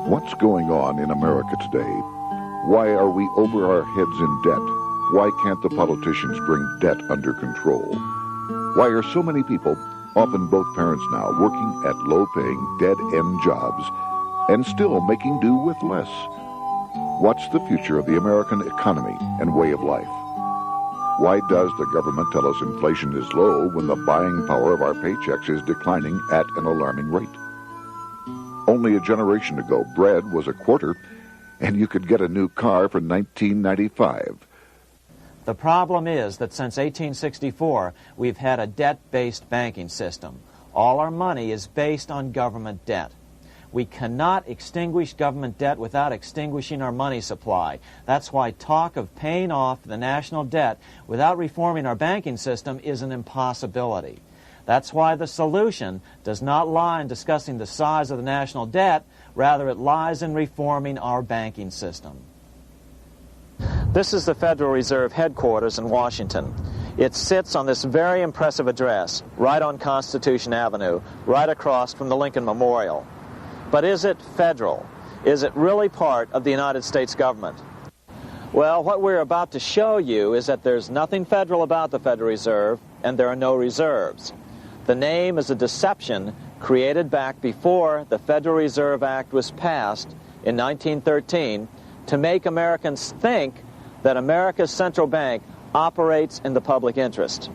What's going on in America today? Why are we over our heads in debt? Why can't the politicians bring debt under control? Why are so many people, often both parents now, working at low-paying, dead-end jobs and still making do with less? What's the future of the American economy and way of life? Why does the government tell us inflation is low when the buying power of our paychecks is declining at an alarming rate? Only a generation ago, bread was a quarter, and you could get a new car for $19.95. The problem is that since 1864, we've had a debt-based banking system. All our money is based on government debt. We cannot extinguish government debt without extinguishing our money supply. That's why talk of paying off the national debt without reforming our banking system is an impossibility. That's why the solution does not lie in discussing the size of the national debt, rather it lies in reforming our banking system. This is the Federal Reserve headquarters in Washington. It sits on this very impressive address, right on Constitution Avenue, right across from the Lincoln Memorial. But is it federal? Is it really part of the United States government? Well, what we're about to show you is that there's nothing federal about the Federal Reserve, and there are no reserves. The name is a deception created back before the Federal Reserve Act was passed in 1913 to make Americans think that America's central bank operates in the public interest.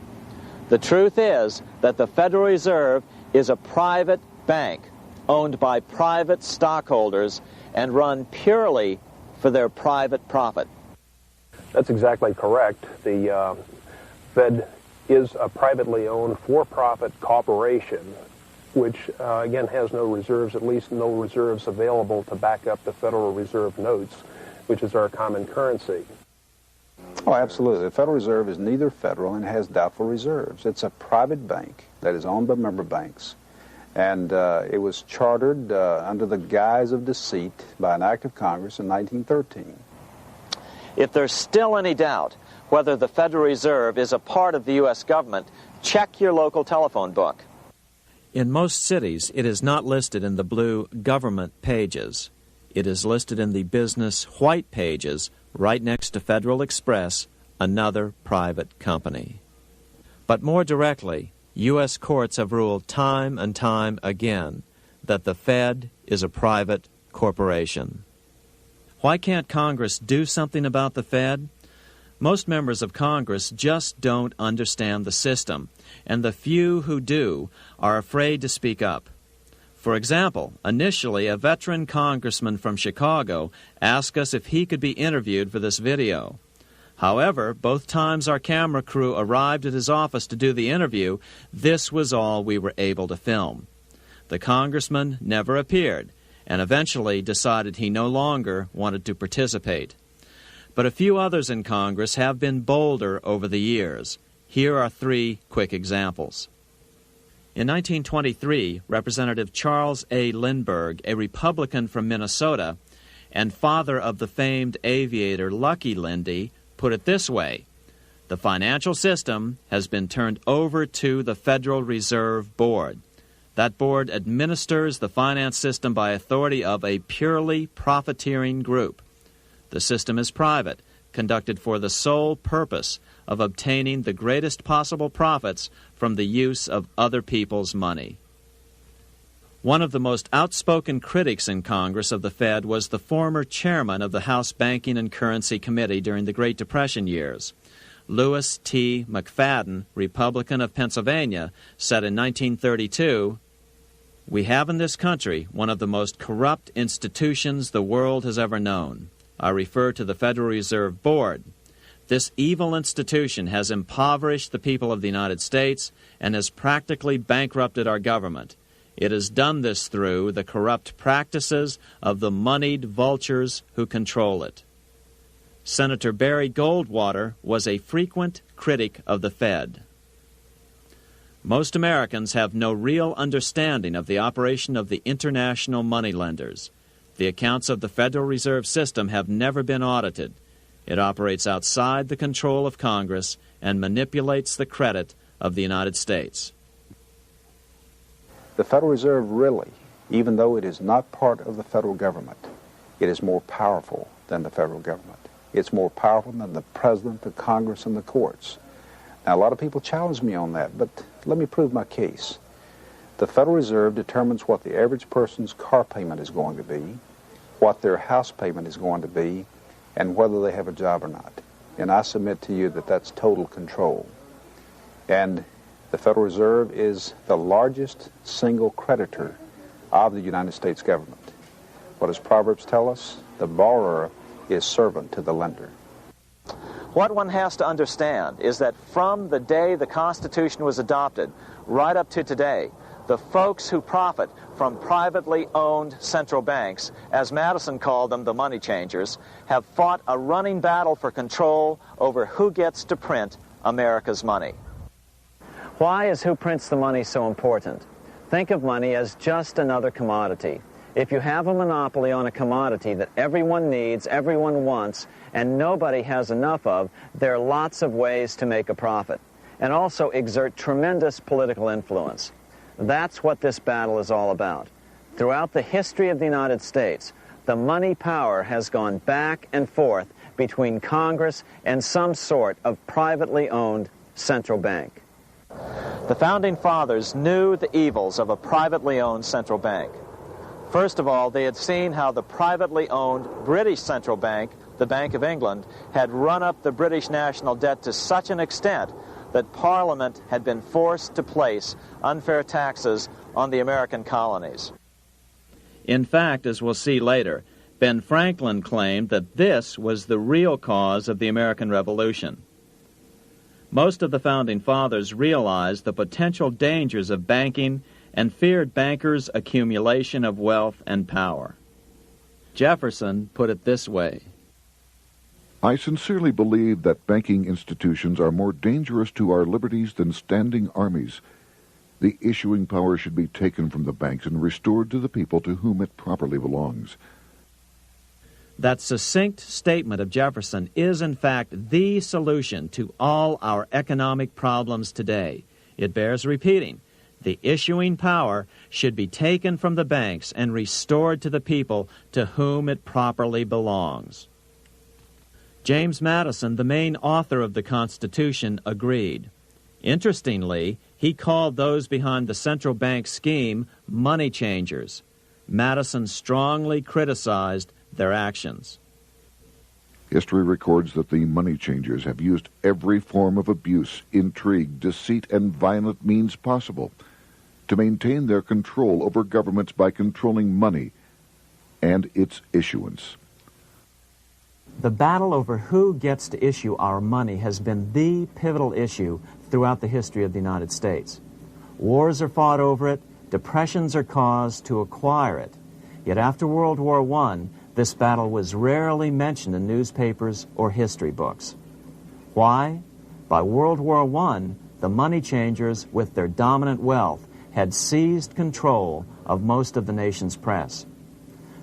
The truth is that the Federal Reserve is a private bank owned by private stockholders and run purely for their private profit. That's exactly correct. The Fed is a privately owned for-profit corporation which, again, has no reserves, at least no reserves available to back up the Federal Reserve notes, which is our common currency. Oh, absolutely. The Federal Reserve is neither federal and has doubtful reserves. It's a private bank that is owned by member banks. And it was chartered under the guise of deceit by an act of Congress in 1913. If there's still any doubt whether the Federal Reserve is a part of the U.S. government, check your local telephone book. In most cities, it is not listed in the blue government pages. It is listed in the business white pages right next to Federal Express, another private company. But more directly, U.S. courts have ruled time and time again that the Fed is a private corporation. Why can't Congress do something about the Fed? Most members of Congress just don't understand the system, and the few who do are afraid to speak up. For example, initially a veteran congressman from Chicago asked us if he could be interviewed for this video. However, both times our camera crew arrived at his office to do the interview, this was all we were able to film. The congressman never appeared, and eventually decided he no longer wanted to participate. But a few others in Congress have been bolder over the years. Here are 3 quick examples. In 1923, Representative Charles A. Lindbergh, a Republican from Minnesota, and father of the famed aviator Lucky Lindy, put it this way: the financial system has been turned over to the Federal Reserve Board. That board administers the finance system by authority of a purely profiteering group. The system is private, conducted for the sole purpose of obtaining the greatest possible profits from the use of other people's money. One of the most outspoken critics in Congress of the Fed was the former chairman of the House Banking and Currency Committee during the Great Depression years. Lewis T. McFadden, Republican of Pennsylvania, said in 1932, "We have in this country one of the most corrupt institutions the world has ever known. I refer to the Federal Reserve Board. This evil institution has impoverished the people of the United States and has practically bankrupted our government. It has done this through the corrupt practices of the moneyed vultures who control it." Senator Barry Goldwater was a frequent critic of the Fed. Most Americans have no real understanding of the operation of the international moneylenders. The accounts of the Federal Reserve System have never been audited. It operates outside the control of Congress and manipulates the credit of the United States. The Federal Reserve really even though it is not part of the federal government, it is more powerful than the federal government. It's more powerful than the president, the Congress, and the courts. Now, a lot of people challenge me on that, but let me prove my case. The Federal Reserve determines what the average person's car payment is going to be, what their house payment is going to be, and whether they have a job or not. And I submit to you that that's total control. And the Federal Reserve is the largest single creditor of the United States government. What does Proverbs tell us? The borrower is servant to the lender. What one has to understand is that from the day the Constitution was adopted right up to today, the folks who profit from privately owned central banks, as Madison called them, the money changers, have fought a running battle for control over who gets to print America's money. Why is who prints the money so important? Think of money as just another commodity. If you have a monopoly on a commodity that everyone needs, everyone wants, and nobody has enough of, there are lots of ways to make a profit, and also exert tremendous political influence. That's what this battle is all about. Throughout the history of the United States, the money power has gone back and forth between Congress and some sort of privately owned central bank. The Founding Fathers knew the evils of a privately owned central bank. First of all, they had seen how the privately owned British central bank, the Bank of England, had run up the British national debt to such an extent that Parliament had been forced to place unfair taxes on the American colonies. In fact, as we'll see later, Ben Franklin claimed that this was the real cause of the American Revolution. Most of the Founding Fathers realized the potential dangers of banking and feared bankers' accumulation of wealth and power. Jefferson put it this way: I sincerely believe that banking institutions are more dangerous to our liberties than standing armies. The issuing power should be taken from the banks and restored to the people to whom it properly belongs. That succinct statement of Jefferson is, in fact, the solution to all our economic problems today. It bears repeating. The issuing power should be taken from the banks and restored to the people to whom it properly belongs. James Madison, the main author of the Constitution, agreed. Interestingly, he called those behind the central bank scheme money changers. Madison strongly criticized their actions. History records that the money changers have used every form of abuse, intrigue, deceit, and violent means possible to maintain their control over governments by controlling money and its issuance. The battle over who gets to issue our money has been the pivotal issue throughout the history of the United States. Wars are fought over it, depressions are caused to acquire it. Yet after World War I, this battle was rarely mentioned in newspapers or history books. Why? By World War I, the money changers, with their dominant wealth, had seized control of most of the nation's press.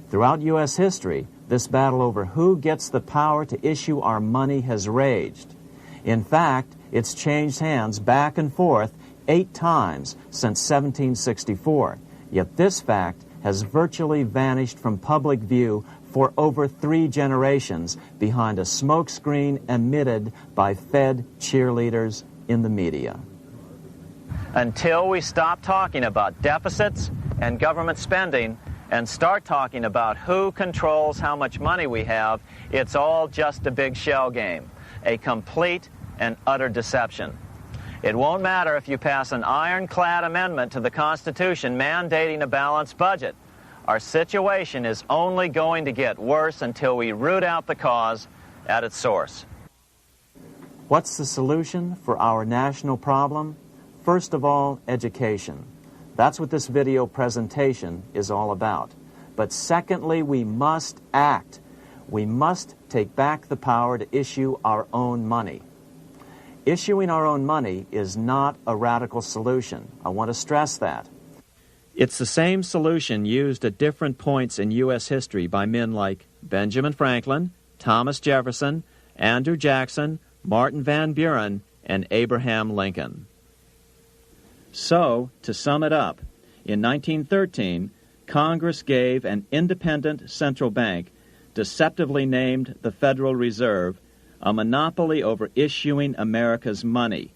Throughout U.S. history, this battle over who gets the power to issue our money has raged. In fact, it's changed hands back and forth 8 times since 1764, yet this fact has virtually vanished from public view for over 3 generations behind a smokescreen emitted by Fed cheerleaders in the media. Until we stop talking about deficits and government spending and start talking about who controls how much money we have, it's all just a big shell game, a complete and utter deception. It won't matter if you pass an ironclad amendment to the Constitution mandating a balanced budget. Our situation is only going to get worse until we root out the cause at its source. What's the solution for our national problem? First of all, education. That's what this video presentation is all about. But secondly, we must act. We must take back the power to issue our own money. Issuing our own money is not a radical solution. I want to stress that. It's the same solution used at different points in U.S. history by men like Benjamin Franklin, Thomas Jefferson, Andrew Jackson, Martin Van Buren, and Abraham Lincoln. So, to sum it up, in 1913, Congress gave an independent central bank, deceptively named the Federal Reserve, a monopoly over issuing America's money,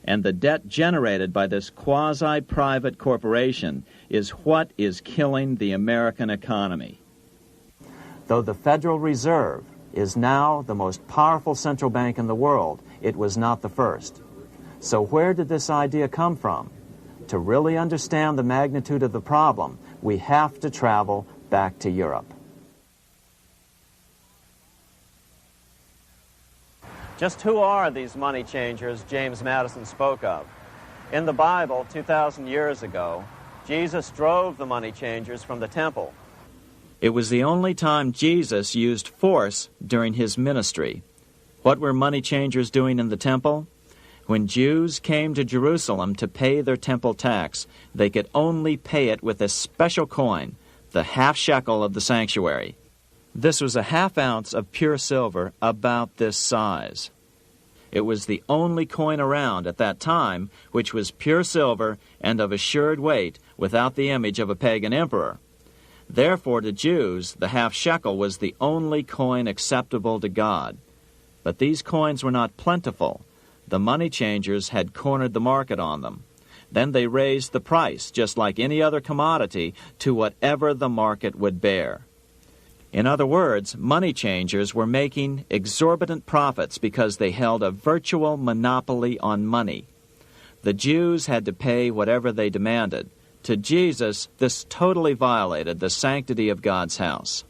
and the debt generated by this quasi-private corporation is what is killing the American economy. Though the Federal Reserve is now the most powerful central bank in the world, it was not the first. So where did this idea come from? To really understand the magnitude of the problem, we have to travel back to Europe. Just who are these money changers James Madison spoke of? In the Bible, 2,000 years ago, Jesus drove the money changers from the temple. It was the only time Jesus used force during his ministry. What were money changers doing in the temple? When Jews came to Jerusalem to pay their temple tax, they could only pay it with a special coin, the half shekel of the sanctuary. This was a half ounce of pure silver about this size. It was the only coin around at that time which was pure silver and of assured weight without the image of a pagan emperor. Therefore, to Jews, the half shekel was the only coin acceptable to God. But these coins were not plentiful. The money changers had cornered the market on them. Then they raised the price, just like any other commodity, to whatever the market would bear. In other words, money changers were making exorbitant profits because they held a virtual monopoly on money. The Jews had to pay whatever they demanded. To Jesus, this totally violated the sanctity of God's house.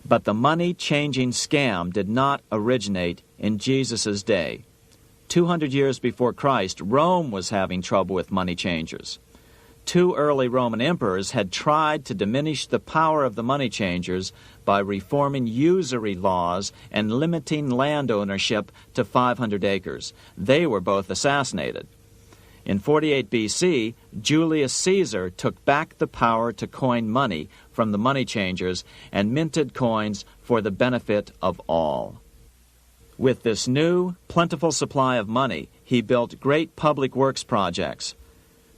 But the money-changing scam did not originate in Jesus' day. 200 years before Christ, Rome was having trouble with money changers. 2 early Roman emperors had tried to diminish the power of the money changers by reforming usury laws and limiting land ownership to 500 acres. They were both assassinated. In 48 B.C., Julius Caesar took back the power to coin money from the money changers and minted coins for the benefit of all. With this new, plentiful supply of money, he built great public works projects.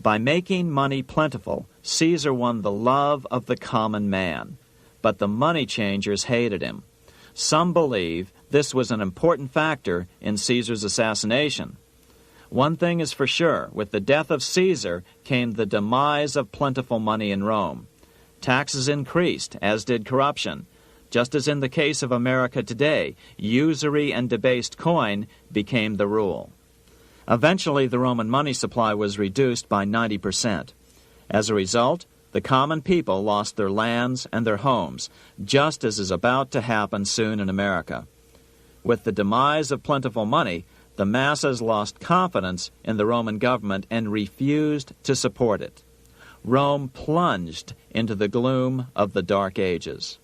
By making money plentiful, Caesar won the love of the common man. But the money changers hated him. Some believe this was an important factor in Caesar's assassination. One thing is for sure, with the death of Caesar came the demise of plentiful money in Rome. Taxes increased, as did corruption. Just as in the case of America today, usury and debased coin became the rule. Eventually, the Roman money supply was reduced by 90%. As a result, the common people lost their lands and their homes, just as is about to happen soon in America. With the demise of plentiful money, the masses lost confidence in the Roman government and refused to support it. Rome plunged into the gloom of the Dark Ages.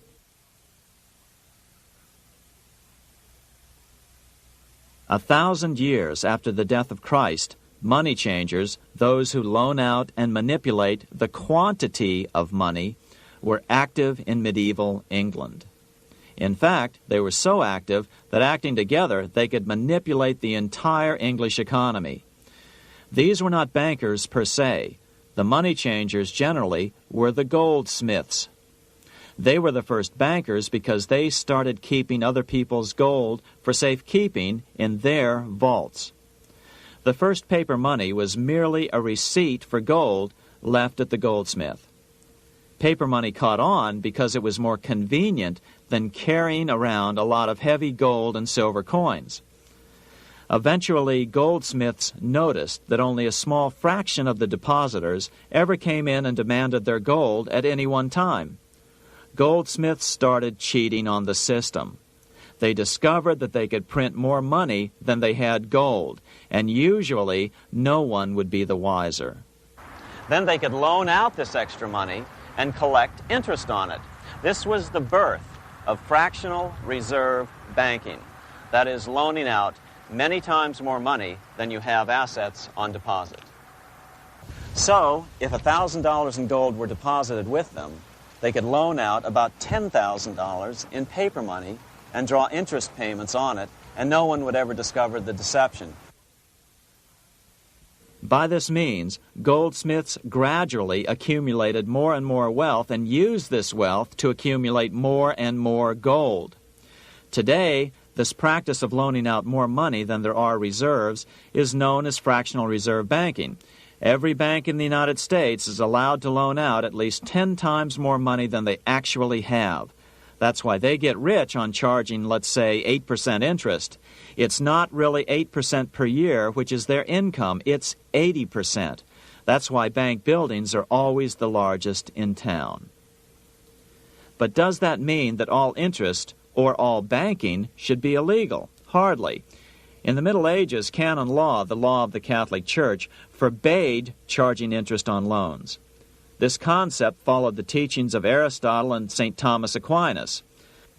A 1,000 years after the death of Christ, money changers, those who loan out and manipulate the quantity of money, were active in medieval England. In fact, they were so active that acting together, they could manipulate the entire English economy. These were not bankers per se. The money changers generally were the goldsmiths. They were the first bankers because they started keeping other people's gold for safekeeping in their vaults. The first paper money was merely a receipt for gold left at the goldsmith. Paper money caught on because it was more convenient than carrying around a lot of heavy gold and silver coins. Eventually, goldsmiths noticed that only a small fraction of the depositors ever came in and demanded their gold at any one time. Goldsmiths started cheating on the system. They discovered that they could print more money than they had gold, and usually no one would be the wiser. Then they could loan out this extra money and collect interest on it. This was the birth of fractional reserve banking. That is, loaning out many times more money than you have assets on deposit. So, if $1,000 in gold were deposited with them, they could loan out about $10,000 in paper money and draw interest payments on it, and no one would ever discover the deception. By this means, goldsmiths gradually accumulated more and more wealth and used this wealth to accumulate more and more gold. Today, this practice of loaning out more money than there are reserves is known as fractional reserve banking. Every bank in the United States is allowed to loan out at least 10 times more money than they actually have. That's why they get rich on charging, let's say, 8% interest. It's not really 8% per year, which is their income. It's 80%. That's why bank buildings are always the largest in town. But does that mean that all interest or all banking should be illegal? Hardly. In the Middle Ages, canon law, the law of the Catholic Church, forbade charging interest on loans. This concept followed the teachings of Aristotle and St. Thomas Aquinas.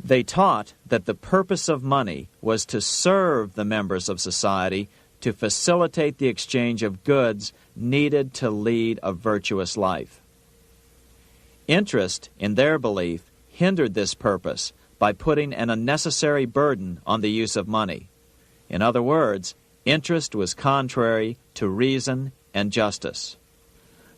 They taught that the purpose of money was to serve the members of society, to facilitate the exchange of goods needed to lead a virtuous life. Interest, in their belief, hindered this purpose by putting an unnecessary burden on the use of money. In other words, interest was contrary to reason and justice.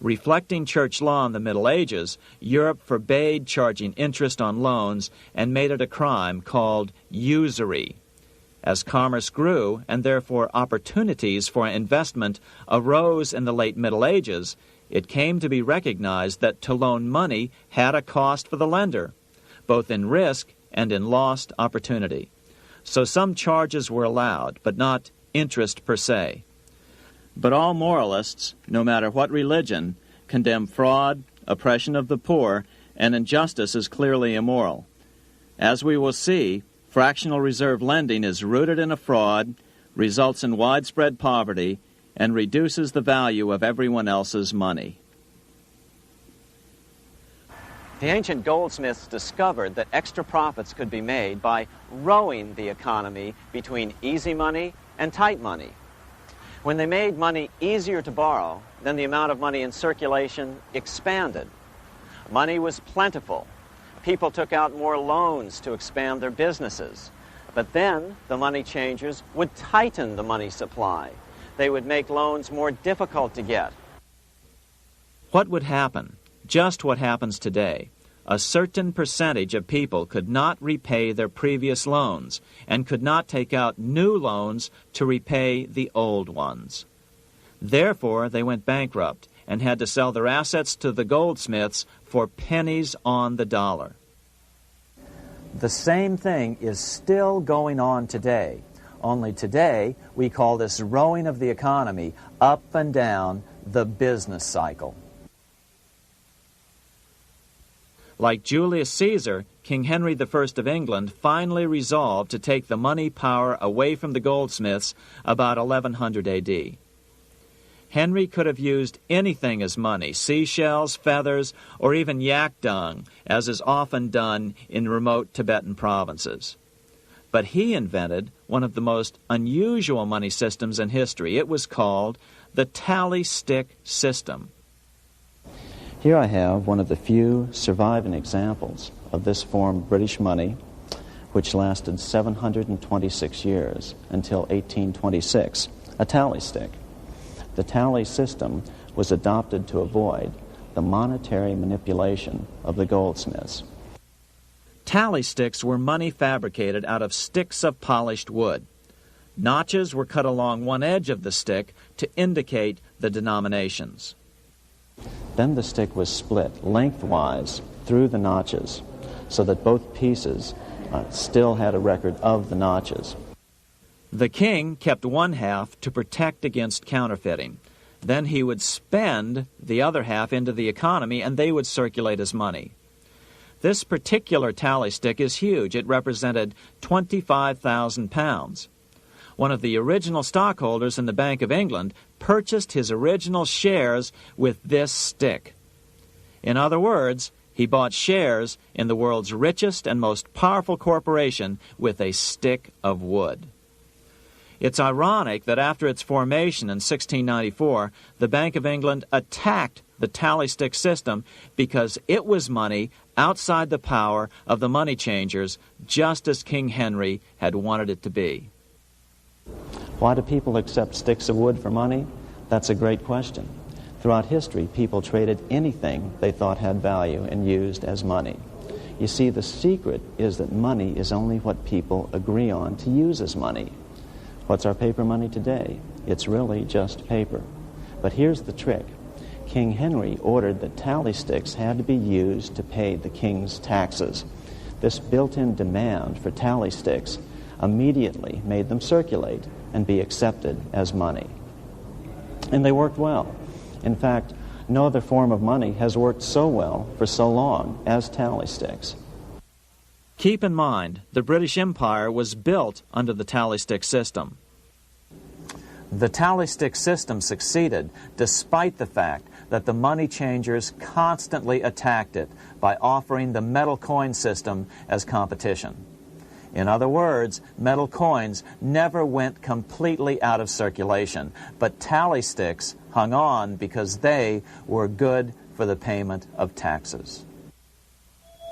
Reflecting church law in the Middle Ages, Europe forbade charging interest on loans and made it a crime called usury. As commerce grew, and therefore opportunities for investment arose in the late Middle Ages, it came to be recognized that to loan money had a cost for the lender, both in risk and in lost opportunity. So some charges were allowed, but not interest per se. But all moralists, no matter what religion, condemn fraud, oppression of the poor, and injustice as clearly immoral. As we will see, fractional reserve lending is rooted in a fraud, results in widespread poverty, and reduces the value of everyone else's money. The ancient goldsmiths discovered that extra profits could be made by rowing the economy between easy money and tight money. When they made money easier to borrow, then the amount of money in circulation expanded. Money was plentiful. People took out more loans to expand their businesses. But then the money changers would tighten the money supply. They would make loans more difficult to get. What would happen? Just what happens today. A certain percentage of people could not repay their previous loans and could not take out new loans to repay the old ones. Therefore, they went bankrupt and had to sell their assets to the goldsmiths for pennies on the dollar. The same thing is still going on today. Only today, we call this rowing of the economy up and down the business cycle. Like Julius Caesar, King Henry I of England finally resolved to take the money power away from the goldsmiths about 1100 A.D. Henry could have used anything as money, seashells, feathers, or even yak dung, as is often done in remote Tibetan provinces. But he invented one of the most unusual money systems in history. It was called the tally stick system. Here I have one of the few surviving examples of this form of British money, which lasted 726 years until 1826, a tally stick. The tally system was adopted to avoid the monetary manipulation of the goldsmiths. Tally sticks were money fabricated out of sticks of polished wood. Notches were cut along one edge of the stick to indicate the denominations. Then the stick was split lengthwise through the notches so that both pieces still had a record of the notches. The king kept one half to protect against counterfeiting. Then he would spend the other half into the economy and they would circulate as money. This particular tally stick is huge. It represented 25,000 pounds. One of the original stockholders in the Bank of England purchased his original shares with this stick. In other words, he bought shares in the world's richest and most powerful corporation with a stick of wood. It's ironic that after its formation in 1694, the Bank of England attacked the tally stick system because it was money outside the power of the money changers, just as King Henry had wanted it to be. Why do people accept sticks of wood for money? That's a great question. Throughout history, people traded anything they thought had value and used as money. You see, the secret is that money is only what people agree on to use as money. What's our paper money today? It's really just paper. But here's the trick. King Henry ordered that tally sticks had to be used to pay the king's taxes. This built-in demand for tally sticks immediately made them circulate and be accepted as money. And they worked well. In fact, no other form of money has worked so well for so long as tally sticks. Keep in mind, the British Empire was built under the tally stick system. The tally stick system succeeded despite the fact that the money changers constantly attacked it by offering the metal coin system as competition. In other words, metal coins never went completely out of circulation, but tally sticks hung on because they were good for the payment of taxes.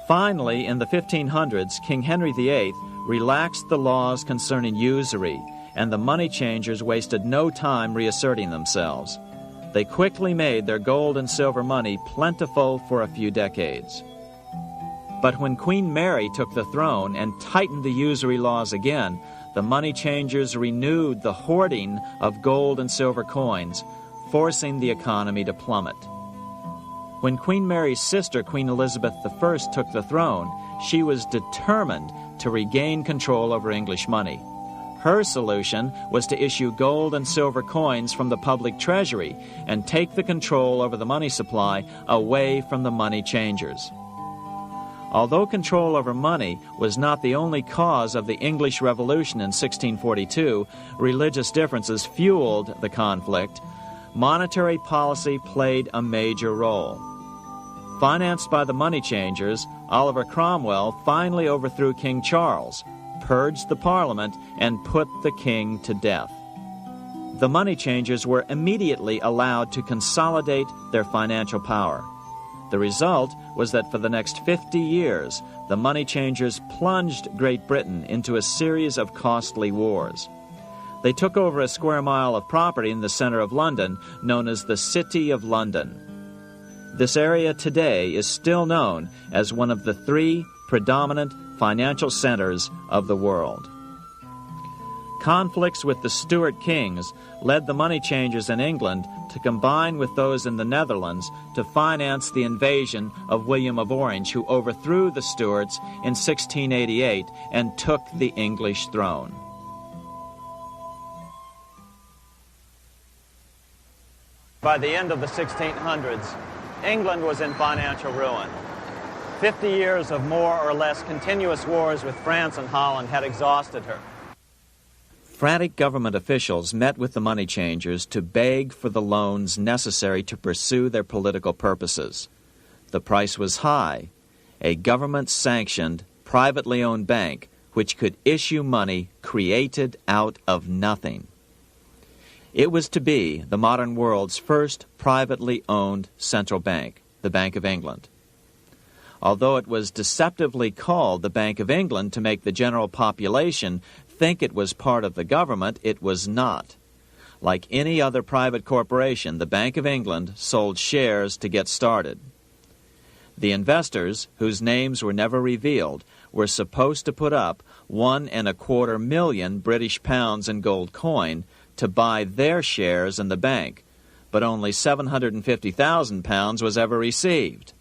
Finally, in the 1500s, King Henry VIII relaxed the laws concerning usury, and the money changers wasted no time reasserting themselves. They quickly made their gold and silver money plentiful for a few decades. But when Queen Mary took the throne and tightened the usury laws again, the money changers renewed the hoarding of gold and silver coins, forcing the economy to plummet. When Queen Mary's sister, Queen Elizabeth I, took the throne, she was determined to regain control over English money. Her solution was to issue gold and silver coins from the public treasury and take the control over the money supply away from the money changers. Although control over money was not the only cause of the English Revolution in 1642, religious differences fueled the conflict. Monetary policy played a major role. Financed by the money changers, Oliver Cromwell finally overthrew King Charles, purged the Parliament, and put the king to death. The money changers were immediately allowed to consolidate their financial power. The result was that for the next 50 years, the money changers plunged Great Britain into a series of costly wars. They took over a square mile of property in the center of London, known as the City of London. This area today is still known as one of the 3 predominant financial centers of the world. Conflicts with the Stuart kings led the money changers in England to combine with those in the Netherlands to finance the invasion of William of Orange, who overthrew the Stuarts in 1688 and took the English throne. By the end of the 1600s, England was in financial ruin. 50 years of more or less continuous wars with France and Holland had exhausted her. Frantic government officials met with the money changers to beg for the loans necessary to pursue their political purposes. The price was high: a government-sanctioned, privately owned bank which could issue money created out of nothing. It was to be the modern world's first privately owned central bank, the Bank of England. Although it was deceptively called the Bank of England to make the general population think it was part of the government, it was not. Like any other private corporation, the Bank of England sold shares to get started. The investors, whose names were never revealed, were supposed to put up £1.25 million British pounds in gold coin to buy their shares in the bank, but only £750,000 was ever received.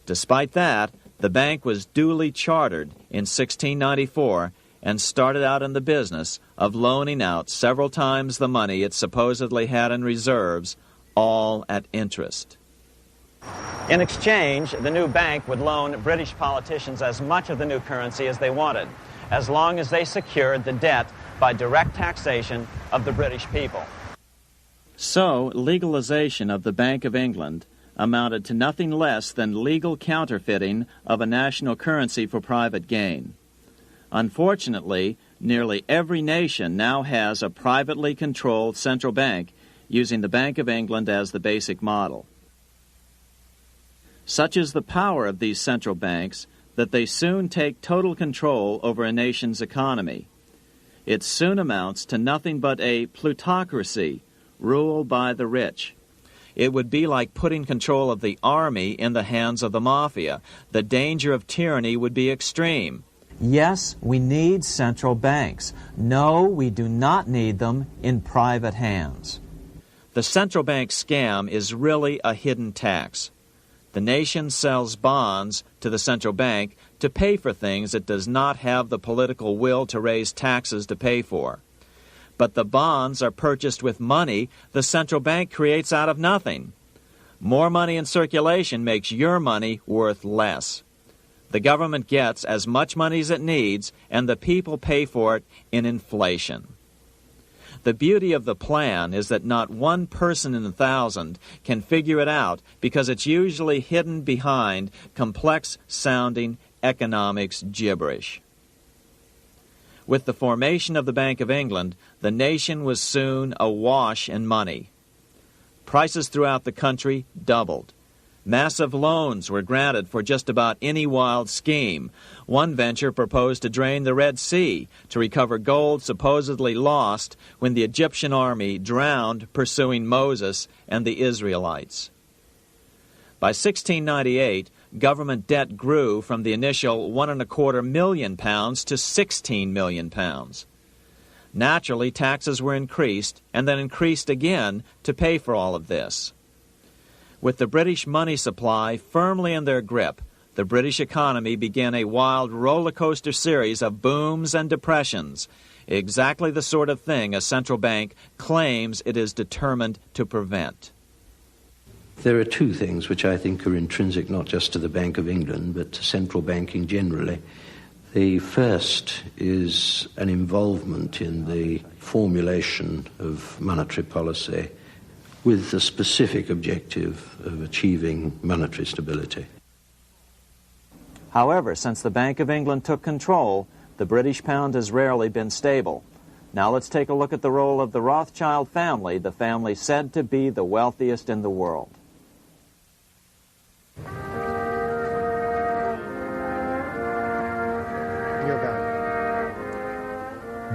Despite that, the bank was duly chartered in 1694 and started out in the business of loaning out several times the money it supposedly had in reserves, all at interest. In exchange, the new bank would loan British politicians as much of the new currency as they wanted, as long as they secured the debt by direct taxation of the British people. So, legalization of the Bank of England amounted to nothing less than legal counterfeiting of a national currency for private gain. Unfortunately, nearly every nation now has a privately controlled central bank using the Bank of England as the basic model. Such is the power of these central banks that they soon take total control over a nation's economy. It soon amounts to nothing but a plutocracy, ruled by the rich. It would be like putting control of the army in the hands of the mafia. The danger of tyranny would be extreme. Yes, we need central banks. No, we do not need them in private hands. The central bank scam is really a hidden tax. The nation sells bonds to the central bank to pay for things it does not have the political will to raise taxes to pay for. But the bonds are purchased with money the central bank creates out of nothing. More money in circulation makes your money worth less. The government gets as much money as it needs, and the people pay for it in inflation. The beauty of the plan is that not one person in 1,000 can figure it out because it's usually hidden behind complex-sounding economics gibberish. With the formation of the Bank of England, the nation was soon awash in money. Prices throughout the country doubled. Massive loans were granted for just about any wild scheme. One venture proposed to drain the Red Sea to recover gold supposedly lost when the Egyptian army drowned pursuing Moses and the Israelites. By 1698, government debt grew from the initial £1.25 million to £16 million. Naturally, taxes were increased and then increased again to pay for all of this. With the British money supply firmly in their grip, the British economy began a wild roller coaster series of booms and depressions, exactly the sort of thing a central bank claims it is determined to prevent. There are two things which I think are intrinsic not just to the Bank of England, but to central banking generally. The first is an involvement in the formulation of monetary policy with the specific objective of achieving monetary stability. However, since the Bank of England took control, the British pound has rarely been stable. Now let's take a look at the role of the Rothschild family, the family said to be the wealthiest in the world.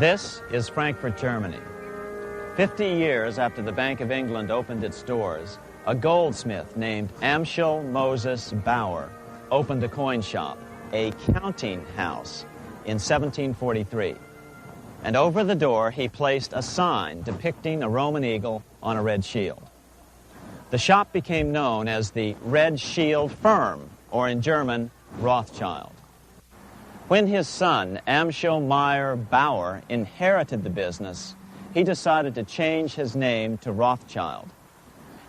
This is Frankfurt, Germany. 50 years after the Bank of England opened its doors, a goldsmith named Amschel Moses Bauer opened a coin shop, a counting house, in 1743. And over the door he placed a sign depicting a Roman eagle on a red shield. The shop became known as the Red Shield Firm, or in German, Rothschild. When his son, Amschel Meyer Bauer, inherited the business, he decided to change his name to Rothschild.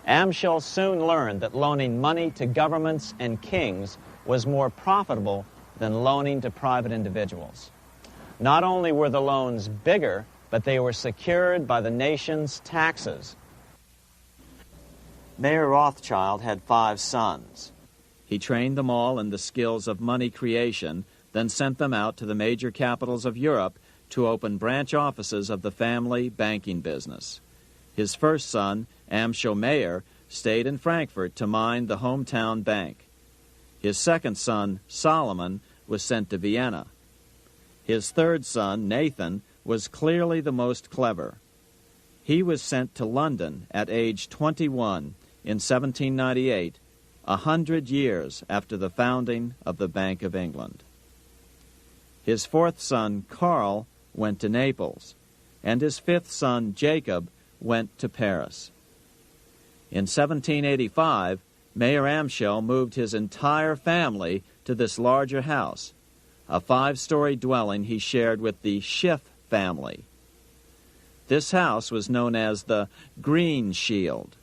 Amschel soon learned that loaning money to governments and kings was more profitable than loaning to private individuals. Not only were the loans bigger, but they were secured by the nation's taxes. Mayer Rothschild had 5 sons. He trained them all in the skills of money creation, then sent them out to the major capitals of Europe to open branch offices of the family banking business. His first son, Amschel Meyer, stayed in Frankfurt to mind the hometown bank. His second son, Solomon, was sent to Vienna. His third son, Nathan, was clearly the most clever. He was sent to London at age 21 in 1798, 100 years after the founding of the Bank of England. His fourth son, Karl, went to Naples, and his fifth son, Jacob, went to Paris. In 1785, Mayer Amschel moved his entire family to this larger house, a 5-story dwelling he shared with the Schiff family. This house was known as the Green Shield.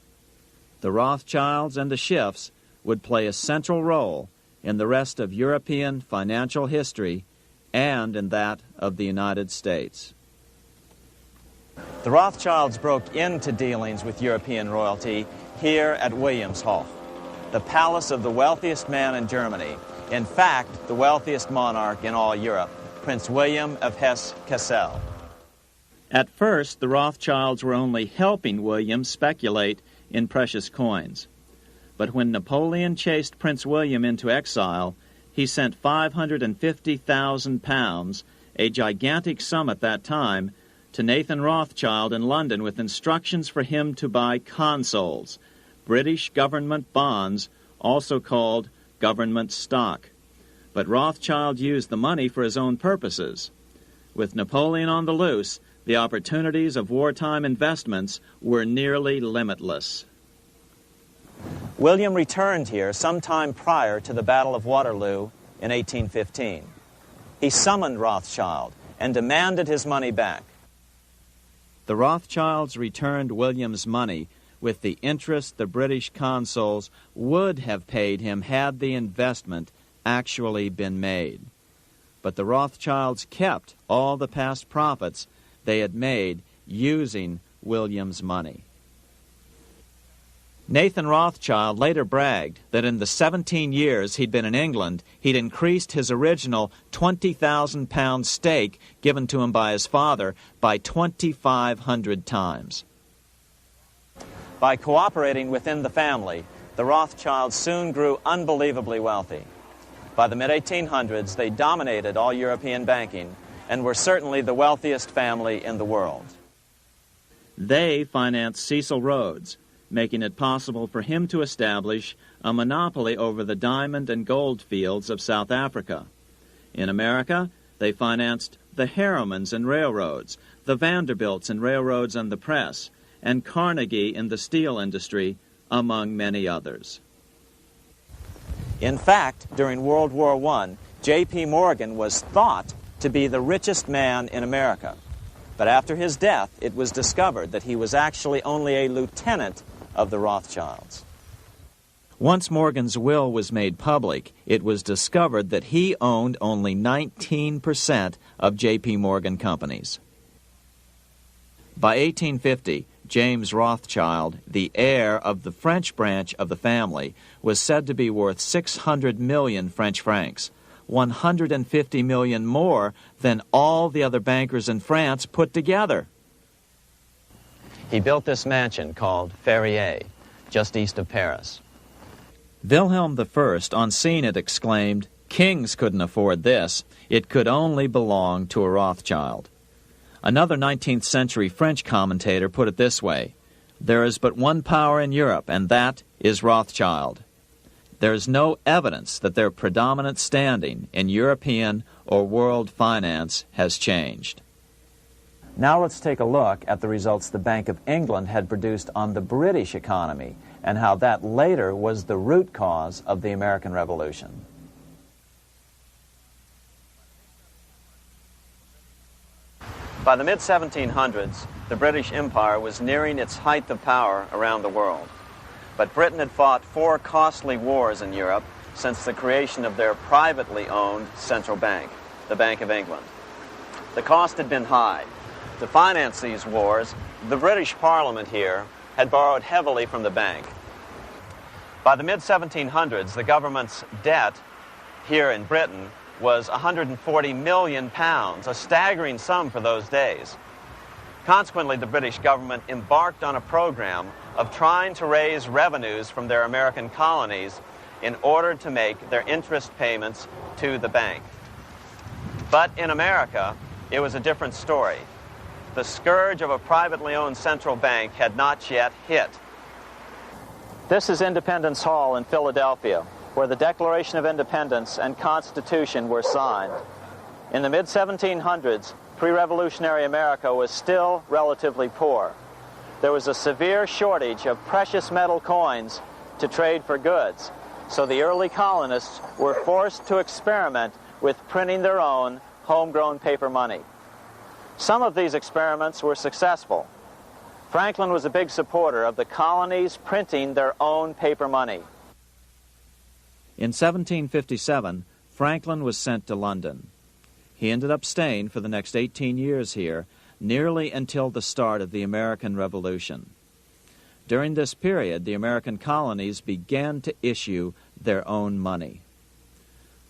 The Rothschilds and the Schiffs would play a central role in the rest of European financial history and in that of the United States. The Rothschilds broke into dealings with European royalty here at Wilhelmshof, the palace of the wealthiest man in Germany. In fact, the wealthiest monarch in all Europe, Prince William of Hesse-Kassel. At first, the Rothschilds were only helping William speculate in precious coins. But when Napoleon chased Prince William into exile, he sent £550,000, a gigantic sum at that time, to Nathan Rothschild in London with instructions for him to buy consols, British government bonds, also called government stock. But Rothschild used the money for his own purposes. With Napoleon on the loose, the opportunities of wartime investments were nearly limitless. William returned here sometime prior to the Battle of Waterloo in 1815. He summoned Rothschild and demanded his money back. The Rothschilds returned William's money with the interest the British consuls would have paid him had the investment actually been made. But the Rothschilds kept all the past profits they had made using William's money. Nathan Rothschild later bragged that in the 17 years he'd been in England, he'd increased his original £20,000 stake given to him by his father by 2,500 times. By cooperating within the family, the Rothschilds soon grew unbelievably wealthy. By the mid-1800s, they dominated all European banking and were certainly the wealthiest family in the world. They financed Cecil Rhodes, making it possible for him to establish a monopoly over the diamond and gold fields of South Africa. In America, they financed the Harrimans and railroads, the Vanderbilts and railroads and the press, and Carnegie in the steel industry, among many others. In fact, during World War I, J.P. Morgan was thought to be the richest man in America. But after his death, it was discovered that he was actually only a lieutenant of the Rothschilds. Once Morgan's will was made public, it was discovered that he owned only 19% of J.P. Morgan companies. By 1850, James Rothschild, the heir of the French branch of the family, was said to be worth 600 million French francs, 150 million more than all the other bankers in France put together. He built this mansion called Ferrier, just east of Paris. Wilhelm I, on seeing it, exclaimed, "Kings couldn't afford this. It could only belong to a Rothschild." Another 19th century French commentator put it this way: "There is but one power in Europe, and that is Rothschild." There is no evidence that their predominant standing in European or world finance has changed. Now let's take a look at the results the Bank of England had produced on the British economy and how that later was the root cause of the American Revolution. By the mid-1700s, the British Empire was nearing its height of power around the world. But Britain had fought 4 costly wars in Europe since the creation of their privately owned central bank, the Bank of England. The cost had been high. To finance these wars, the British Parliament here had borrowed heavily from the bank. By the mid-1700s, the government's debt here in Britain was £140 million, a staggering sum for those days. Consequently, the British government embarked on a program of trying to raise revenues from their American colonies in order to make their interest payments to the bank. But in America, it was a different story. The scourge of a privately owned central bank had not yet hit. This is Independence Hall in Philadelphia, where the Declaration of Independence and Constitution were signed. In the mid-1700s, pre-revolutionary America was still relatively poor. There was a severe shortage of precious metal coins to trade for goods, so the early colonists were forced to experiment with printing their own homegrown paper money. Some of these experiments were successful. Franklin was a big supporter of the colonies printing their own paper money. In 1757, Franklin was sent to London. He ended up staying for the next 18 years here, nearly until the start of the American Revolution. During this period, the American colonies began to issue their own money.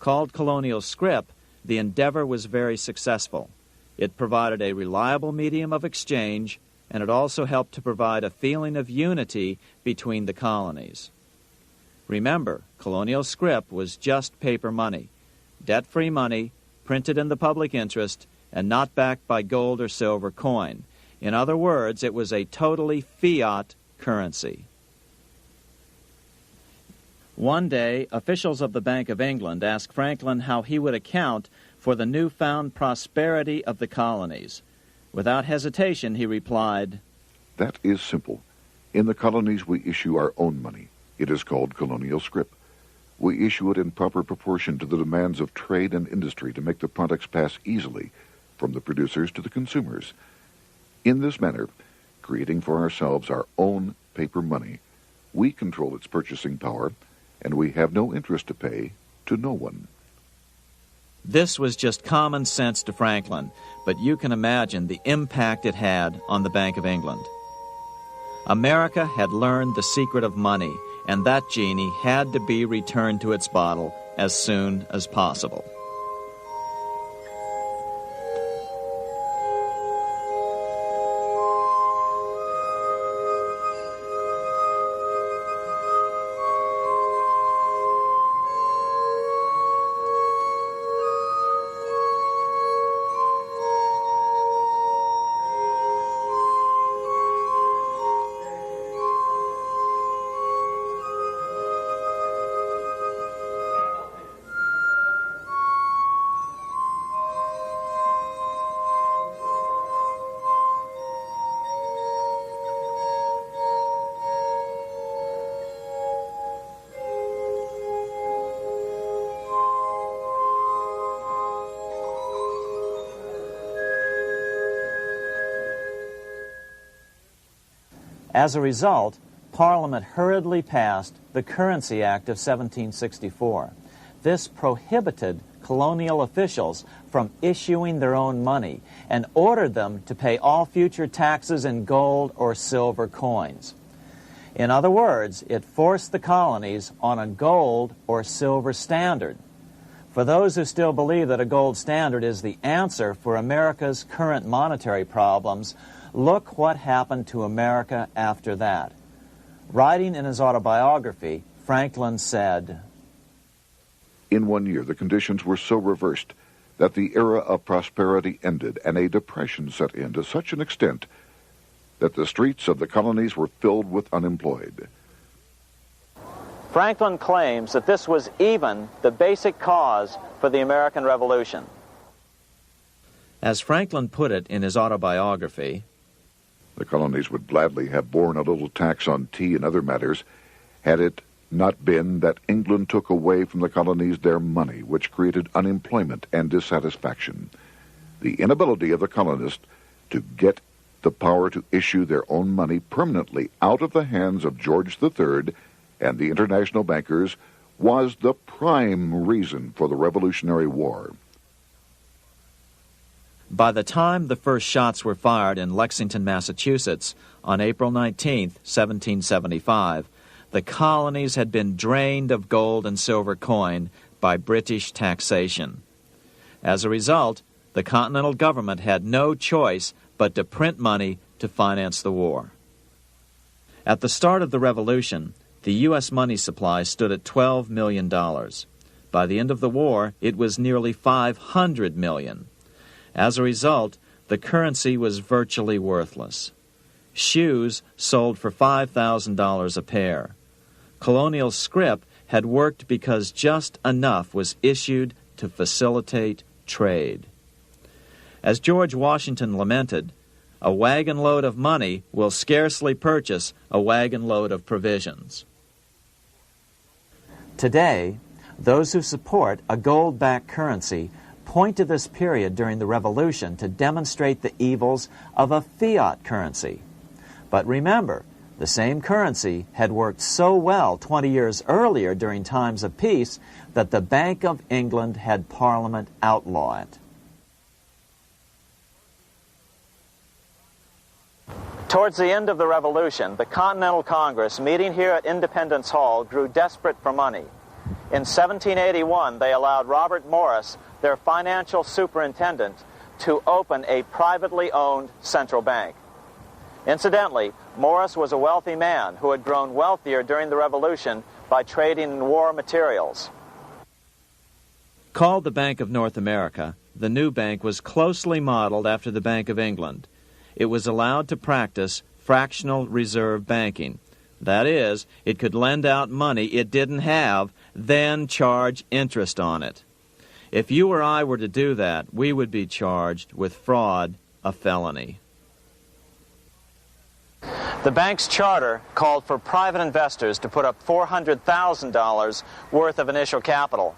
Called colonial scrip, the endeavor was very successful. It provided a reliable medium of exchange, and it also helped to provide a feeling of unity between the colonies. Remember, colonial scrip was just paper money, debt-free money, printed in the public interest, and not backed by gold or silver coin. In other words, it was a totally fiat currency. One day, officials of the Bank of England asked Franklin how he would account for the newfound prosperity of the colonies. Without hesitation, he replied, "That is simple. In the colonies we issue our own money. It is called colonial scrip. We issue it in proper proportion to the demands of trade and industry to make the products pass easily from the producers to the consumers. In this manner, creating for ourselves our own paper money, we control its purchasing power, and we have no interest to pay to no one." This was just common sense to Franklin, but you can imagine the impact it had on the Bank of England. America had learned the secret of money, and that genie had to be returned to its bottle as soon as possible. As a result, Parliament hurriedly passed the Currency Act of 1764. This prohibited colonial officials from issuing their own money and ordered them to pay all future taxes in gold or silver coins. In other words, it forced the colonies on a gold or silver standard. For those who still believe that a gold standard is the answer for America's current monetary problems, look what happened to America after that. Writing in his autobiography, Franklin said, "In 1 year, the conditions were so reversed that the era of prosperity ended and a depression set in to such an extent that the streets of the colonies were filled with unemployed." Franklin claims that this was even the basic cause for the American Revolution. As Franklin put it in his autobiography, The colonies would gladly have borne a little tax on tea and other matters had it not been that England took away from the colonies their money, which created unemployment and dissatisfaction. The inability of the colonists to get the power to issue their own money permanently out of the hands of George III and the international bankers was the prime reason for the Revolutionary War. By the time the first shots were fired in Lexington, Massachusetts, on April 19, 1775, the colonies had been drained of gold and silver coin by British taxation. As a result, the Continental government had no choice but to print money to finance the war. At the start of the Revolution, the U.S. money supply stood at $12 million. By the end of the war, it was nearly $500 million. As a result, the currency was virtually worthless. Shoes sold for $5,000 a pair. Colonial scrip had worked because just enough was issued to facilitate trade. As George Washington lamented, "A wagon load of money will scarcely purchase a wagon load of provisions." Today, those who support a gold-backed currency point to this period during the Revolution to demonstrate the evils of a fiat currency. But remember, the same currency had worked so well 20 years earlier during times of peace that the Bank of England had Parliament outlaw it. Towards the end of the Revolution, the Continental Congress, meeting here at Independence Hall, grew desperate for money. In 1781, they allowed Robert Morris, their financial superintendent, to open a privately owned central bank. Incidentally, Morris was a wealthy man who had grown wealthier during the Revolution by trading in war materials. Called the Bank of North America, the new bank was closely modeled after the Bank of England. It was allowed to practice fractional reserve banking. That is, it could lend out money it didn't have, then charge interest on it. If you or I were to do that, we would be charged with fraud, a felony. The bank's charter called for private investors to put up $400,000 worth of initial capital.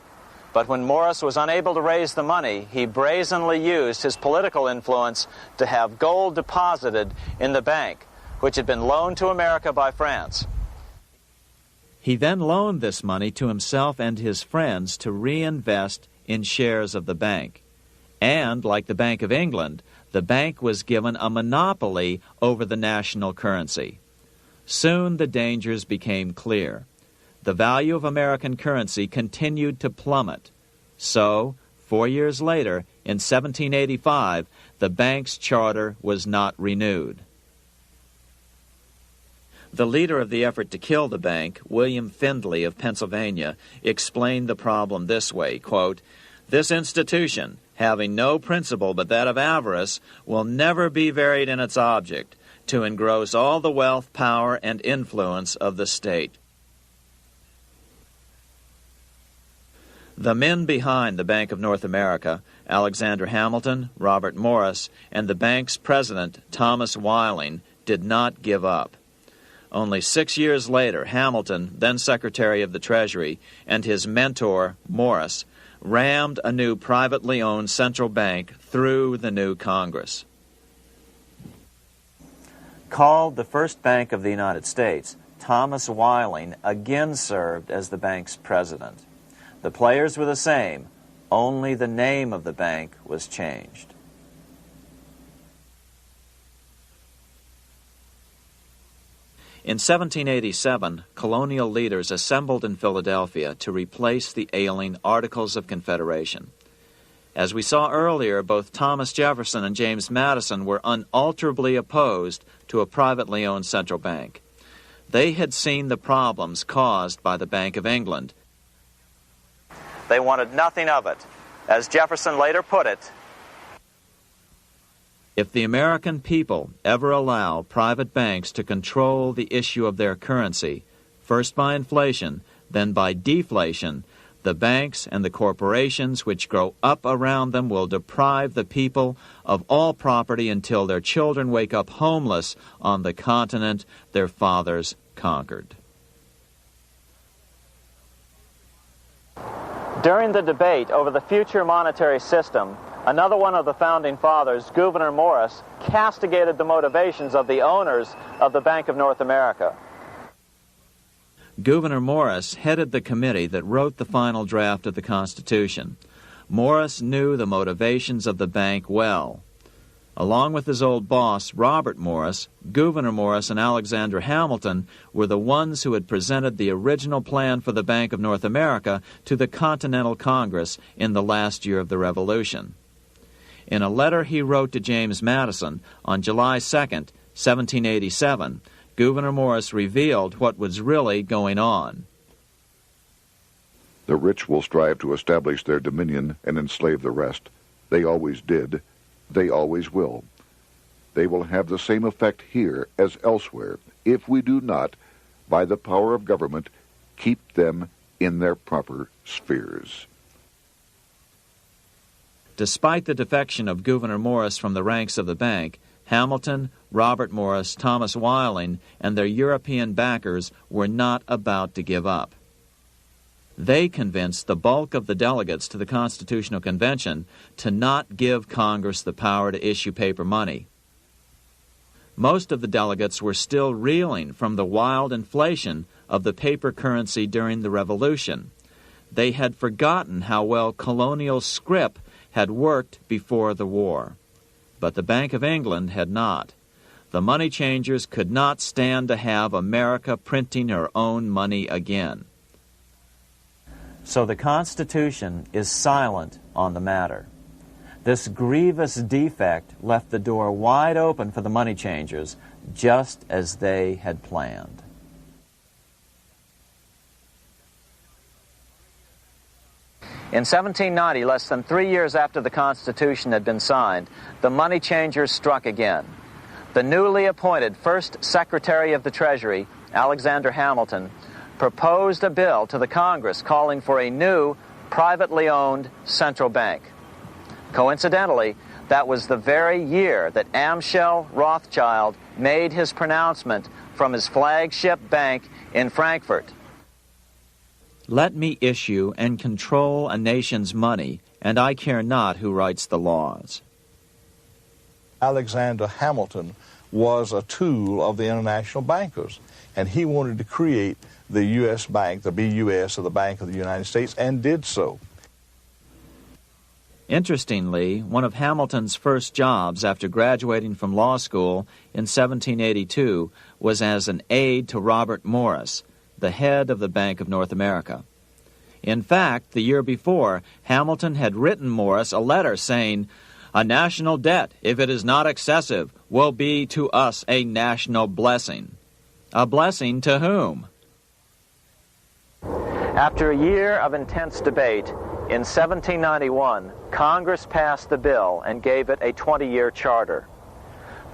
But when Morris was unable to raise the money, he brazenly used his political influence to have gold deposited in the bank, which had been loaned to America by France. He then loaned this money to himself and his friends to reinvest in shares of the bank. And, like the Bank of England, the bank was given a monopoly over the national currency. Soon the dangers became clear. The value of American currency continued to plummet. So, 4 years later, in 1785, the bank's charter was not renewed. The leader of the effort to kill the bank, William Findley of Pennsylvania, explained the problem this way, quote, "This institution, having no principle but that of avarice, will never be varied in its object, to engross all the wealth, power, and influence of the state." The men behind the Bank of North America, Alexander Hamilton, Robert Morris, and the bank's president, Thomas Whiling, did not give up. Only 6 years later, Hamilton, then Secretary of the Treasury, and his mentor, Morris, rammed a new privately owned central bank through the new Congress. Called the first bank of the United States, Thomas Whiling again served as the bank's president. The players were the same, only the name of the bank was changed. In 1787, colonial leaders assembled in Philadelphia to replace the ailing Articles of Confederation. As we saw earlier, both Thomas Jefferson and James Madison were unalterably opposed to a privately owned central bank. They had seen the problems caused by the Bank of England. They wanted nothing of it. As Jefferson later put it, "If the American people ever allow private banks to control the issue of their currency, first by inflation, then by deflation, the banks and the corporations which grow up around them will deprive the people of all property until their children wake up homeless on the continent their fathers conquered." During the debate over the future monetary system, another one of the founding fathers, Gouverneur Morris, castigated the motivations of the owners of the Bank of North America. Gouverneur Morris headed the committee that wrote the final draft of the Constitution. Morris knew the motivations of the bank well. Along with his old boss, Robert Morris, Gouverneur Morris and Alexander Hamilton were the ones who had presented the original plan for the Bank of North America to the Continental Congress in the last year of the Revolution. In a letter he wrote to James Madison on July 2nd, 1787, Gouverneur Morris revealed what was really going on. "The rich will strive to establish their dominion and enslave the rest. They always did. They always will. They will have the same effect here as elsewhere if we do not, by the power of government, keep them in their proper spheres." Despite the defection of Gouverneur Morris from the ranks of the bank, Hamilton, Robert Morris, Thomas Whiling, and their European backers were not about to give up. They convinced the bulk of the delegates to the Constitutional Convention to not give Congress the power to issue paper money. Most of the delegates were still reeling from the wild inflation of the paper currency during the Revolution. They had forgotten how well colonial scrip had worked before the war. But the Bank of England had not. The money changers could not stand to have America printing her own money again. So the Constitution is silent on the matter. This grievous defect left the door wide open for the money changers, just as they had planned. In 1790, less than 3 years after the Constitution had been signed, the money changers struck again. The newly appointed first Secretary of the Treasury, Alexander Hamilton, proposed a bill to the Congress calling for a new, privately owned central bank. Coincidentally, that was the very year that Amschel Rothschild made his pronouncement from his flagship bank in Frankfurt. Let me issue and control a nation's money, and I care not who writes the laws. Alexander Hamilton was a tool of the international bankers, and he wanted to create the U.S. Bank, the BUS, or the Bank of the United States, and did so. Interestingly, one of Hamilton's first jobs after graduating from law school in 1782 was as an aide to Robert Morris, the head of the Bank of North America. In fact, the year before, Hamilton had written Morris a letter saying, "A national debt, if it is not excessive, will be to us a national blessing." A blessing to whom? After a year of intense debate, in 1791, Congress passed the bill and gave it a 20-year charter.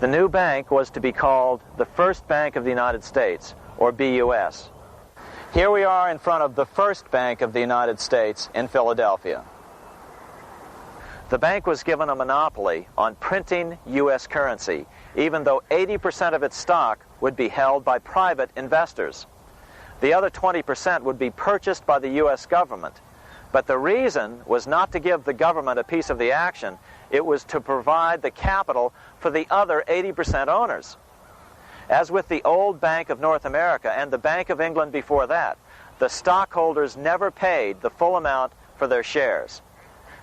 The new bank was to be called the First Bank of the United States, or BUS. Here we are in front of the First Bank of the United States in Philadelphia. The bank was given a monopoly on printing U.S. currency, even though 80% of its stock would be held by private investors. The other 20% would be purchased by the U.S. government. But the reason was not to give the government a piece of the action. It was to provide the capital for the other 80% owners. As with the old Bank of North America and the Bank of England before that, the stockholders never paid the full amount for their shares.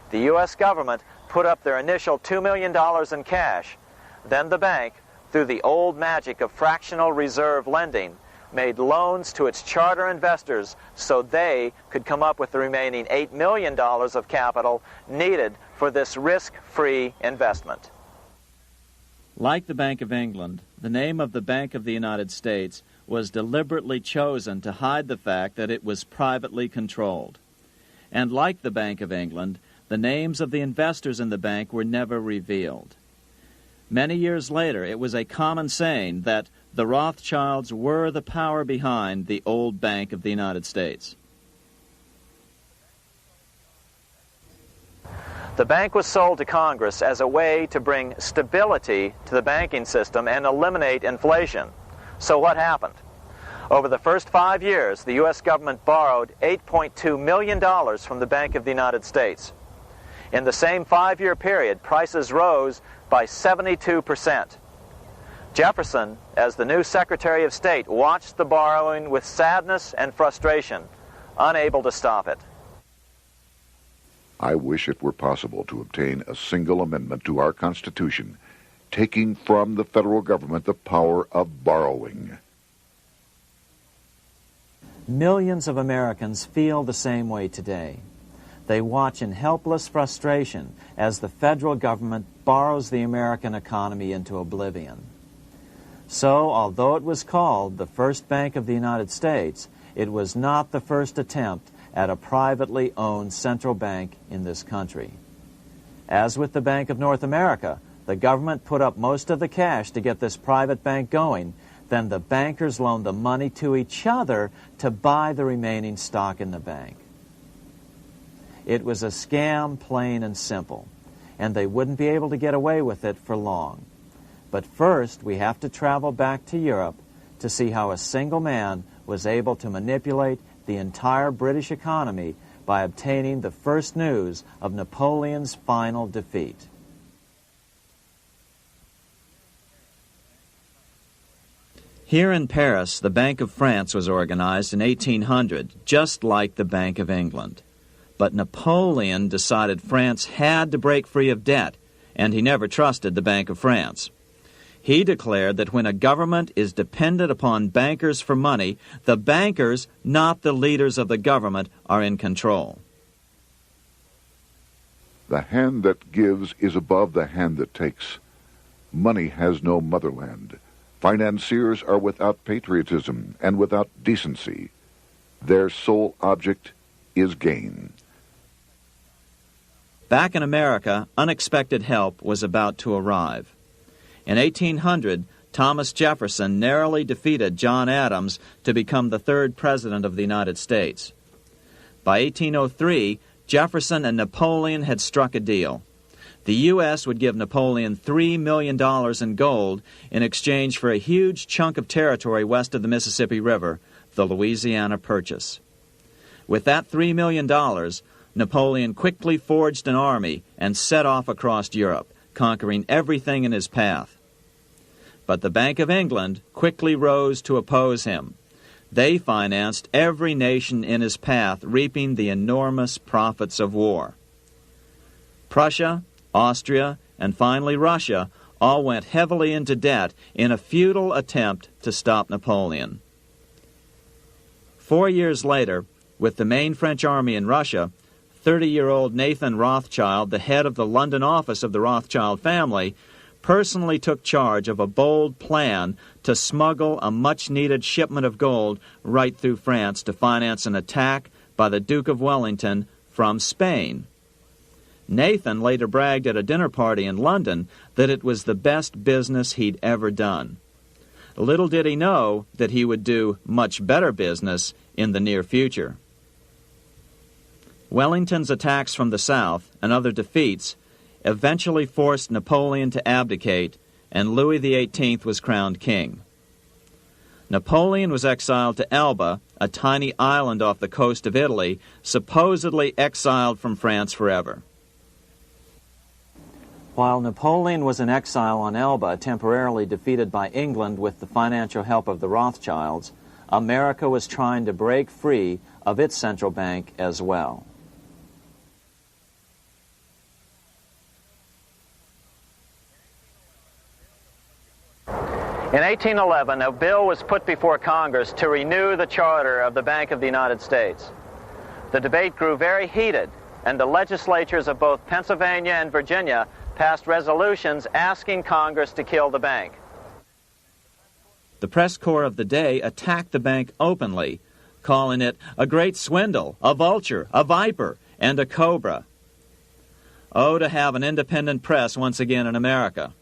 The U.S. government put up their initial $2 million in cash. Then the bank, through the old magic of fractional reserve lending, made loans to its charter investors so they could come up with the remaining $8 million of capital needed for this risk-free investment. Like the Bank of England, the name of the Bank of the United States was deliberately chosen to hide the fact that it was privately controlled. And like the Bank of England, the names of the investors in the bank were never revealed. Many years later, it was a common saying that the Rothschilds were the power behind the old Bank of the United States. The bank was sold to Congress as a way to bring stability to the banking system and eliminate inflation. So what happened? Over the first 5 years, the U.S. government borrowed $8.2 million from the Bank of the United States. In the same 5-year period, prices rose by 72%. Jefferson, as the new Secretary of State, watched the borrowing with sadness and frustration, unable to stop it. I wish it were possible to obtain a single amendment to our Constitution, taking from the federal government the power of borrowing. Millions of Americans feel the same way today. They watch in helpless frustration as the federal government borrows the American economy into oblivion. So, although it was called the First Bank of the United States, it was not the first attempt at a privately owned central bank in this country. As with the Bank of North America, the government put up most of the cash to get this private bank going, then the bankers loaned the money to each other to buy the remaining stock in the bank. It was a scam, plain and simple, and they wouldn't be able to get away with it for long. But first, we have to travel back to Europe to see how a single man was able to manipulate the entire British economy by obtaining the first news of Napoleon's final defeat. Here in Paris, the Bank of France was organized in 1800, just like the Bank of England. But Napoleon decided France had to break free of debt, and he never trusted the Bank of France. He declared that when a government is dependent upon bankers for money, the bankers, not the leaders of the government, are in control. The hand that gives is above the hand that takes. Money has no motherland. Financiers are without patriotism and without decency. Their sole object is gain. Back in America, unexpected help was about to arrive. In 1800, Thomas Jefferson narrowly defeated John Adams to become the third president of the United States. By 1803, Jefferson and Napoleon had struck a deal. The U.S. would give Napoleon $3 million in gold in exchange for a huge chunk of territory west of the Mississippi River, the Louisiana Purchase. With that $3 million, Napoleon quickly forged an army and set off across Europe, conquering everything in his path. But the Bank of England quickly rose to oppose him. They financed every nation in his path, reaping the enormous profits of war. Prussia, Austria, and finally Russia all went heavily into debt in a futile attempt to stop Napoleon. 4 years later, with the main French army in Russia, 30-year-old Nathan Rothschild, the head of the London office of the Rothschild family, personally took charge of a bold plan to smuggle a much-needed shipment of gold right through France to finance an attack by the Duke of Wellington from Spain. Nathan later bragged at a dinner party in London that it was the best business he'd ever done. Little did he know that he would do much better business in the near future. Wellington's attacks from the south and other defeats eventually forced Napoleon to abdicate, and Louis XVIII was crowned king. Napoleon was exiled to Elba, a tiny island off the coast of Italy, supposedly exiled from France forever. While Napoleon was in exile on Elba, temporarily defeated by England with the financial help of the Rothschilds, America was trying to break free of its central bank as well. In 1811, a bill was put before Congress to renew the charter of the Bank of the United States. The debate grew very heated, and the legislatures of both Pennsylvania and Virginia passed resolutions asking Congress to kill the bank. The press corps of the day attacked the bank openly, calling it a great swindle, a vulture, a viper, and a cobra. Oh, to have an independent press once again in America.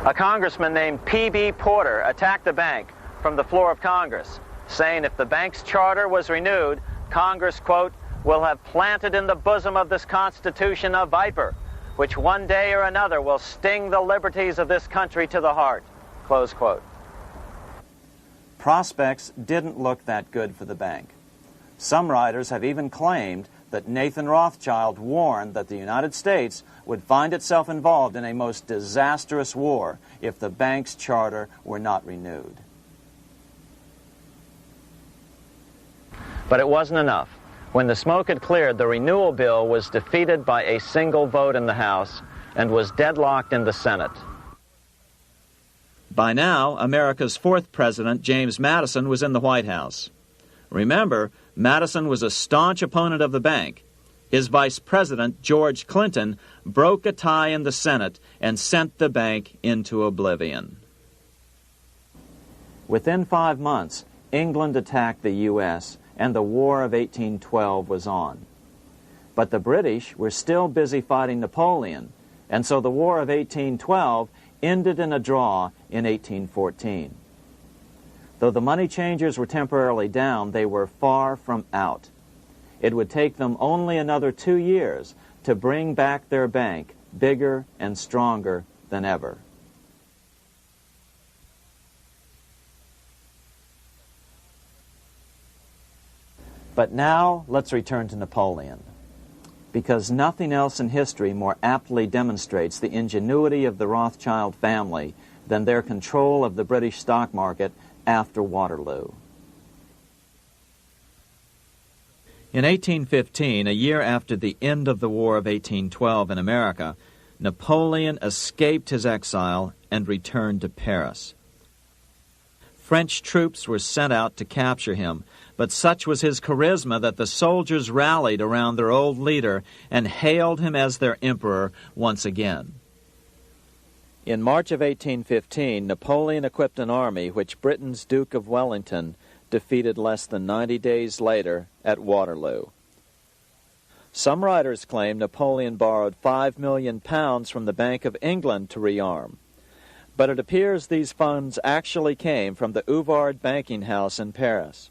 A congressman named P.B. Porter attacked the bank from the floor of Congress, saying if the bank's charter was renewed, Congress, quote, will have planted in the bosom of this Constitution a viper, which one day or another will sting the liberties of this country to the heart, close quote. Prospects didn't look that good for the bank. Some writers have even claimed that Nathan Rothschild warned that the United States would find itself involved in a most disastrous war if the bank's charter were not renewed. But it wasn't enough. When the smoke had cleared, the renewal bill was defeated by a single vote in the House and was deadlocked in the Senate. By now, America's fourth president, James Madison, was in the White House. Remember, Madison was a staunch opponent of the bank. His vice president, George Clinton, broke a tie in the Senate and sent the bank into oblivion. Within 5 months, England attacked the U.S., and the War of 1812 was on. But the British were still busy fighting Napoleon, and so the War of 1812 ended in a draw in 1814. Though the money changers were temporarily down, they were far from out. It would take them only another 2 years to bring back their bank bigger and stronger than ever. But now let's return to Napoleon, because nothing else in history more aptly demonstrates the ingenuity of the Rothschild family than their control of the British stock market after Waterloo. In 1815, a year after the end of the War of 1812 in America, Napoleon escaped his exile and returned to Paris. French troops were sent out to capture him, but such was his charisma that the soldiers rallied around their old leader and hailed him as their emperor once again. In March of 1815, Napoleon equipped an army which Britain's Duke of Wellington defeated less than 90 days later at Waterloo. Some writers claim Napoleon borrowed £5 million from the Bank of England to rearm, but it appears these funds actually came from the Ouvard banking house in Paris.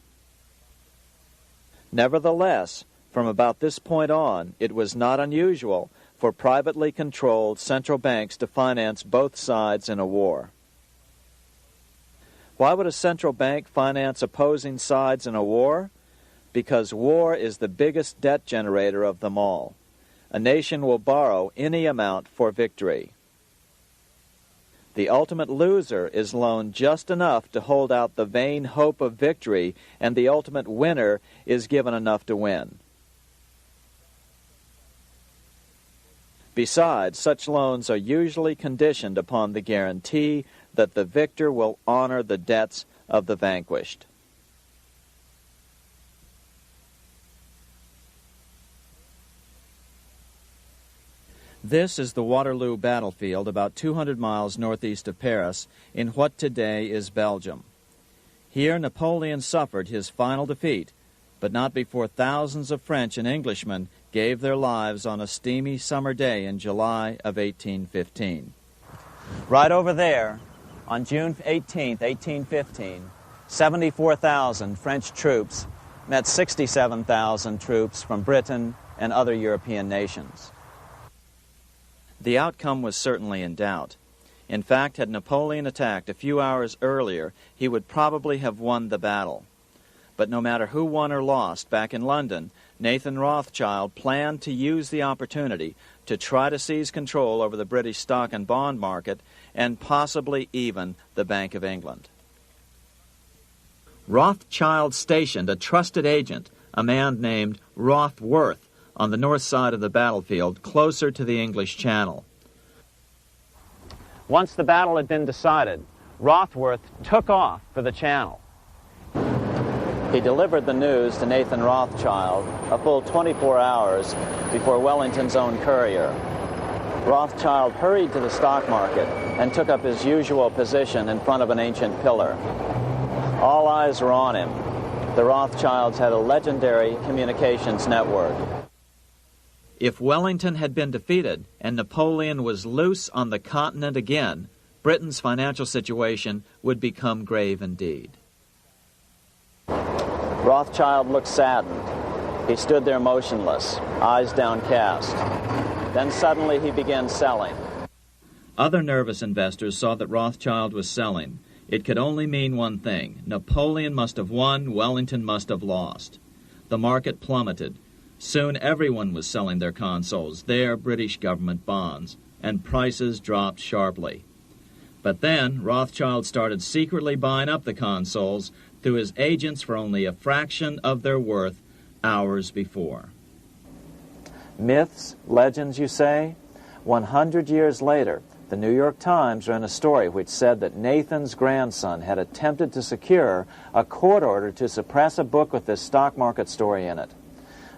Nevertheless, from about this point on, it was not unusual for privately controlled central banks to finance both sides in a war. Why would a central bank finance opposing sides in a war? Because war is the biggest debt generator of them all. A nation will borrow any amount for victory. The ultimate loser is loaned just enough to hold out the vain hope of victory, and the ultimate winner is given enough to win. Besides, such loans are usually conditioned upon the guarantee that the victor will honor the debts of the vanquished. This is the Waterloo battlefield about 200 miles northeast of Paris in what today is Belgium. Here Napoleon suffered his final defeat, but not before thousands of French and Englishmen gave their lives on a steamy summer day in July of 1815. Right over there, on June 18, 1815, 74,000 French troops met 67,000 troops from Britain and other European nations. The outcome was certainly in doubt. In fact, had Napoleon attacked a few hours earlier, he would probably have won the battle. But no matter who won or lost, back in London, Nathan Rothschild planned to use the opportunity to try to seize control over the British stock and bond market and possibly even the Bank of England. Rothschild stationed a trusted agent, a man named Rothworth, on the north side of the battlefield, closer to the English Channel. Once the battle had been decided, Rothworth took off for the Channel. He delivered the news to Nathan Rothschild a full 24 hours before Wellington's own courier. Rothschild hurried to the stock market and took up his usual position in front of an ancient pillar. All eyes were on him. The Rothschilds had a legendary communications network. If Wellington had been defeated and Napoleon was loose on the continent again, Britain's financial situation would become grave indeed. Rothschild looked saddened. He stood there motionless, eyes downcast. Then suddenly he began selling. Other nervous investors saw that Rothschild was selling. It could only mean one thing. Napoleon must have won, Wellington must have lost. The market plummeted. Soon everyone was selling their consols, their British government bonds, and prices dropped sharply. But then Rothschild started secretly buying up the consols through his agents for only a fraction of their worth hours before. Myths, legends, you say? 100 years later, the New York Times ran a story which said that Nathan's grandson had attempted to secure a court order to suppress a book with this stock market story in it.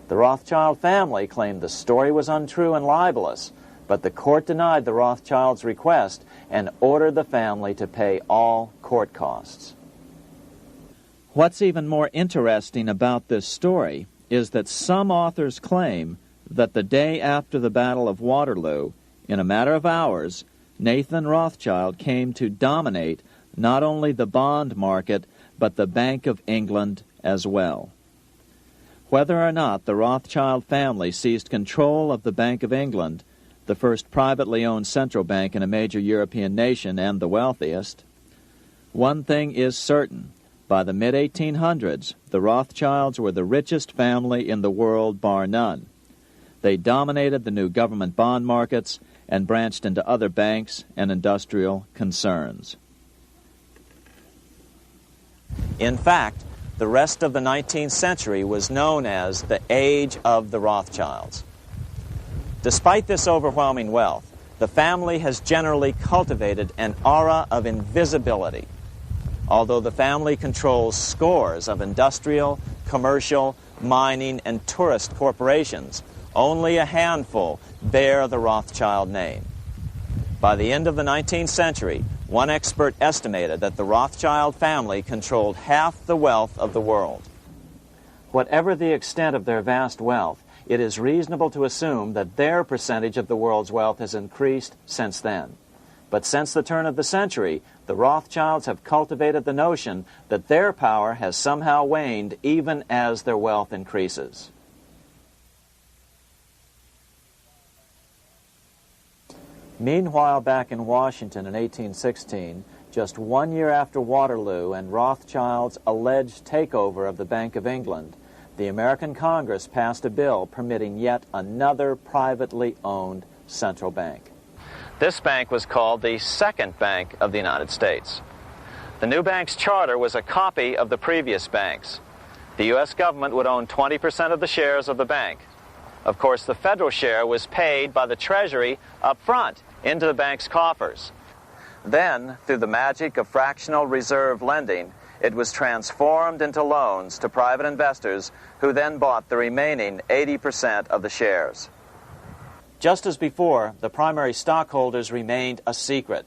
The Rothschild family claimed the story was untrue and libelous, but the court denied the Rothschilds' request and ordered the family to pay all court costs. What's even more interesting about this story is that some authors claim that the day after the Battle of Waterloo, in a matter of hours, Nathan Rothschild came to dominate not only the bond market, but the Bank of England as well. Whether or not the Rothschild family seized control of the Bank of England, the first privately owned central bank in a major European nation and the wealthiest, one thing is certain. By the mid-1800s, the Rothschilds were the richest family in the world, bar none. They dominated the new government bond markets and branched into other banks and industrial concerns. In fact, the rest of the 19th century was known as the Age of the Rothschilds. Despite this overwhelming wealth, the family has generally cultivated an aura of invisibility. Although the family controls scores of industrial, commercial, mining, and tourist corporations, only a handful bear the Rothschild name. By the end of the 19th century, one expert estimated that the Rothschild family controlled half the wealth of the world. Whatever the extent of their vast wealth, it is reasonable to assume that their percentage of the world's wealth has increased since then. But since the turn of the century, the Rothschilds have cultivated the notion that their power has somehow waned even as their wealth increases. Meanwhile, back in Washington in 1816, just 1 year after Waterloo and Rothschild's alleged takeover of the Bank of England, the American Congress passed a bill permitting yet another privately owned central bank. This bank was called the Second Bank of the United States. The new bank's charter was a copy of the previous bank's. The U.S. government would own 20% of the shares of the bank. Of course, the federal share was paid by the Treasury up front into the bank's coffers. Then, through the magic of fractional reserve lending, it was transformed into loans to private investors who then bought the remaining 80% of the shares. Just as before, the primary stockholders remained a secret.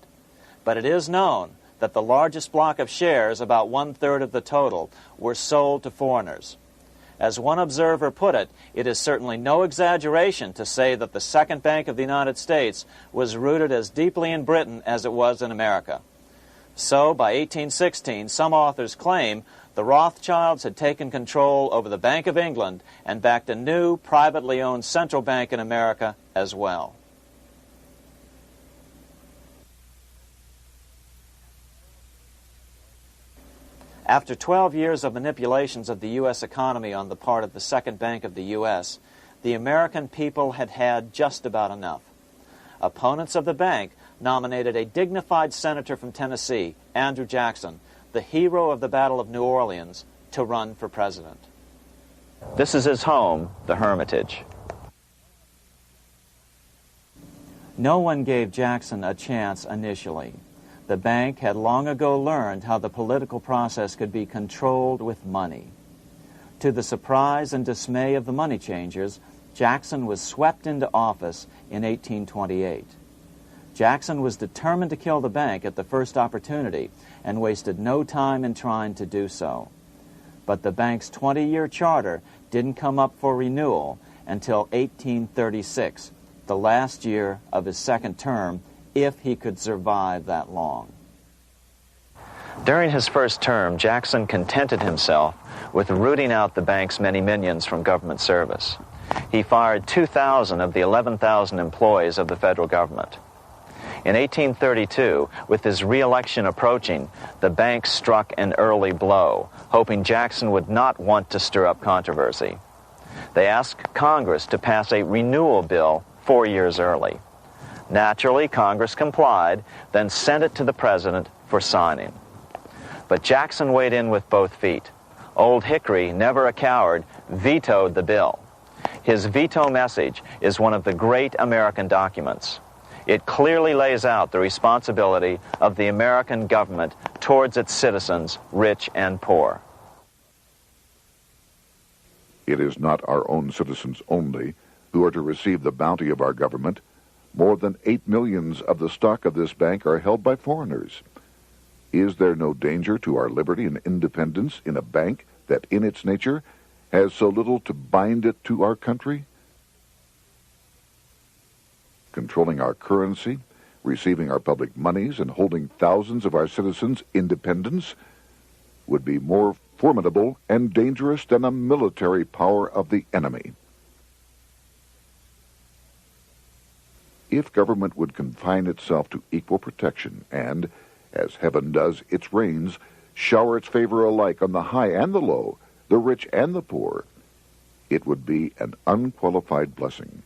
But it is known that the largest block of shares, about 1/3 of the total, were sold to foreigners. As one observer put it, it is certainly no exaggeration to say that the Second Bank of the United States was rooted as deeply in Britain as it was in America. So, by 1816, some authors claim the Rothschilds had taken control over the Bank of England and backed a new, privately owned central bank in America as well. After 12 years of manipulations of the U.S. economy on the part of the Second Bank of the U.S., the American people had had just about enough. Opponents of the bank nominated a dignified senator from Tennessee, Andrew Jackson, the hero of the Battle of New Orleans, to run for president. This is his home, the Hermitage. No one gave Jackson a chance initially. The bank had long ago learned how the political process could be controlled with money. To the surprise and dismay of the money changers, Jackson was swept into office in 1828. Jackson was determined to kill the bank at the first opportunity and wasted no time in trying to do so. But the bank's 20-year charter didn't come up for renewal until 1836, the last year of his second term, if he could survive that long. During his first term, Jackson contented himself with rooting out the bank's many minions from government service. He fired 2,000 of the 11,000 employees of the federal government. In 1832, with his re-election approaching, the bank struck an early blow, hoping Jackson would not want to stir up controversy. They asked Congress to pass a renewal bill 4 years early. Naturally, Congress complied, then sent it to the president for signing. But Jackson weighed in with both feet. Old Hickory, never a coward, vetoed the bill. His veto message is one of the great American documents. It clearly lays out the responsibility of the American government towards its citizens, rich and poor. It is not our own citizens only who are to receive the bounty of our government. More than 8 million of the stock of this bank are held by foreigners. Is there no danger to our liberty and independence in a bank that in its nature has so little to bind it to our country? Controlling our currency, receiving our public monies, and holding thousands of our citizens' independence would be more formidable and dangerous than a military power of the enemy. If government would confine itself to equal protection and, as heaven does its rains, shower its favor alike on the high and the low, the rich and the poor, it would be an unqualified blessing.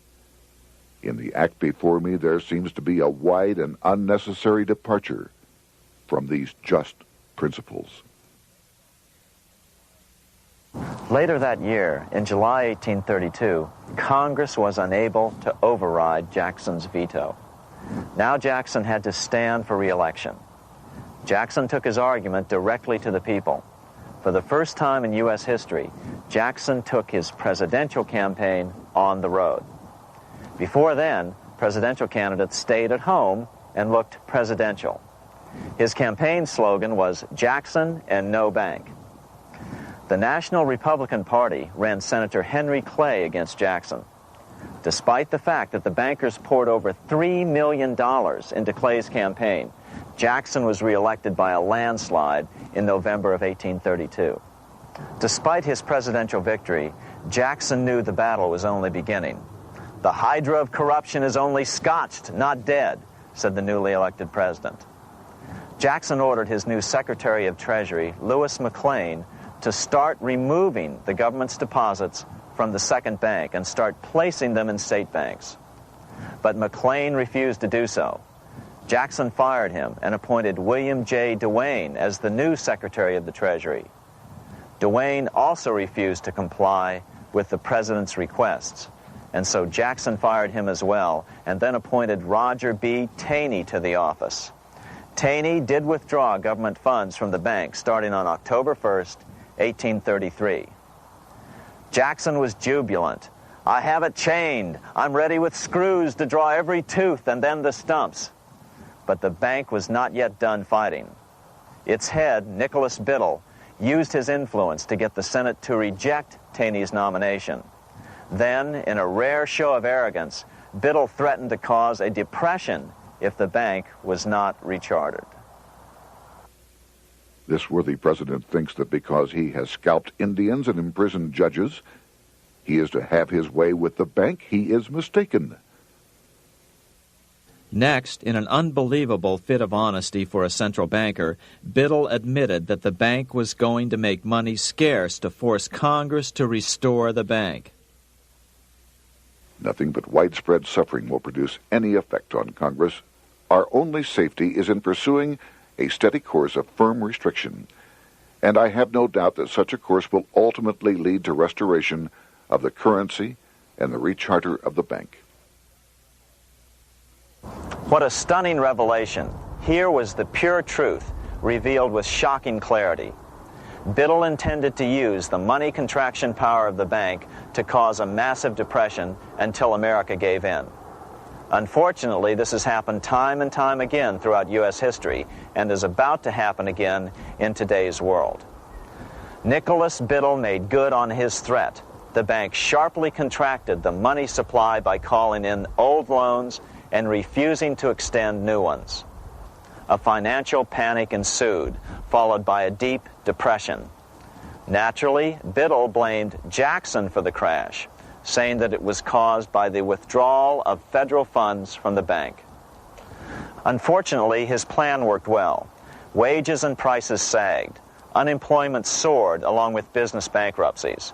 In the act before me, there seems to be a wide and unnecessary departure from these just principles. Later that year, in July 1832, Congress was unable to override Jackson's veto. Now Jackson had to stand for re-election. Jackson took his argument directly to the people. For the first time in U.S. history, Jackson took his presidential campaign on the road. Before then, presidential candidates stayed at home and looked presidential. His campaign slogan was "Jackson and no bank." The National Republican Party ran Senator Henry Clay against Jackson. Despite the fact that the bankers poured over $3 million into Clay's campaign, Jackson was reelected by a landslide in November of 1832. Despite his presidential victory, Jackson knew the battle was only beginning. "The hydra of corruption is only scotched, not dead," said the newly elected president. Jackson ordered his new Secretary of Treasury, Lewis McLean, to start removing the government's deposits from the second bank and start placing them in state banks. But McLean refused to do so. Jackson fired him and appointed William J. Duane as the new Secretary of the Treasury. Duane also refused to comply with the president's requests, and so Jackson fired him as well and then appointed Roger B. Taney to the office. Taney did withdraw government funds from the bank starting on October 1st, 1833. Jackson was jubilant. "I have it chained. I'm ready with screws to draw every tooth and then the stumps." But the bank was not yet done fighting. Its head, Nicholas Biddle, used his influence to get the Senate to reject Taney's nomination. Then, in a rare show of arrogance, Biddle threatened to cause a depression if the bank was not rechartered. This worthy president thinks that because he has scalped Indians and imprisoned judges, he is to have his way with the bank. He is mistaken. Next, in an unbelievable fit of honesty for a central banker, Biddle admitted that the bank was going to make money scarce to force Congress to restore the bank. Nothing but widespread suffering will produce any effect on Congress. Our only safety is in pursuing a steady course of firm restriction, and I have no doubt that such a course will ultimately lead to restoration of the currency and the recharter of the bank. What a stunning revelation. Here was the pure truth, revealed with shocking clarity. Biddle intended to use the money contraction power of the bank to cause a massive depression until America gave in. Unfortunately, this has happened time and time again throughout U.S. history and is about to happen again in today's world. Nicholas Biddle made good on his threat. The bank sharply contracted the money supply by calling in old loans and refusing to extend new ones. A financial panic ensued, followed by a deep depression. Naturally, Biddle blamed Jackson for the crash, saying that it was caused by the withdrawal of federal funds from the bank. Unfortunately, his plan worked well. Wages and prices sagged. Unemployment soared along with business bankruptcies.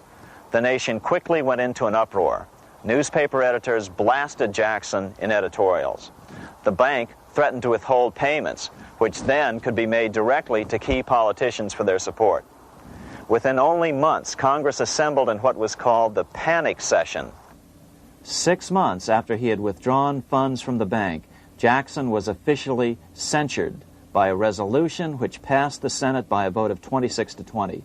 The nation quickly went into an uproar. Newspaper editors blasted Jackson in editorials. The bank threatened to withhold payments, which then could be made directly to key politicians for their support. Within only months, Congress assembled in what was called the panic session. 6 months after he had withdrawn funds from the bank, Jackson was officially censured by a resolution which passed the Senate by a vote of 26 to 20.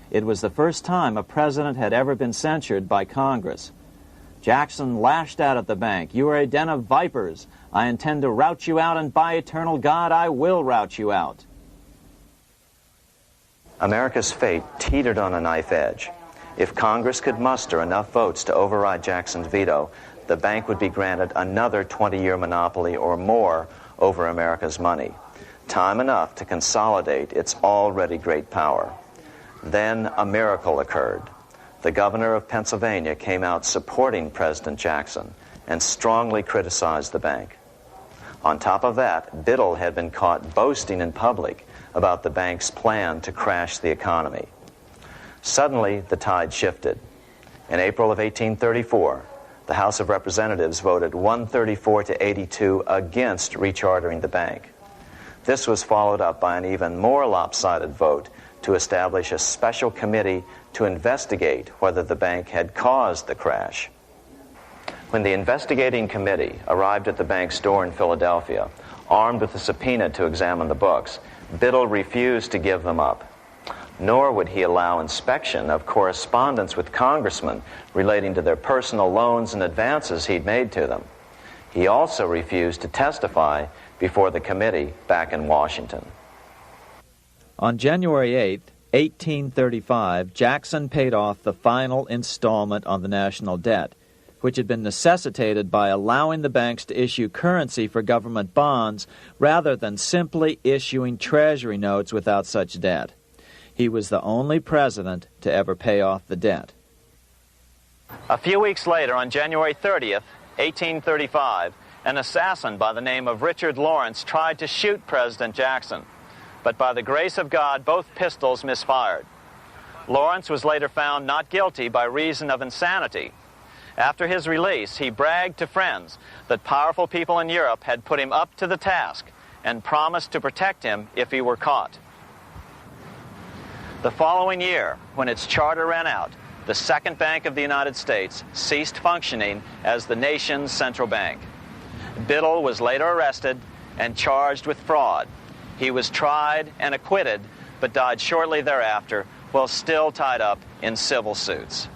It was the first time a president had ever been censured by Congress. Jackson lashed out at the bank. "You are a den of vipers. I intend to rout you out, and by eternal God, I will rout you out." America's fate teetered on a knife edge. If Congress could muster enough votes to override Jackson's veto, the bank would be granted another 20-year monopoly or more over America's money, time enough to consolidate its already great power. Then a miracle occurred. The governor of Pennsylvania came out supporting President Jackson and strongly criticized the bank. On top of that, Biddle had been caught boasting in public about the bank's plan to crash the economy. Suddenly, the tide shifted. In April of 1834, the House of Representatives voted 134 to 82 against rechartering the bank. This was followed up by an even more lopsided vote to establish a special committee to investigate whether the bank had caused the crash. When the investigating committee arrived at the bank's door in Philadelphia, armed with a subpoena to examine the books, Biddle refused to give them up. Nor would he allow inspection of correspondence with congressmen relating to their personal loans and advances he'd made to them. He also refused to testify before the committee back in Washington. On January 8th, 1835, Jackson paid off the final installment on the national debt, which had been necessitated by allowing the banks to issue currency for government bonds rather than simply issuing treasury notes without such debt. He was the only president to ever pay off the debt. A few weeks later, on January 30th, 1835, an assassin by the name of Richard Lawrence tried to shoot President Jackson, but by the grace of God, both pistols misfired. Lawrence was later found not guilty by reason of insanity. After his release, he bragged to friends that powerful people in Europe had put him up to the task and promised to protect him if he were caught. The following year, when its charter ran out, the Second Bank of the United States ceased functioning as the nation's central bank. Biddle was later arrested and charged with fraud. He was tried and acquitted, but died shortly thereafter while still tied up in civil suits.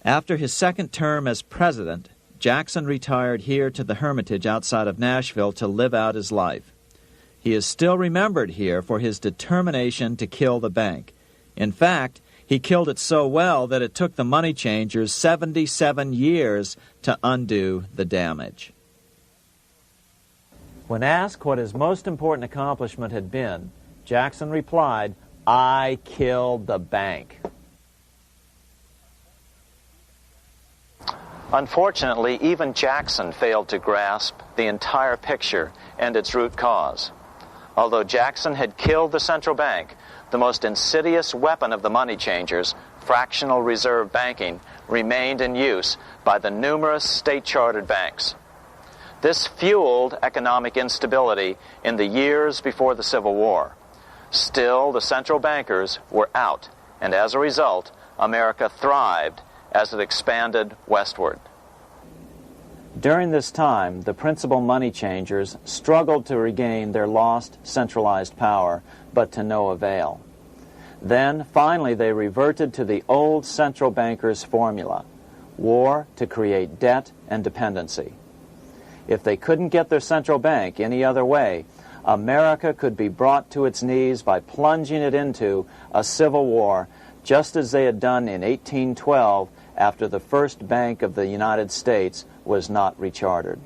After his second term as president, Jackson retired here to the Hermitage outside of Nashville to live out his life. He is still remembered here for his determination to kill the bank. In fact, he killed it so well that it took the money changers 77 years to undo the damage. When asked what his most important accomplishment had been, Jackson replied, "I killed the bank." Unfortunately, even Jackson failed to grasp the entire picture and its root cause. Although Jackson had killed the central bank, the most insidious weapon of the money changers, fractional reserve banking, remained in use by the numerous state-chartered banks. This fueled economic instability in the years before the Civil War. Still, the central bankers were out, and as a result, America thrived as it expanded westward. During this time, the principal money changers struggled to regain their lost centralized power, but to no avail. Then, finally, they reverted to the old central bankers' formula: war to create debt and dependency. If they couldn't get their central bank any other way, America could be brought to its knees by plunging it into a civil war, just as they had done in 1812 after the first Bank of the United States was not rechartered.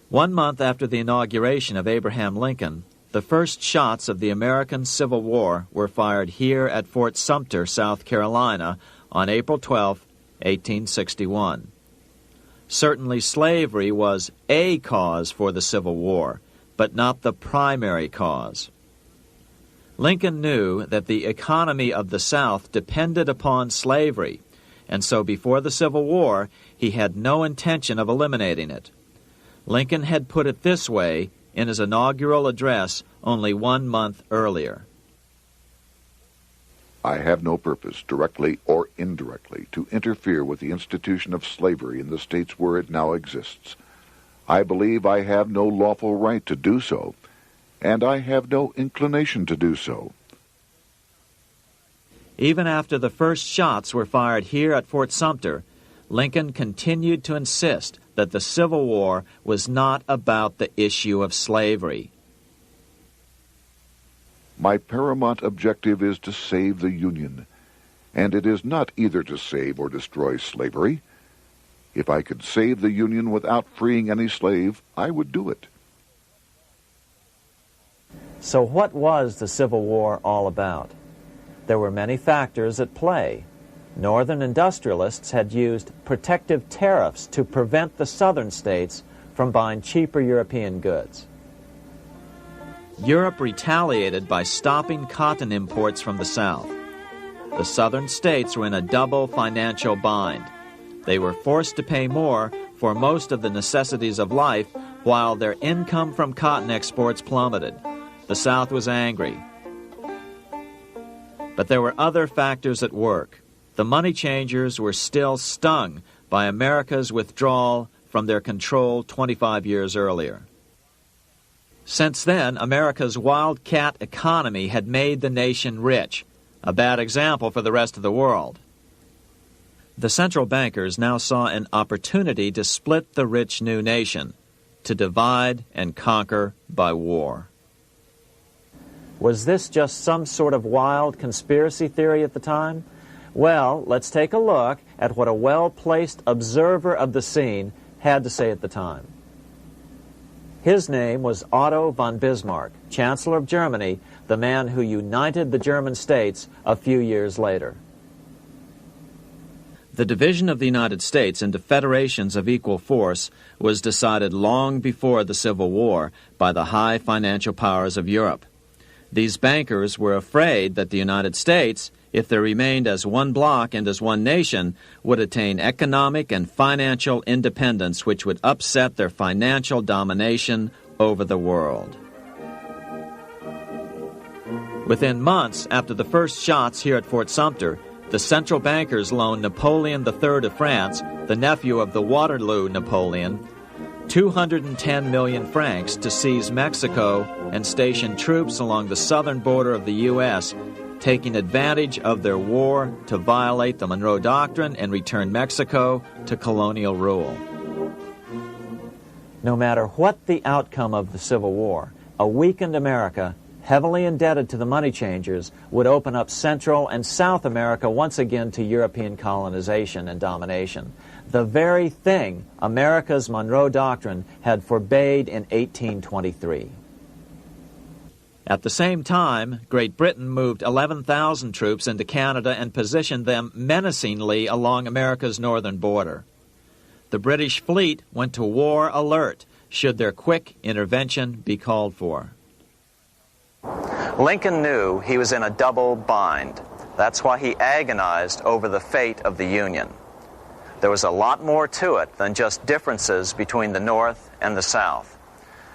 1 month after the inauguration of Abraham Lincoln, the first shots of the American Civil War were fired here at Fort Sumter, South Carolina, on April 12, 1861. Certainly slavery was a cause for the Civil War, but not the primary cause. Lincoln knew that the economy of the South depended upon slavery, and so before the Civil War, he had no intention of eliminating it. Lincoln had put it this way in his inaugural address only 1 month earlier. I have no purpose, directly or indirectly, to interfere with the institution of slavery in the states where it now exists. I believe I have no lawful right to do so, and I have no inclination to do so. Even after the first shots were fired here at Fort Sumter, Lincoln continued to insist that the Civil War was not about the issue of slavery. My paramount objective is to save the Union, and it is not either to save or destroy slavery. If I could save the Union without freeing any slave, I would do it. So what was the Civil War all about? There were many factors at play. Northern industrialists had used protective tariffs to prevent the southern states from buying cheaper European goods. Europe retaliated by stopping cotton imports from the South. The southern states were in a double financial bind. They were forced to pay more for most of the necessities of life, while their income from cotton exports plummeted. The South was angry. But there were other factors at work. The money changers were still stung by America's withdrawal from their control 25 years earlier. Since then, America's wildcat economy had made the nation rich, a bad example for the rest of the world. The central bankers now saw an opportunity to split the rich new nation, to divide and conquer by war. Was this just some sort of wild conspiracy theory at the time? Well, let's take a look at what a well-placed observer of the scene had to say at the time. His name was Otto von Bismarck, Chancellor of Germany, the man who united the German states a few years later. The division of the United States into federations of equal force was decided long before the Civil War by the high financial powers of Europe. These bankers were afraid that the United States, if they remained as one bloc and as one nation, would attain economic and financial independence which would upset their financial domination over the world. Within months after the first shots here at Fort Sumter, the central bankers loaned Napoleon III of France, the nephew of the Waterloo Napoleon, 210 million francs to seize Mexico and station troops along the southern border of the U.S., taking advantage of their war to violate the Monroe Doctrine and return Mexico to colonial rule. No matter what the outcome of the Civil War, a weakened America, heavily indebted to the money changers, would open up Central and South America once again to European colonization and domination. The very thing America's Monroe Doctrine had forbade in 1823. At the same time, Great Britain moved 11,000 troops into Canada and positioned them menacingly along America's northern border. The British fleet went to war alert should their quick intervention be called for. Lincoln knew he was in a double bind. That's why he agonized over the fate of the Union. There was a lot more to it than just differences between the North and the South.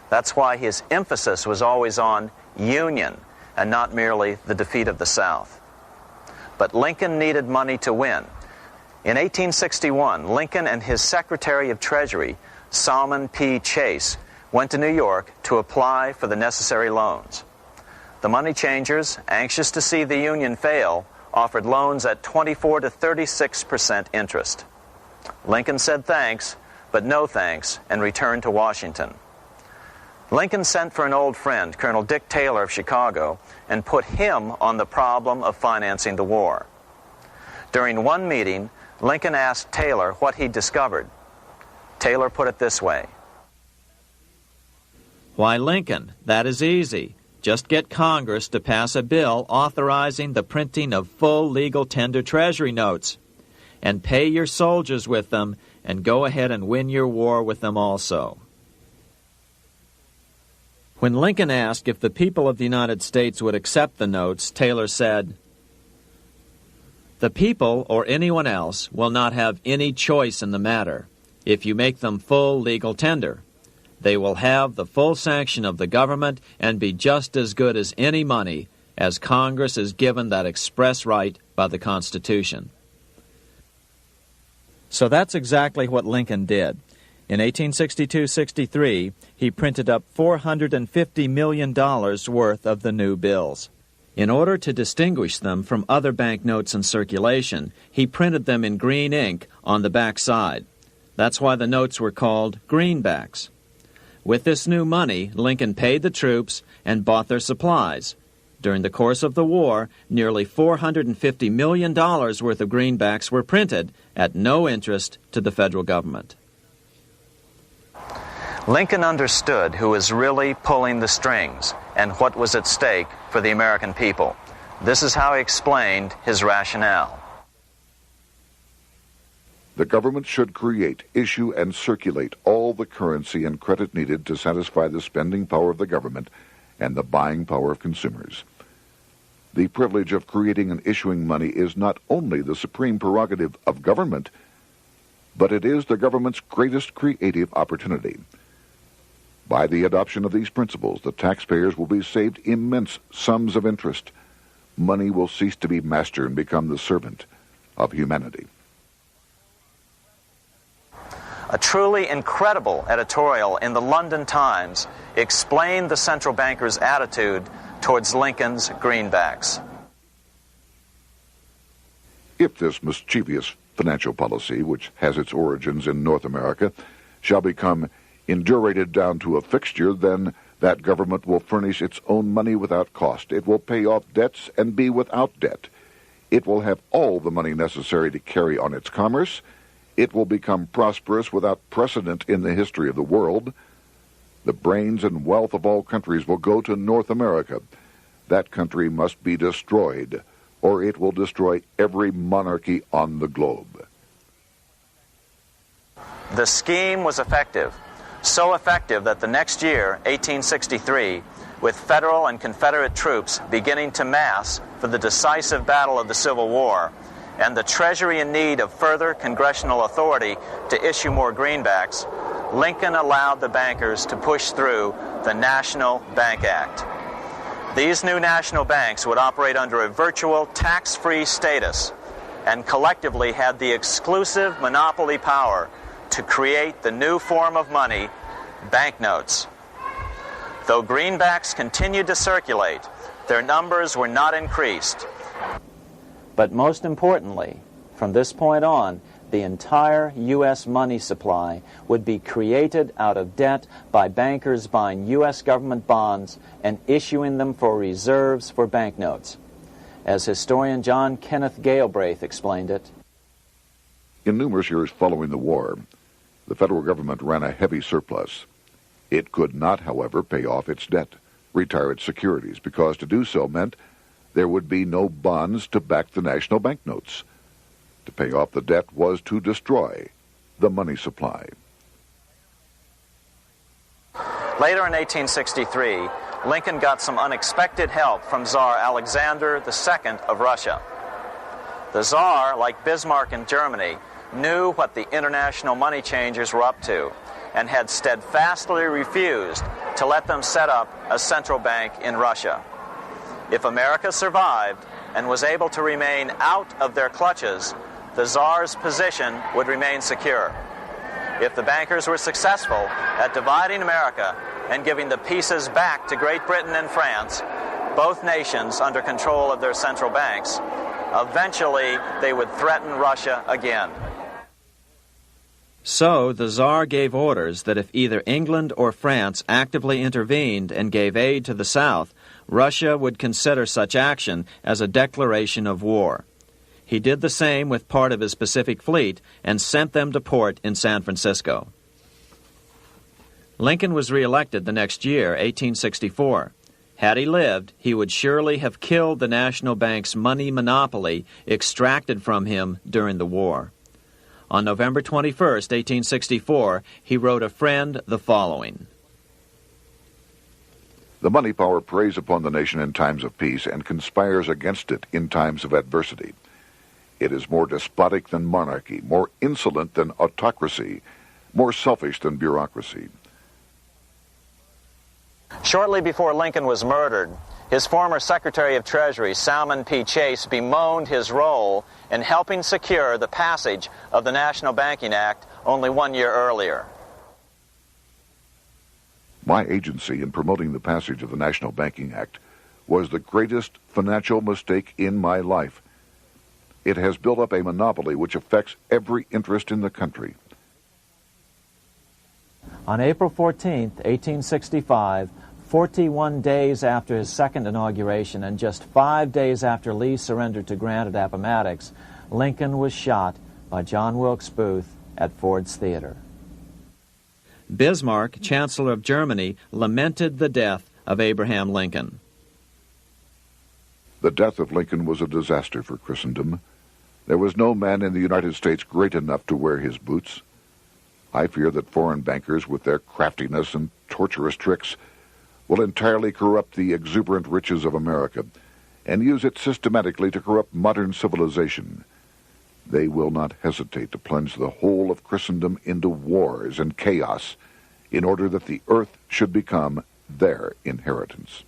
That's why his emphasis was always on union and not merely the defeat of the South. But Lincoln needed money to win. In 1861, Lincoln and his Secretary of Treasury, Salmon P. Chase, went to New York to apply for the necessary loans. The money changers, anxious to see the Union fail, offered loans at 24 to 36% interest. Lincoln said thanks, but no thanks, and returned to Washington. Lincoln sent for an old friend, Colonel Dick Taylor of Chicago, and put him on the problem of financing the war. During one meeting, Lincoln asked Taylor what he'd discovered. Taylor put it this way. Why, Lincoln, that is easy. Just get Congress to pass a bill authorizing the printing of full legal tender Treasury notes, and pay your soldiers with them, and go ahead and win your war with them also. When Lincoln asked if the people of the United States would accept the notes, Taylor said, "The people, or anyone else, will not have any choice in the matter if you make them full legal tender. They will have the full sanction of the government and be just as good as any money, as Congress is given that express right by the Constitution." So that's exactly what Lincoln did. In 1862-63, he printed up $450 million worth of the new bills. In order to distinguish them from other banknotes in circulation, he printed them in green ink on the back side. That's why the notes were called greenbacks. With this new money, Lincoln paid the troops and bought their supplies. During the course of the war, nearly $450 million worth of greenbacks were printed at no interest to the federal government. Lincoln understood who was really pulling the strings and what was at stake for the American people. This is how he explained his rationale. The government should create, issue, and circulate all the currency and credit needed to satisfy the spending power of the government and the buying power of consumers. The privilege of creating and issuing money is not only the supreme prerogative of government, but it is the government's greatest creative opportunity. By the adoption of these principles, the taxpayers will be saved immense sums of interest. Money will cease to be master and become the servant of humanity. A truly incredible editorial in the London Times explained the central bankers' attitude towards Lincoln's greenbacks. If this mischievous financial policy, which has its origins in North America, shall become indurated down to a fixture, then That government will furnish its own money without cost. It will pay off debts and be without debt. It will have all the money necessary to carry on its commerce. It will become prosperous without precedent in the history of the world. The brains and wealth of all countries will go to North America. That country must be destroyed, or it will destroy every monarchy on the globe. The scheme was effective, so effective that the next year, 1863, with Federal and Confederate troops beginning to mass for the decisive battle of the Civil War, and the Treasury in need of further congressional authority to issue more greenbacks, Lincoln allowed the bankers to push through the National Bank Act. These new national banks would operate under a virtual tax-free status and collectively had the exclusive monopoly power to create the new form of money, banknotes. Though greenbacks continued to circulate, their numbers were not increased. But most importantly, from this point on, the entire U.S. money supply would be created out of debt by bankers buying U.S. government bonds and issuing them for reserves for banknotes. As historian John Kenneth Galbraith explained it, in numerous years following the war, the federal government ran a heavy surplus. It could not, however, pay off its debt, retire its securities, because to do so meant there would be no bonds to back the national banknotes. To pay off the debt was to destroy the money supply. Later in 1863, Lincoln got some unexpected help from Tsar Alexander II of Russia. The Tsar, like Bismarck in Germany, knew what the international money changers were up to and had steadfastly refused to let them set up a central bank in Russia. If America survived and was able to remain out of their clutches, the Tsar's position would remain secure. If the bankers were successful at dividing America and giving the pieces back to Great Britain and France, both nations under control of their central banks, eventually they would threaten Russia again. So the Tsar gave orders that if either England or France actively intervened and gave aid to the South, Russia would consider such action as a declaration of war. He did the same with part of his Pacific Fleet and sent them to port in San Francisco. Lincoln was reelected the next year, 1864. Had he lived, he would surely have killed the national bank's money monopoly extracted from him during the war. On November 21, 1864, he wrote a friend the following: The money power preys upon the nation in times of peace and conspires against it in times of adversity. It is more despotic than monarchy, more insolent than autocracy, more selfish than bureaucracy. Shortly before Lincoln was murdered, his former Secretary of Treasury, Salmon P. Chase, bemoaned his role in helping secure the passage of the National Banking Act only 1 year earlier. My agency in promoting the passage of the National Banking Act was the greatest financial mistake in my life. It has built up a monopoly which affects every interest in the country. On April 14, 1865, 41 days after his second inauguration and just 5 days after Lee surrendered to Grant at Appomattox, Lincoln was shot by John Wilkes Booth at Ford's Theater. Bismarck, Chancellor of Germany, lamented the death of Abraham Lincoln. The death of Lincoln was a disaster for Christendom. There was no man in the United States great enough to wear his boots. I fear that foreign bankers, with their craftiness and tortuous tricks, will entirely corrupt the exuberant riches of America and use it systematically to corrupt modern civilization. They will not hesitate to plunge the whole of Christendom into wars and chaos in order that the earth should become their inheritance.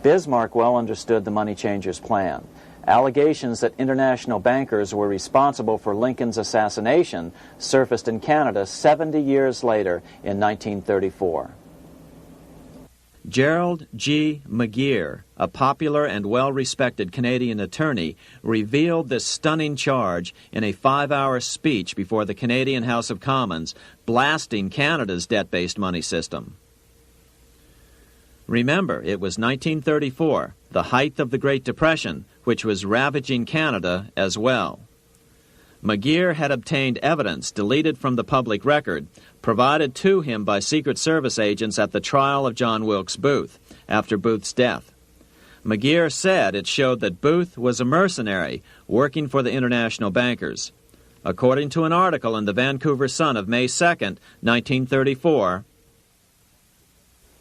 Bismarck well understood the money changers' plan. Allegations that international bankers were responsible for Lincoln's assassination surfaced in Canada 70 years later in 1934. Gerald G. McGeer, a popular and well-respected Canadian attorney, revealed this stunning charge in a 5-hour speech before the Canadian House of Commons, blasting Canada's debt-based money system. Remember, it was 1934, the height of the Great Depression, which was ravaging Canada as well. McGeer had obtained evidence deleted from the public record, provided to him by Secret Service agents at the trial of John Wilkes Booth, after Booth's death. McGeer said it showed that Booth was a mercenary working for the international bankers. According to an article in the Vancouver Sun of May 2nd, 1934,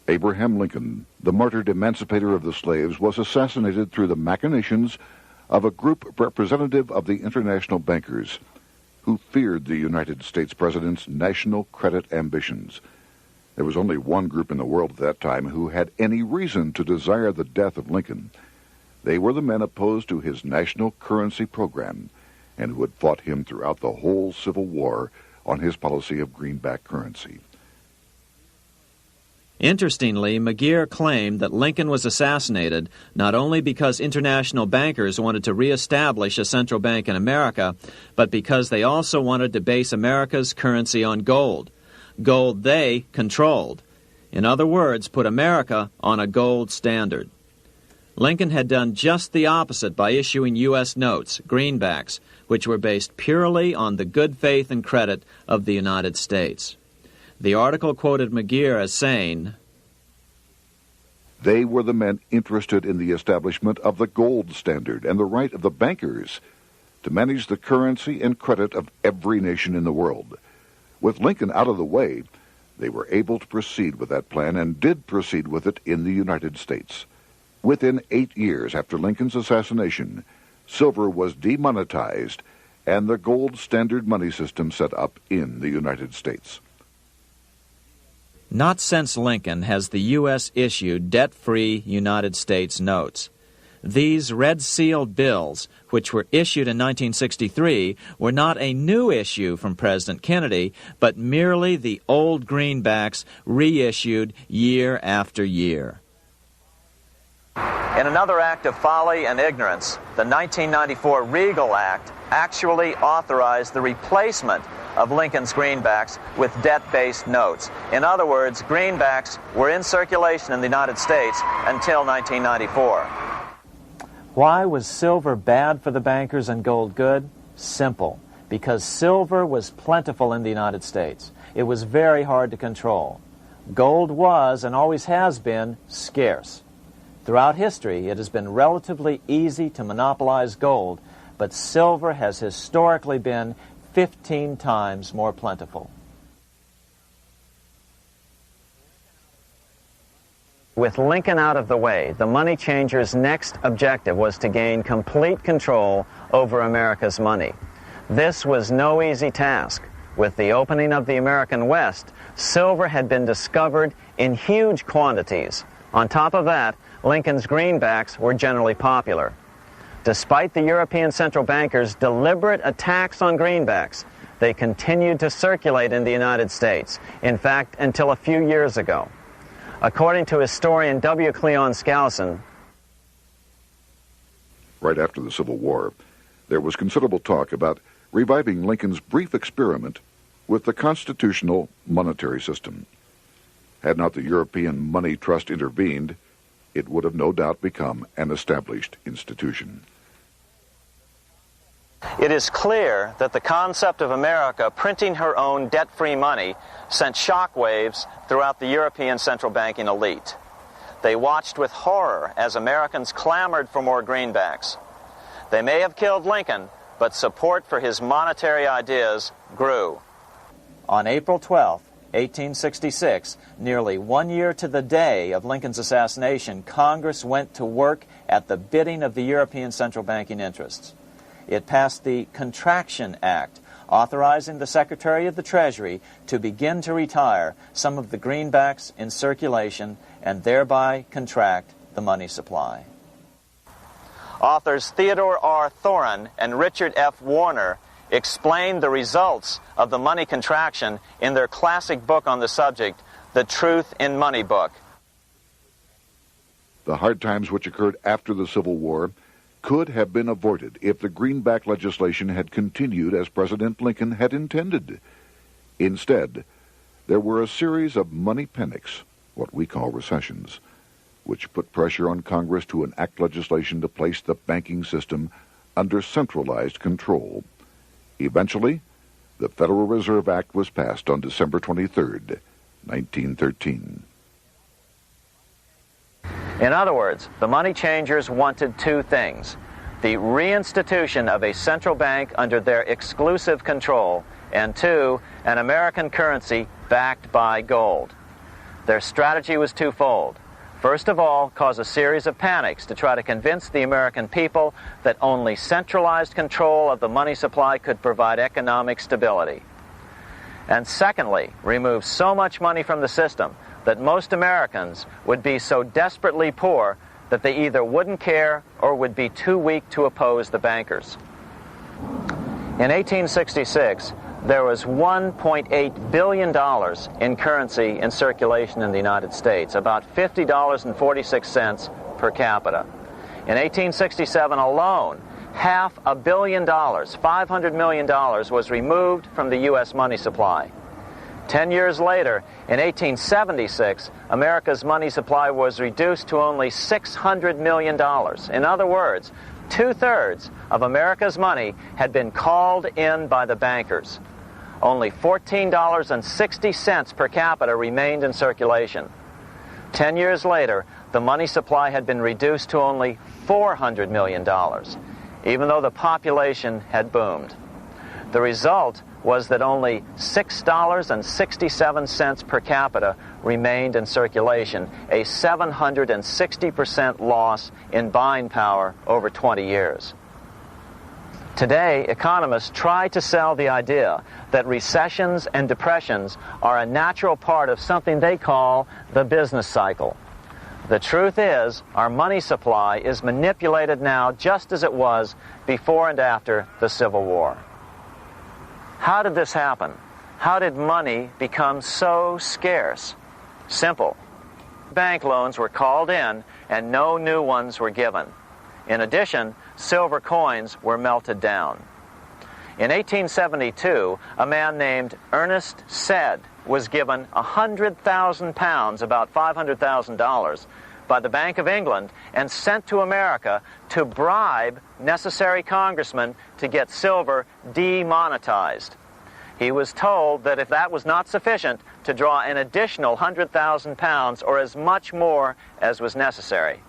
Abraham Lincoln, the martyred emancipator of the slaves, was assassinated through the machinations of a group representative of the international bankers who feared the United States president's national credit ambitions. There was only one group in the world at that time who had any reason to desire the death of Lincoln. They were the men opposed to his national currency program and who had fought him throughout the whole Civil War on his policy of greenback currency. Interestingly, McGeer claimed that Lincoln was assassinated not only because international bankers wanted to reestablish a central bank in America, but because they also wanted to base America's currency on gold. Gold they controlled. In other words, put America on a gold standard. Lincoln had done just the opposite by issuing U.S. notes, greenbacks, which were based purely on the good faith and credit of the United States. The article quoted McGeer as saying, "They were the men interested in the establishment of the gold standard and the right of the bankers to manage the currency and credit of every nation in the world. With Lincoln out of the way, they were able to proceed with that plan and did proceed with it in the United States. Within 8 years after Lincoln's assassination, silver was demonetized and the gold standard money system set up in the United States." Not since Lincoln has the U.S. issued debt-free United States notes. These red-sealed bills, which were issued in 1963, were not a new issue from President Kennedy, but merely the old greenbacks reissued year after year. In another act of folly and ignorance, the 1994 Regal Act actually authorized the replacement of Lincoln's greenbacks with debt-based notes. In other words, greenbacks were in circulation in the United States until 1994. Why was silver bad for the bankers and gold good? Simple. Because silver was plentiful in the United States. It was very hard to control. Gold was, and always has been, scarce. Throughout history, it has been relatively easy to monopolize gold, but silver has historically been 15 times more plentiful. With Lincoln out of the way, the money changers' next objective was to gain complete control over America's money. This was no easy task. With the opening of the American West, silver had been discovered in huge quantities. On top of that, Lincoln's greenbacks were generally popular. Despite the European central bankers' deliberate attacks on greenbacks, they continued to circulate in the United States, in fact, until a few years ago. According to historian W. Cleon Skousen, right after the Civil War, there was considerable talk about reviving Lincoln's brief experiment with the constitutional monetary system. Had not the European Money Trust intervened, it would have no doubt become an established institution. it is clear that the concept of America printing her own debt-free money sent shockwaves throughout the European central banking elite. They watched with horror as Americans clamored for more greenbacks. They may have killed Lincoln, but support for his monetary ideas grew. On April 12, 1866, nearly 1 year to the day of Lincoln's assassination, Congress went to work at the bidding of the European central banking interests. It passed the Contraction Act, authorizing the Secretary of the Treasury to begin to retire some of the greenbacks in circulation and thereby contract the money supply. Authors Theodore R. Thorin and Richard F. Warner explained the results of the money contraction in their classic book on the subject, The Truth in Money Book. The hard times which occurred after the Civil War could have been avoided if the greenback legislation had continued as President Lincoln had intended. Instead, there were a series of money panics, what we call recessions, which put pressure on Congress to enact legislation to place the banking system under centralized control. Eventually, the Federal Reserve Act was passed on December 23, 1913. In other words, the money changers wanted two things: the reinstitution of a central bank under their exclusive control, and two, an American currency backed by gold. Their strategy was twofold. First of all, cause a series of panics to try to convince the American people that only centralized control of the money supply could provide economic stability. And secondly, remove so much money from the system that most Americans would be so desperately poor that they either wouldn't care or would be too weak to oppose the bankers. In 1866, there was $1.8 billion in currency in circulation in the United States, about $50.46 per capita. In 1867 alone, $500 million, $500 million, was removed from the U.S. money supply. 10 years later, in 1876, America's money supply was reduced to only $600 million. In other words, two-thirds of America's money had been called in by the bankers. Only $14.60 per capita remained in circulation. 10 years later, the money supply had been reduced to only $400 million, even though the population had boomed. The result was that only $6.67 per capita remained in circulation, a 760% loss in buying power over 20 years. Today, economists try to sell the idea that recessions and depressions are a natural part of something they call the business cycle. The truth is, our money supply is manipulated now just as it was before and after the Civil War. How did this happen? How did money become so scarce? Simple. Bank loans were called in and no new ones were given. In addition, silver coins were melted down. In 1872, a man named Ernest Sed was given 100,000 pounds, about $500,000, by the Bank of England and sent to America to bribe necessary congressmen to get silver demonetized. He was told that if that was not sufficient, to draw an additional 100,000 pounds or as much more as was necessary.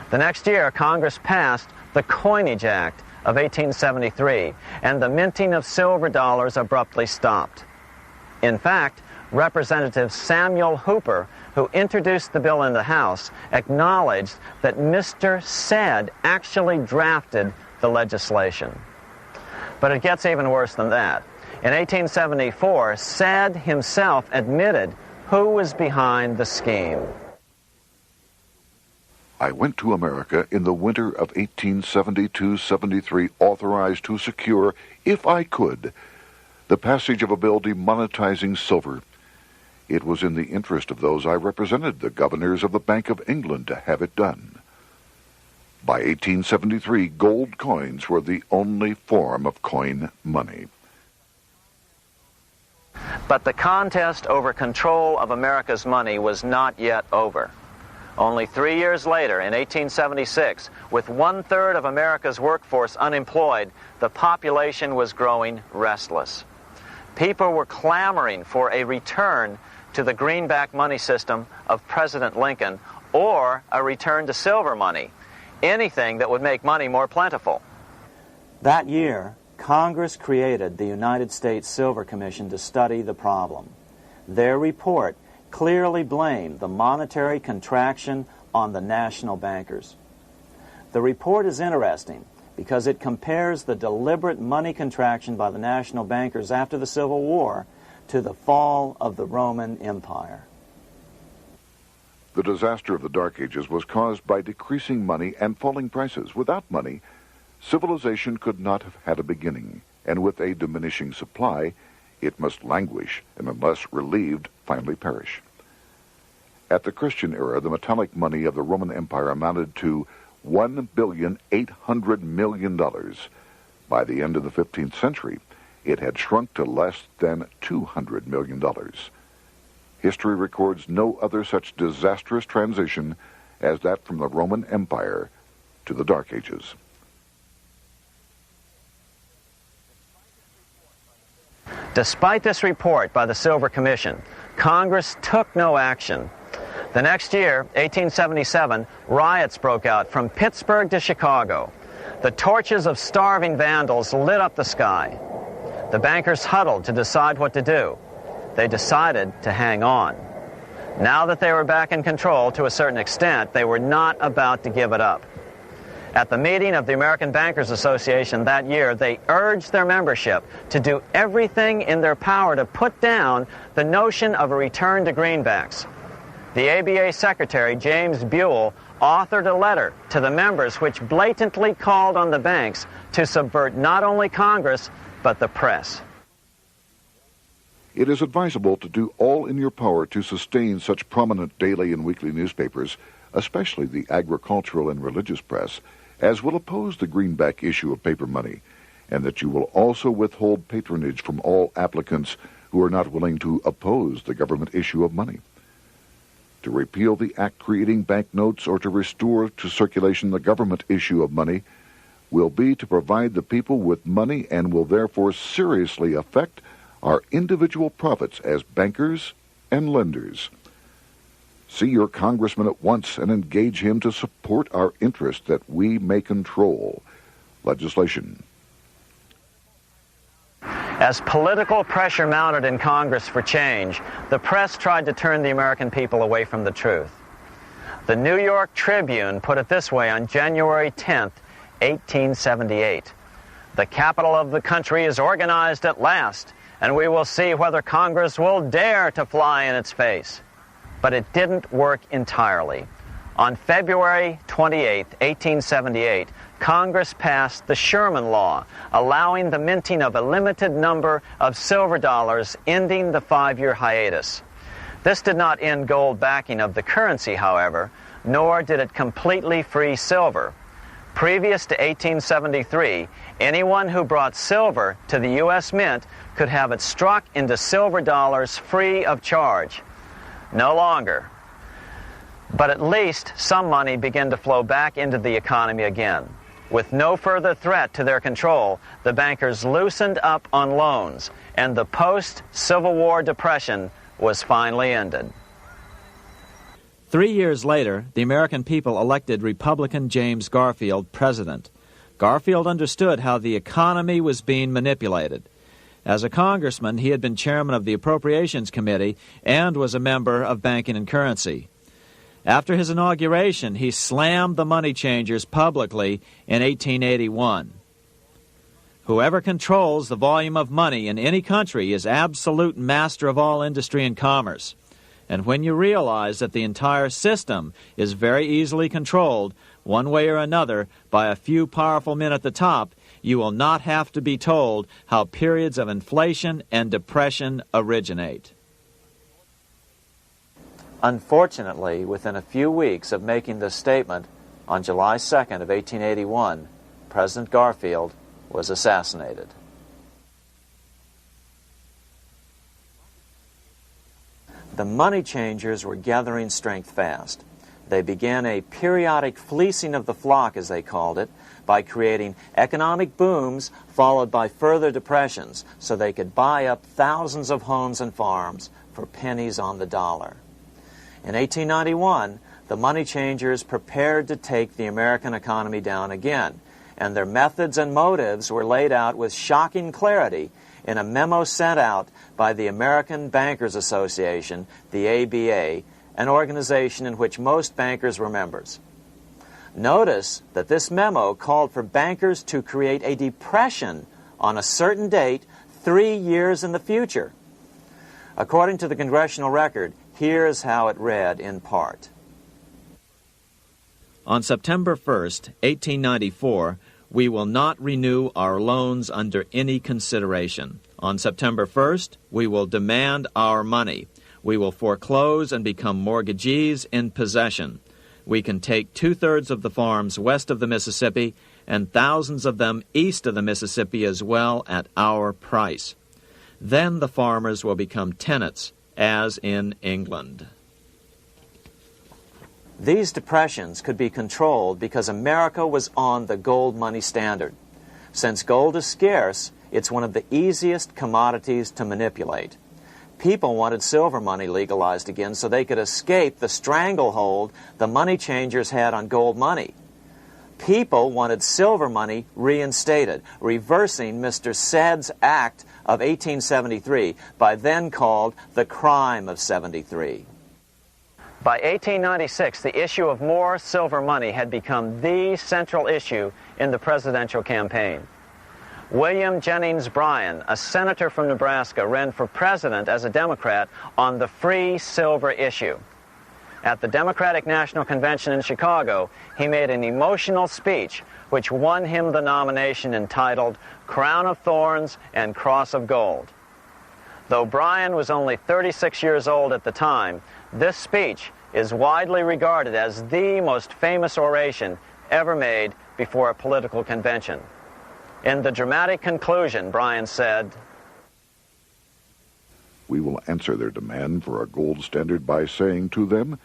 The next year, Congress passed the Coinage Act of 1873, and the minting of silver dollars abruptly stopped. In fact, Representative Samuel Hooper, who introduced the bill in the House, acknowledged that Mr. Sed actually drafted the legislation. But it gets even worse than that. In 1874, Sed himself admitted who was behind the scheme. I went to America in the winter of 1872-73, authorized to secure, if I could, the passage of a bill demonetizing silver. It was in the interest of those I represented, the governors of the Bank of England, to have it done. By 1873, gold coins were the only form of coin money. But the contest over control of America's money was not yet over. Only 3 years later, in 1876, with one-third of America's workforce unemployed, the population was growing restless. People were clamoring for a return to the greenback money system of President Lincoln or a return to silver money, anything that would make money more plentiful. That year, Congress created the United States Silver Commission to study the problem. Their report clearly blamed the monetary contraction on the national bankers. The report is interesting because it compares the deliberate money contraction by the national bankers after the Civil War to the fall of the Roman Empire. The disaster of the Dark Ages was caused by decreasing money and falling prices. Without money, civilization could not have had a beginning, and with a diminishing supply, it must languish, and unless relieved, finally perish. At the Christian era, the metallic money of the Roman Empire amounted to $1,800,000,000. By the end of the 15th century, it had shrunk to less than $200 million. History records no other such disastrous transition as that from the Roman Empire to the Dark Ages. Despite this report by the Silver Commission, Congress took no action. The next year, 1877, riots broke out from Pittsburgh to Chicago. The torches of starving vandals lit up the sky. The bankers huddled to decide what to do. They decided to hang on. Now that they were back in control to a certain extent, they were not about to give it up. At the meeting of the American Bankers Association that year, they urged their membership to do everything in their power to put down the notion of a return to greenbacks. The ABA Secretary, James Buell, authored a letter to the members which blatantly called on the banks to subvert not only Congress, but the press. It is advisable to do all in your power to sustain such prominent daily and weekly newspapers, especially the agricultural and religious press, as will oppose the greenback issue of paper money, and that you will also withhold patronage from all applicants who are not willing to oppose the government issue of money. To repeal the act creating banknotes or to restore to circulation the government issue of money will be to provide the people with money and will therefore seriously affect our individual profits as bankers and lenders. See your congressman at once and engage him to support our interest that we may control legislation. As political pressure mounted in Congress for change, the press tried to turn the American people away from the truth. The New York Tribune put it this way on January 10th, 1878. "The capital of the country is organized at last, and we will see whether Congress will dare to fly in its face." But it didn't work entirely. On February 28, 1878, Congress passed the Sherman Law, allowing the minting of a limited number of silver dollars, ending the 5-year hiatus. This did not end gold backing of the currency, however, nor did it completely free silver. Previous to 1873, anyone who brought silver to the U.S. Mint could have it struck into silver dollars free of charge. No longer. But at least some money began to flow back into the economy again. With no further threat to their control, the bankers loosened up on loans, and the post-Civil War depression was finally ended. 3 years later, the American people elected Republican James Garfield president. Garfield understood how the economy was being manipulated. As a congressman, he had been chairman of the Appropriations Committee and was a member of Banking and Currency. After his inauguration, he slammed the money changers publicly in 1881. Whoever controls the volume of money in any country is absolute master of all industry and commerce. And when you realize that the entire system is very easily controlled, one way or another, by a few powerful men at the top, you will not have to be told how periods of inflation and depression originate. Unfortunately, within a few weeks of making this statement, on July 2nd of 1881, President Garfield was assassinated. The money changers were gathering strength fast. They began a periodic fleecing of the flock, as they called it, by creating economic booms followed by further depressions so they could buy up thousands of homes and farms for pennies on the dollar. In 1891, the money changers prepared to take the American economy down again, and their methods and motives were laid out with shocking clarity in a memo sent out by the American Bankers Association, the ABA, an organization in which most bankers were members. Notice that this memo called for bankers to create a depression on a certain date 3 years in the future. According to the congressional record, here's how it read in part. On September 1st, 1894, we will not renew our loans under any consideration. On September 1st, we will demand our money. We will foreclose and become mortgagees in possession. We can take 2/3 of the farms west of the Mississippi and thousands of them east of the Mississippi as well at our price. Then the farmers will become tenants, as in England. These depressions could be controlled because America was on the gold money standard. Since gold is scarce, it's one of the easiest commodities to manipulate. People wanted silver money legalized again so they could escape the stranglehold the money changers had on gold money. People wanted silver money reinstated, reversing Mr. Said's Act of 1873, by then called the Crime of 73. By 1896, the issue of more silver money had become the central issue in the presidential campaign. William Jennings Bryan, a senator from Nebraska, ran for president as a Democrat on the free silver issue. At the Democratic National Convention in Chicago, he made an emotional speech which won him the nomination, entitled Crown of Thorns and Cross of Gold. Though Bryan was only 36 years old at the time, this speech is widely regarded as the most famous oration ever made before a political convention. In the dramatic conclusion, Bryan said, "We will answer their demand for a gold standard by saying to them,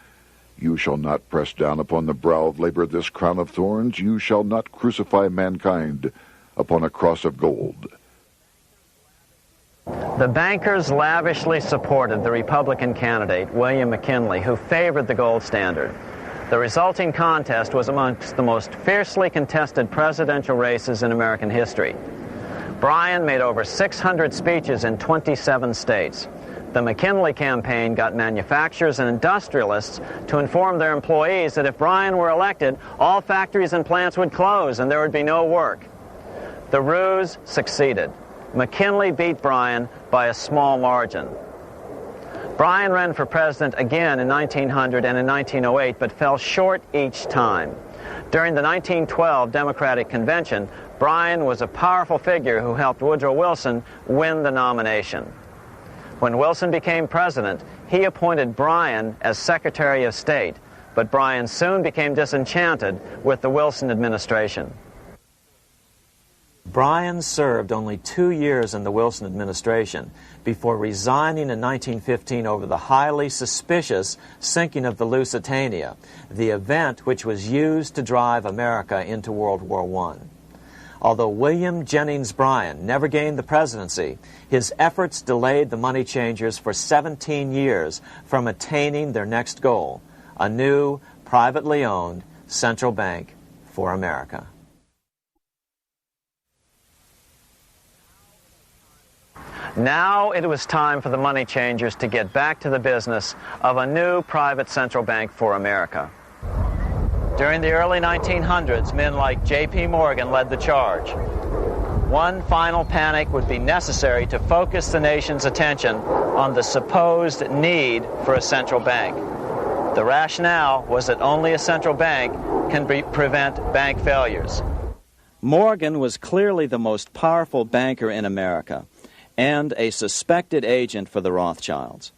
you shall not press down upon the brow of labor this crown of thorns. You shall not crucify mankind upon a cross of gold." The bankers lavishly supported the Republican candidate, William McKinley, who favored the gold standard. The resulting contest was amongst the most fiercely contested presidential races in American history. Bryan made over 600 speeches in 27 states. The McKinley campaign got manufacturers and industrialists to inform their employees that if Bryan were elected, all factories and plants would close and there would be no work. The ruse succeeded. McKinley beat Bryan by a small margin. Bryan ran for president again in 1900 and in 1908, but fell short each time. During the 1912 Democratic Convention, Bryan was a powerful figure who helped Woodrow Wilson win the nomination. When Wilson became president, he appointed Bryan as Secretary of State, but Bryan soon became disenchanted with the Wilson administration. Bryan served only 2 years in the Wilson administration before resigning in 1915 over the highly suspicious sinking of the Lusitania, the event which was used to drive America into World War I. Although William Jennings Bryan never gained the presidency, his efforts delayed the money changers for 17 years from attaining their next goal, a new, privately owned central bank for America. Now it was time for the money changers to get back to the business of a new private central bank for America. During the early 1900s, men like J.P. Morgan led the charge. One final panic would be necessary to focus the nation's attention on the supposed need for a central bank. The rationale was that only a central bank can prevent bank failures. Morgan was clearly the most powerful banker in America and a suspected agent for the Rothschilds.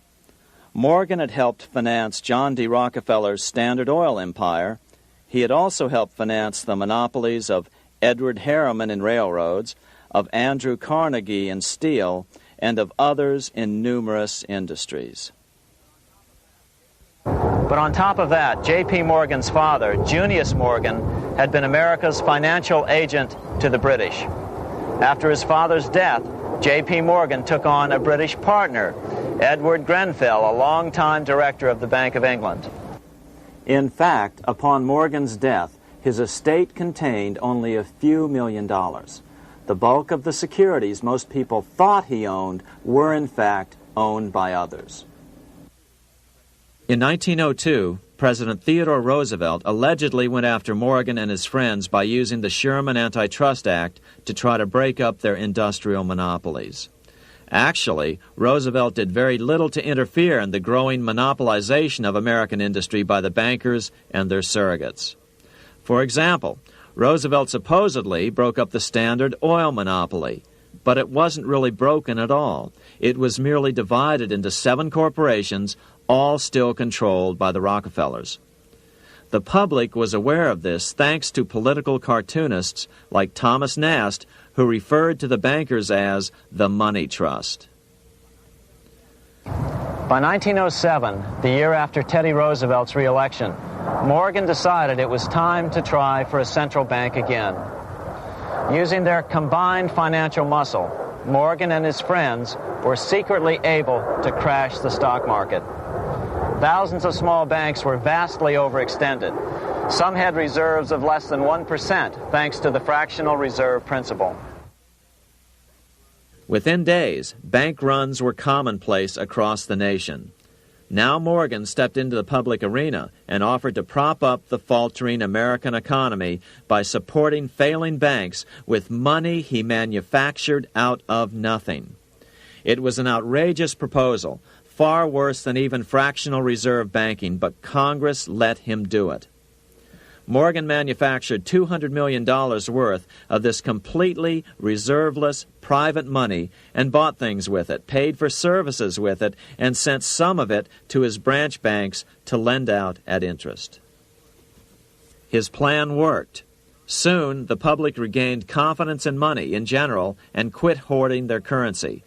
Morgan had helped finance John D. Rockefeller's Standard Oil empire. He had also helped finance the monopolies of Edward Harriman in railroads, of Andrew Carnegie in steel, and of others in numerous industries. But on top of that, J.P. Morgan's father, Junius Morgan, had been America's financial agent to the British. After his father's death, J.P. Morgan took on a British partner, Edward Grenfell, a longtime director of the Bank of England. In fact, upon Morgan's death, his estate contained only a few $1 million. The bulk of the securities most people thought he owned were in fact owned by others. In 1902, President Theodore Roosevelt allegedly went after Morgan and his friends by using the Sherman Antitrust Act to try to break up their industrial monopolies. Actually, Roosevelt did very little to interfere in the growing monopolization of American industry by the bankers and their surrogates. For example, Roosevelt supposedly broke up the Standard Oil monopoly, but it wasn't really broken at all. It was merely divided into 7 corporations, all still controlled by the Rockefellers. The public was aware of this thanks to political cartoonists like Thomas Nast, who referred to the bankers as the money trust. By 1907, the year after Teddy Roosevelt's re-election, Morgan decided it was time to try for a central bank again. Using their combined financial muscle, Morgan and his friends were secretly able to crash the stock market. Thousands of small banks were vastly overextended. Some had reserves of less than 1% thanks to the fractional reserve principle. Within days, bank runs were commonplace across the nation. Now Morgan stepped into the public arena and offered to prop up the faltering American economy by supporting failing banks with money he manufactured out of nothing. It was an outrageous proposal, far worse than even fractional reserve banking, but Congress let him do it. Morgan manufactured $200 million worth of this completely reserveless private money and bought things with it, paid for services with it, and sent some of it to his branch banks to lend out at interest. His plan worked. Soon, the public regained confidence in money in general and quit hoarding their currency.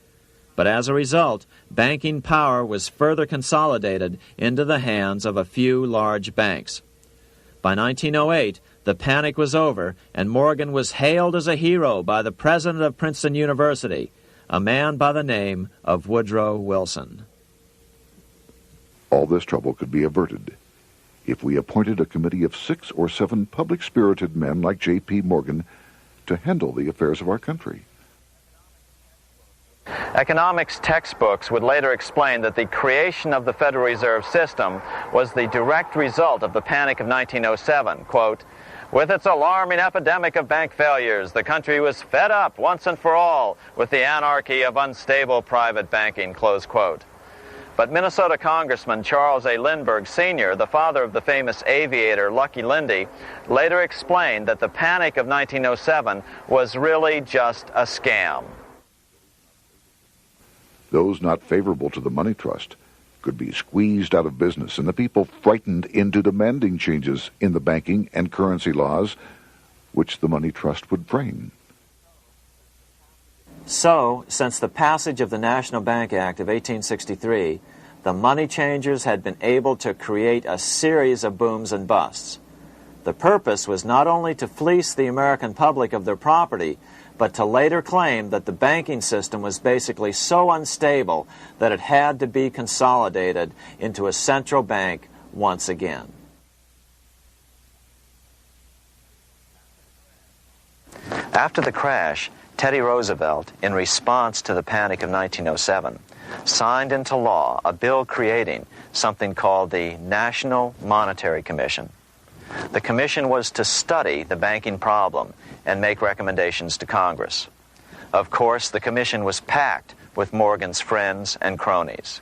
But as a result, banking power was further consolidated into the hands of a few large banks. By 1908, the panic was over, and Morgan was hailed as a hero by the president of Princeton University, a man by the name of Woodrow Wilson. All this trouble could be averted if we appointed a committee of 6 or 7 public-spirited men like J.P. Morgan to handle the affairs of our country. Economics textbooks would later explain that the creation of the Federal Reserve System was the direct result of the Panic of 1907. Quote, "With its alarming epidemic of bank failures, the country was fed up once and for all with the anarchy of unstable private banking," close quote. But Minnesota Congressman Charles A. Lindbergh Sr., the father of the famous aviator Lucky Lindy, later explained that the Panic of 1907 was really just a scam. Those not favorable to the money trust could be squeezed out of business and the people frightened into demanding changes in the banking and currency laws which the money trust would frame. So, since the passage of the National Bank Act of 1863, the money changers had been able to create a series of booms and busts. The purpose was not only to fleece the American public of their property, but to later claim that the banking system was basically so unstable that it had to be consolidated into a central bank once again. After the crash, Teddy Roosevelt, in response to the Panic of 1907, signed into law a bill creating something called the National Monetary Commission. The commission was to study the banking problem and make recommendations to Congress. Of course, the commission was packed with Morgan's friends and cronies.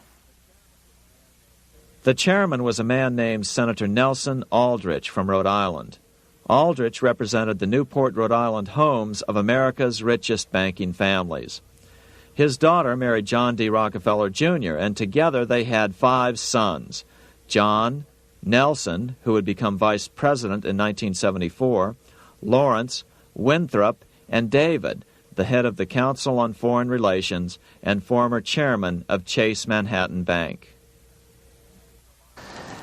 The chairman was a man named Senator Nelson Aldrich from Rhode Island. Aldrich represented the Newport, Rhode Island homes of America's richest banking families. His daughter married John D. Rockefeller, Jr., and together they had 5 sons: John, Nelson, who would become vice president in 1974, Lawrence, Winthrop, and David, the head of the Council on Foreign Relations and former chairman of Chase Manhattan Bank.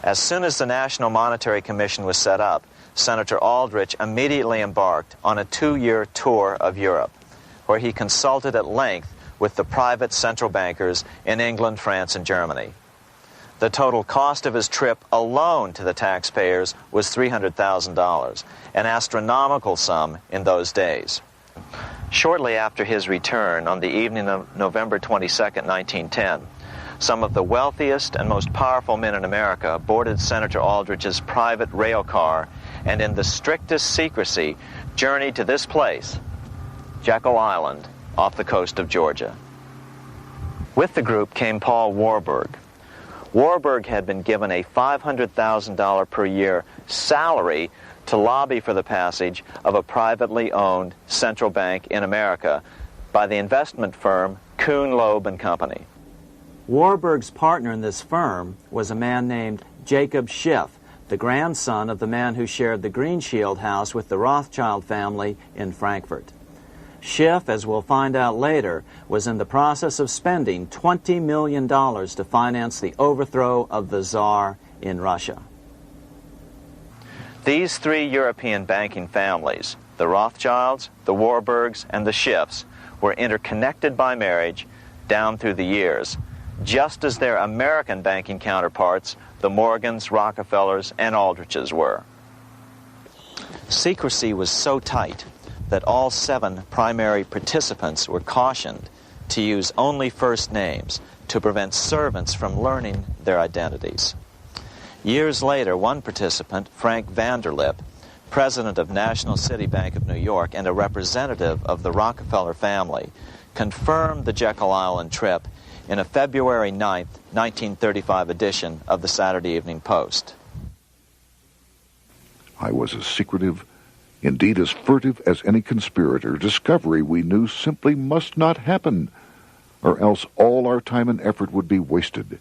As soon as the National Monetary Commission was set up, Senator Aldrich immediately embarked on a 2-year tour of Europe, where he consulted at length with the private central bankers in England, France, and Germany. The total cost of his trip alone to the taxpayers was $300,000, an astronomical sum in those days. Shortly after his return, on the evening of November 22, 1910, some of the wealthiest and most powerful men in America boarded Senator Aldrich's private rail car and in the strictest secrecy journeyed to this place, Jekyll Island, off the coast of Georgia. With the group came Paul Warburg. Warburg had been given a $500,000 per year salary to lobby for the passage of a privately owned central bank in America by the investment firm Kuhn, Loeb and Company. Warburg's partner in this firm was a man named Jacob Schiff, the grandson of the man who shared the Greenshield house with the Rothschild family in Frankfurt. Schiff, as we'll find out later, was in the process of spending $20 million to finance the overthrow of the Tsar in Russia. These three European banking families, the Rothschilds, the Warburgs, and the Schiffs, were interconnected by marriage down through the years, just as their American banking counterparts, the Morgans, Rockefellers, and Aldriches were. Secrecy was so tight that all 7 primary participants were cautioned to use only first names to prevent servants from learning their identities. Years later, one participant, Frank Vanderlip, president of National City Bank of New York and a representative of the Rockefeller family, confirmed the Jekyll Island trip in a February 9, 1935 edition of the Saturday Evening Post. I was as secretive, indeed as furtive as any conspirator. Discovery we knew simply must not happen, or else all our time and effort would be wasted.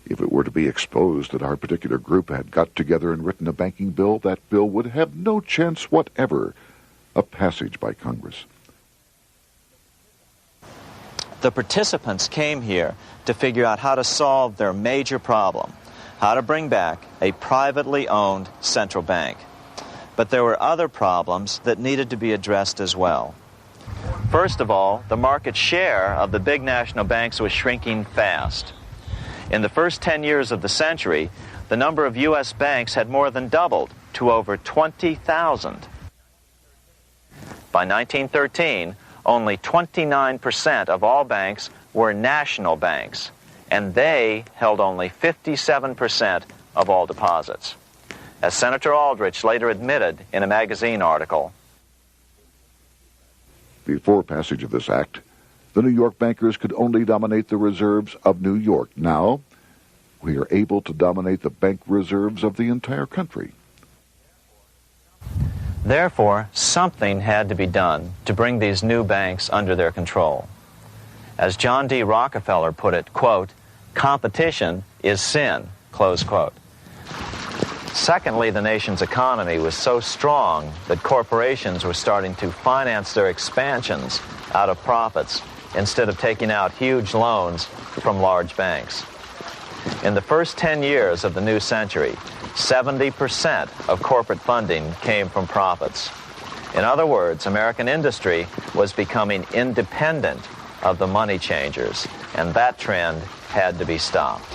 If it were to be exposed that our particular group had got together and written a banking bill, that bill would have no chance whatever of passage by Congress. The participants came here to figure out how to solve their major problem, how to bring back a privately owned central bank. But there were other problems that needed to be addressed as well. First of all, the market share of the big national banks was shrinking fast. In the first 10 years of the century, the number of U.S. banks had more than doubled to over 20,000. By 1913, only 29% of all banks were national banks, and they held only 57% of all deposits. As Senator Aldrich later admitted in a magazine article, before passage of this act, the New York bankers could only dominate the reserves of New York. Now, we are able to dominate the bank reserves of the entire country. Therefore, something had to be done to bring these new banks under their control. As John D. Rockefeller put it, quote, "Competition is sin," close quote. Secondly, the nation's economy was so strong that corporations were starting to finance their expansions out of profits instead of taking out huge loans from large banks. In the first 10 years of the new century, 70% of corporate funding came from profits. In other words, American industry was becoming independent of the money changers, and that trend had to be stopped.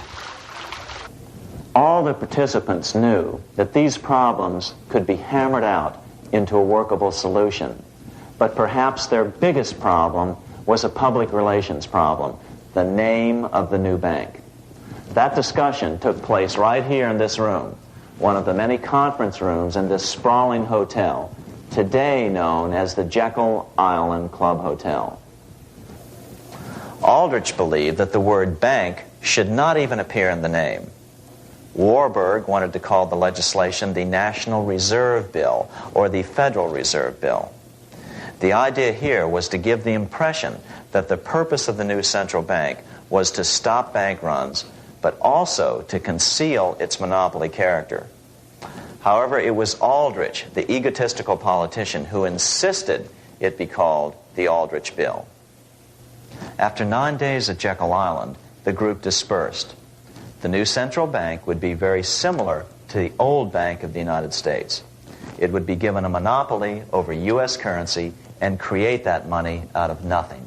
All the participants knew that these problems could be hammered out into a workable solution, but perhaps their biggest problem was a public relations problem, the name of the new bank. That discussion took place right here in this room, one of the many conference rooms in this sprawling hotel, today known as the Jekyll Island Club Hotel. Aldrich believed that the word bank should not even appear in the name. Warburg wanted to call the legislation the National Reserve Bill or the Federal Reserve Bill. The idea here was to give the impression that the purpose of the new central bank was to stop bank runs, but also to conceal its monopoly character. However, it was Aldrich, the egotistical politician, who insisted it be called the Aldrich Bill. After 9 days at Jekyll Island, the group dispersed. The new central bank would be very similar to the old Bank of the United States. It would be given a monopoly over U.S. currency and create that money out of nothing.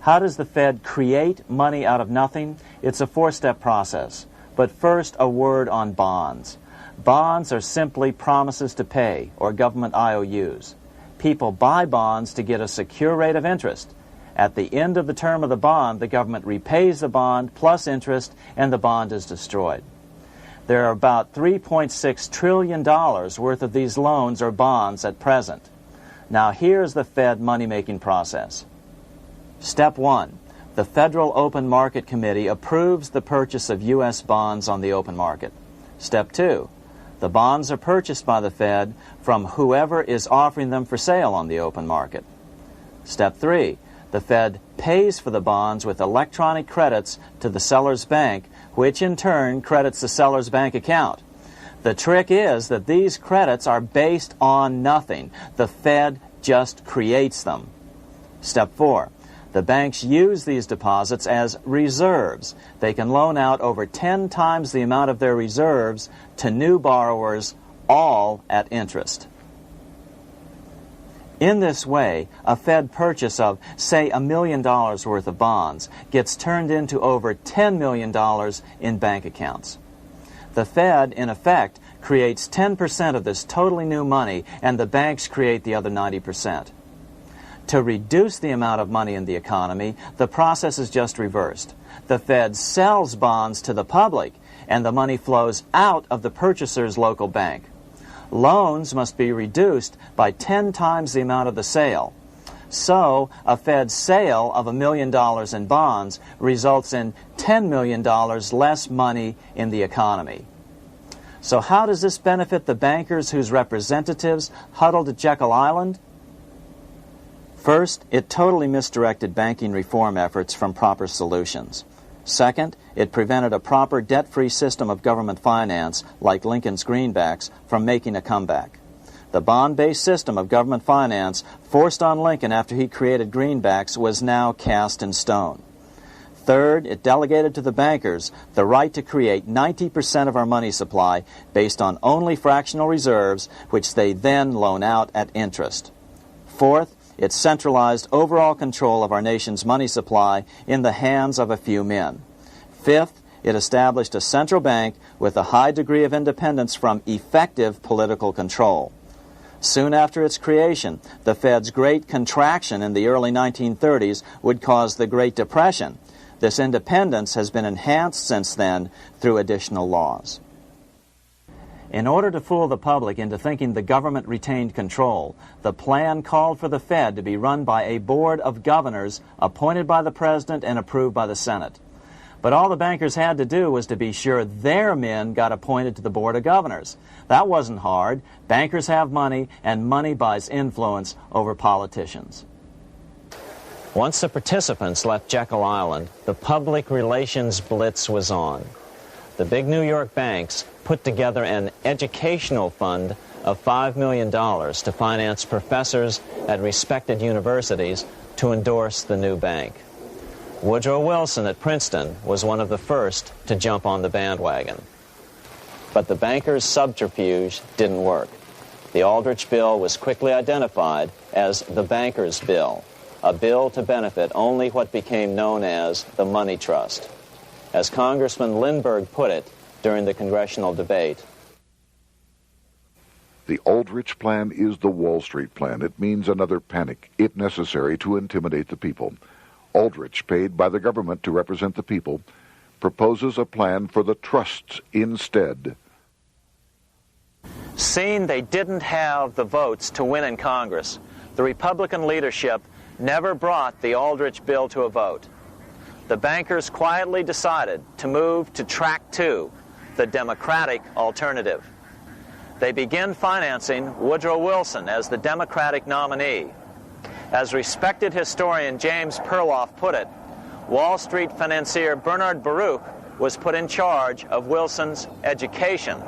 How does the Fed create money out of nothing? It's a 4-step process. But first, a word on bonds. Bonds are simply promises to pay, or government IOUs. People buy bonds to get a secure rate of interest. At the end of the term of the bond, the government repays the bond plus interest, and the bond is destroyed. There are about $3.6 trillion worth of these loans or bonds at present. Now here's the Fed money-making process. Step 1. The Federal Open Market Committee approves the purchase of U.S. bonds on the open market. Step 2. The bonds are purchased by the Fed from whoever is offering them for sale on the open market. Step 3. The Fed pays for the bonds with electronic credits to the seller's bank, which in turn credits the seller's bank account. The trick is that these credits are based on nothing. The Fed just creates them. Step 4. The banks use these deposits as reserves. They can loan out over 10 times the amount of their reserves to new borrowers, all at interest. In this way, a Fed purchase of, say, $1 million worth of bonds gets turned into over $10 million in bank accounts. The Fed, in effect, creates 10% of this totally new money, and the banks create the other 90%. To reduce the amount of money in the economy, the process is just reversed. The Fed sells bonds to the public, and the money flows out of the purchaser's local bank. Loans must be reduced by 10 times the amount of the sale. So, a Fed sale of $1 million in bonds results in $10 million less money in the economy. So how does this benefit the bankers whose representatives huddled at Jekyll Island? First, it totally misdirected banking reform efforts from proper solutions. Second, it prevented a proper debt-free system of government finance, like Lincoln's greenbacks, from making a comeback. The bond-based system of government finance forced on Lincoln after he created greenbacks was now cast in stone. Third, it delegated to the bankers the right to create 90% of our money supply based on only fractional reserves, which they then loan out at interest. Fourth, it centralized overall control of our nation's money supply in the hands of a few men. Fifth, it established a central bank with a high degree of independence from effective political control. Soon after its creation, the Fed's great contraction in the early 1930s would cause the Great Depression. This independence has been enhanced since then through additional laws. In order to fool the public into thinking the government retained control, the plan called for the Fed to be run by a board of governors appointed by the President and approved by the Senate. But all the bankers had to do was to be sure their men got appointed to the board of governors. That wasn't hard. Bankers have money, and money buys influence over politicians. Once the participants left Jekyll Island, the public relations blitz was on. The big New York banks put together an educational fund of $5 million to finance professors at respected universities to endorse the new bank. Woodrow Wilson at Princeton was one of the first to jump on the bandwagon. But the bankers' subterfuge didn't work. The Aldrich Bill was quickly identified as the bankers' bill, a bill to benefit only what became known as the money trust. As Congressman Lindbergh put it during the congressional debate, the Aldrich Plan is the Wall Street Plan. It means another panic, if necessary, to intimidate the people. Aldrich, paid by the government to represent the people, proposes a plan for the trusts instead. seeing they didn't have the votes to win in Congress, the Republican leadership never brought the Aldrich bill to a vote. The bankers quietly decided to move to track 2, the Democratic alternative. They began financing Woodrow Wilson as the Democratic nominee. As respected historian James Perloff put it, Wall Street financier Bernard Baruch was put in charge of Wilson's education.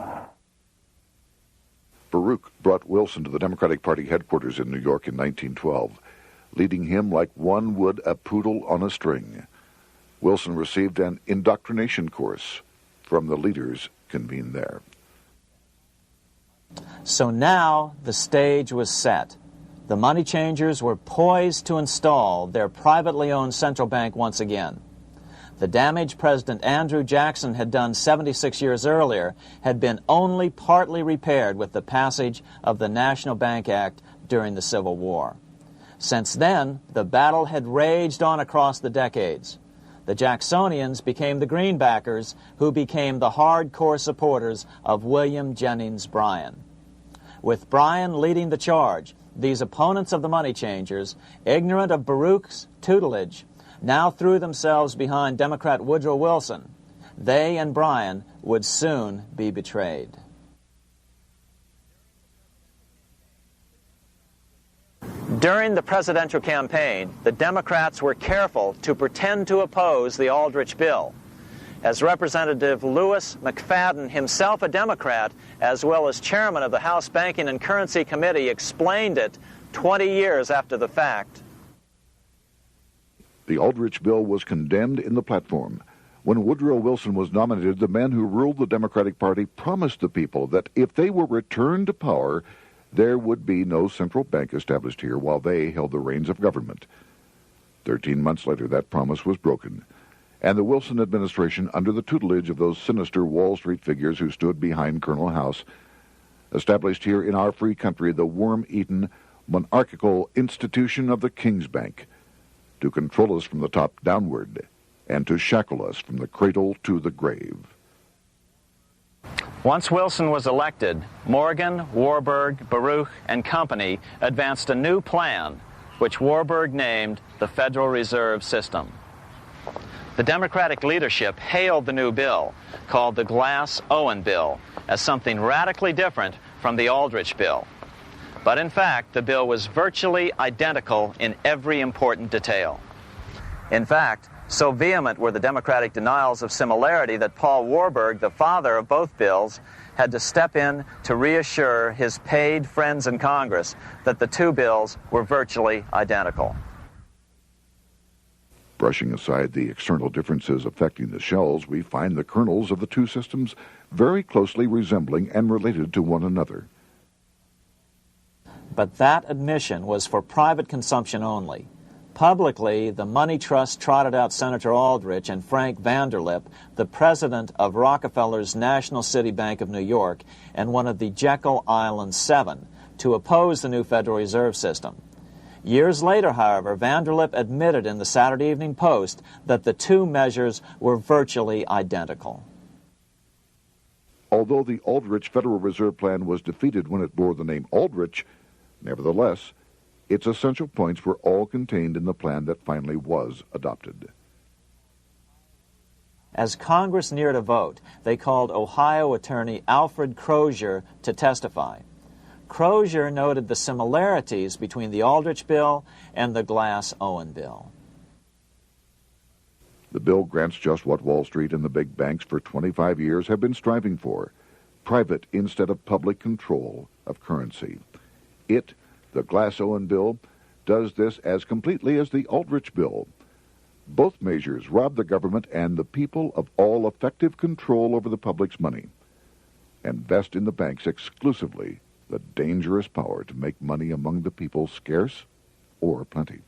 Baruch brought Wilson to the Democratic Party headquarters in New York in 1912, leading him like one would a poodle on a string. Wilson received an indoctrination course from the leaders convened there. So now the stage was set. The money changers were poised to install their privately owned central bank once again. The damage President Andrew Jackson had done 76 years earlier had been only partly repaired with the passage of the National Bank Act during the Civil War. Since then, the battle had raged on across the decades. The Jacksonians became the greenbackers, who became the hardcore supporters of William Jennings Bryan. With Bryan leading the charge, these opponents of the money changers, ignorant of Baruch's tutelage, now threw themselves behind Democrat Woodrow Wilson. They and Bryan would soon be betrayed. During the presidential campaign, the Democrats were careful to pretend to oppose the Aldrich bill. As Representative Lewis McFadden, himself a Democrat, as well as chairman of the House Banking and Currency Committee, explained it 20 years after the fact. The Aldrich bill was condemned in the platform. When Woodrow Wilson was nominated, the men who ruled the Democratic Party promised the people that if they were returned to power, there would be no central bank established here while they held the reins of government. 13 months later, that promise was broken, and the Wilson administration, under the tutelage of those sinister Wall Street figures who stood behind Colonel House, established here in our free country the worm-eaten, monarchical institution of the King's Bank, to control us from the top downward and to shackle us from the cradle to the grave. Once Wilson was elected, Morgan, Warburg, Baruch, and company advanced a new plan, which Warburg named the Federal Reserve System. The Democratic leadership hailed the new bill, called the Glass-Owen Bill, as something radically different from the Aldrich Bill. But in fact, the bill was virtually identical in every important detail. In fact, so vehement were the Democratic denials of similarity that Paul Warburg, the father of both bills, had to step in to reassure his paid friends in Congress that the two bills were virtually identical. Brushing aside the external differences affecting the shells, we find the kernels of the two systems very closely resembling and related to one another. But that admission was for private consumption only. Publicly, the money trust trotted out Senator Aldrich and Frank Vanderlip, the president of Rockefeller's National City Bank of New York and one of the Jekyll Island Seven, to oppose the new Federal Reserve System. Years later, however, Vanderlip admitted in the Saturday Evening Post that the two measures were virtually identical. Although the Aldrich Federal Reserve Plan was defeated when it bore the name Aldrich, nevertheless, its essential points were all contained in the plan that finally was adopted. As Congress neared a vote, they called Ohio attorney Alfred Crozier to testify. Crozier noted the similarities between the Aldrich bill and the Glass-Owen bill. The bill grants just what Wall Street and the big banks for 25 years have been striving for: private instead of public control of currency. It, the Glass-Owen bill, does this as completely as the Aldrich bill. Both measures rob the government and the people of all effective control over the public's money, and vest in the banks exclusively the dangerous power to make money among the people scarce or plenty.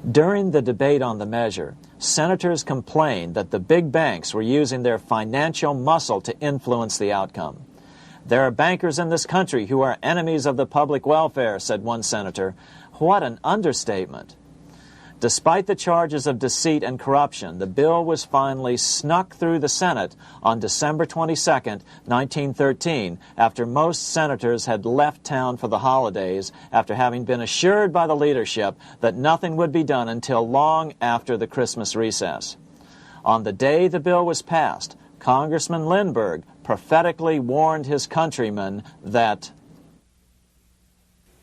During the debate on the measure, senators complained that the big banks were using their financial muscle to influence the outcome. "There are bankers in this country who are enemies of the public welfare," said one senator. What an understatement. Despite the charges of deceit and corruption, the bill was finally snuck through the Senate on December 22, 1913, after most senators had left town for the holidays, after having been assured by the leadership that nothing would be done until long after the Christmas recess. On the day the bill was passed, Congressman Lindbergh prophetically warned his countrymen that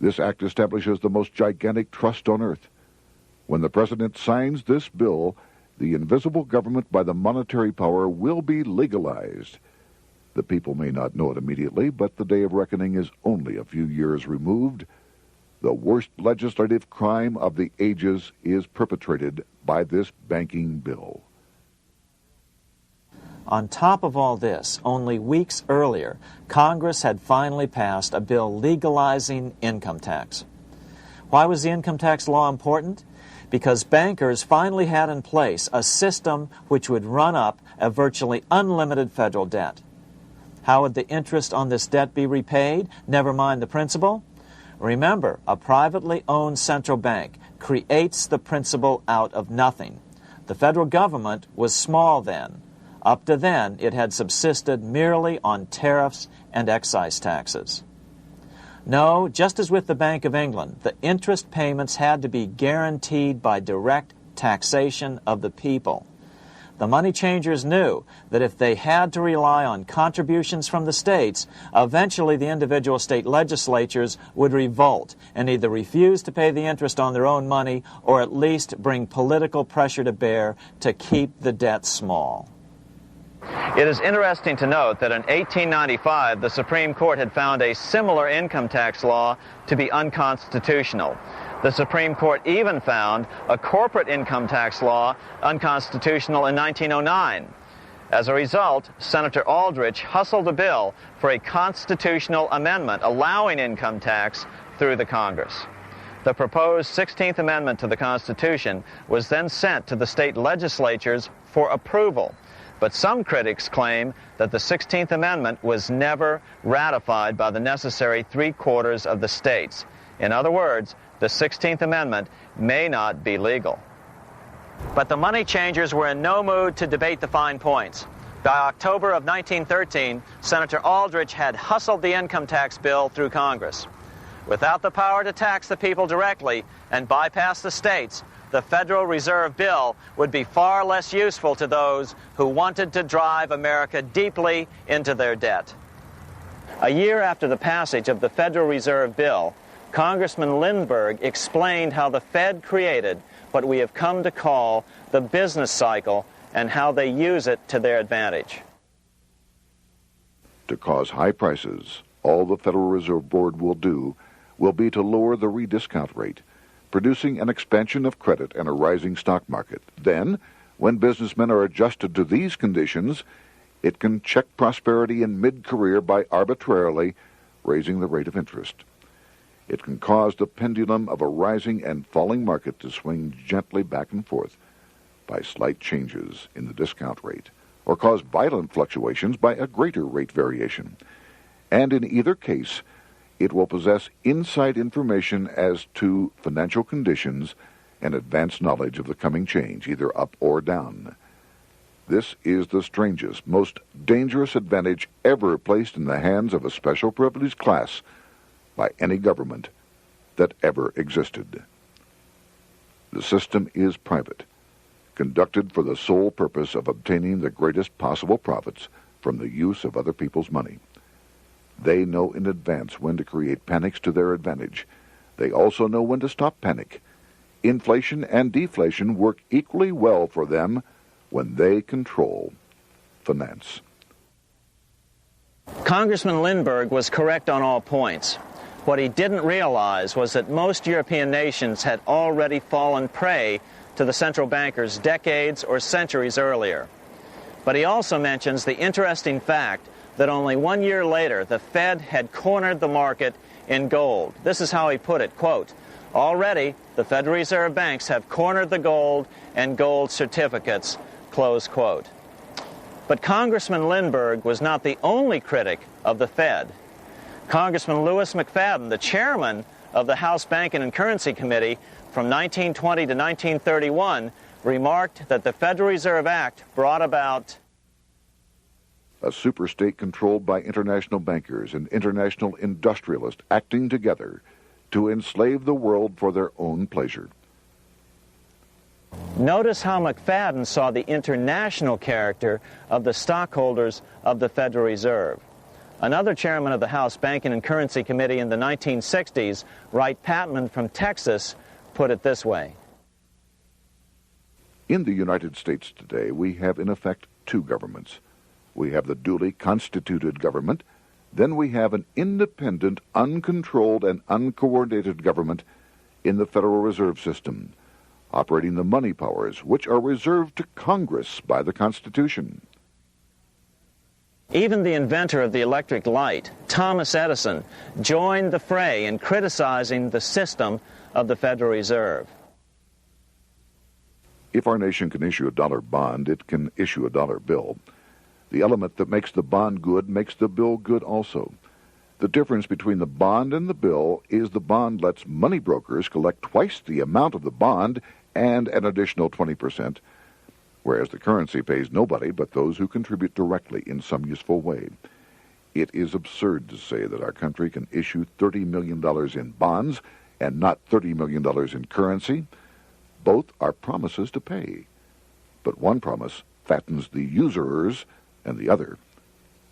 this act establishes the most gigantic trust on earth. When the president signs this bill, the invisible government by the monetary power will be legalized. The people may not know it immediately, but the day of reckoning is only a few years removed. The worst legislative crime of the ages is perpetrated by this banking bill. On top of all this, only weeks earlier, Congress had finally passed a bill legalizing income tax. Why was the income tax law important? Because bankers finally had in place a system which would run up a virtually unlimited federal debt. How would the interest on this debt be repaid? Never mind the principal. Remember, a privately owned central bank creates the principal out of nothing. The federal government was small then. Up to then, it had subsisted merely on tariffs and excise taxes. No, just as with the Bank of England, the interest payments had to be guaranteed by direct taxation of the people. The money changers knew that if they had to rely on contributions from the states, eventually the individual state legislatures would revolt and either refuse to pay the interest on their own money or at least bring political pressure to bear to keep the debt small. It is interesting to note that in 1895, the Supreme Court had found a similar income tax law to be unconstitutional. The Supreme Court even found a corporate income tax law unconstitutional in 1909. As a result, Senator Aldrich hustled a bill for a constitutional amendment allowing income tax through the Congress. The proposed 16th Amendment to the Constitution was then sent to the state legislatures for approval. But some critics claim that the 16th Amendment was never ratified by the necessary 3/4 of the states. In other words, the 16th Amendment may not be legal. But the money changers were in no mood to debate the fine points. By October of 1913, Senator Aldrich had hustled the income tax bill through Congress. Without the power to tax the people directly and bypass the states, the Federal Reserve Bill would be far less useful to those who wanted to drive America deeply into their debt. A year after the passage of the Federal Reserve Bill, Congressman Lindbergh explained how the Fed created what we have come to call the business cycle and how they use it to their advantage. To cause high prices, all the Federal Reserve Board will do will be to lower the rediscount rate, producing an expansion of credit and a rising stock market. Then, when businessmen are adjusted to these conditions, it can check prosperity in mid-career by arbitrarily raising the rate of interest. It can cause the pendulum of a rising and falling market to swing gently back and forth by slight changes in the discount rate, or cause violent fluctuations by a greater rate variation. And in either case, it will possess inside information as to financial conditions and advanced knowledge of the coming change, either up or down. This is the strangest, most dangerous advantage ever placed in the hands of a special privileged class by any government that ever existed. The system is private, conducted for the sole purpose of obtaining the greatest possible profits from the use of other people's money. They know in advance when to create panics to their advantage. They also know when to stop panic. Inflation and deflation work equally well for them when they control finance. Congressman Lindbergh was correct on all points. What he didn't realize was that most European nations had already fallen prey to the central bankers decades or centuries earlier. But he also mentions the interesting fact that only 1 year later the Fed had cornered the market in gold. This is how he put it, quote, "Already the Federal Reserve banks have cornered the gold and gold certificates," close quote. But Congressman Lindbergh was not the only critic of the Fed. Congressman Lewis McFadden, the chairman of the House Banking and Currency Committee from 1920 to 1931, remarked that the Federal Reserve Act brought about a superstate controlled by international bankers and international industrialists acting together to enslave the world for their own pleasure. Notice how McFadden saw the international character of the stockholders of the Federal Reserve. Another chairman of the House Banking and Currency Committee in the 1960s, Wright Patman from Texas, put it this way. In the United States today, we have in effect two governments. We have the duly constituted government, then we have an independent, uncontrolled, and uncoordinated government in the Federal Reserve System, operating the money powers which are reserved to Congress by the Constitution. Even the inventor of the electric light, Thomas Edison, joined the fray in criticizing the system of the Federal Reserve. If our nation can issue a dollar bond, it can issue a dollar bill. The element that makes the bond good makes the bill good also. The difference between the bond and the bill is the bond lets money brokers collect twice the amount of the bond and an additional 20%, whereas the currency pays nobody but those who contribute directly in some useful way. It is absurd to say that our country can issue $30 million in bonds and not $30 million in currency. Both are promises to pay, but one promise fattens the usurers, and the other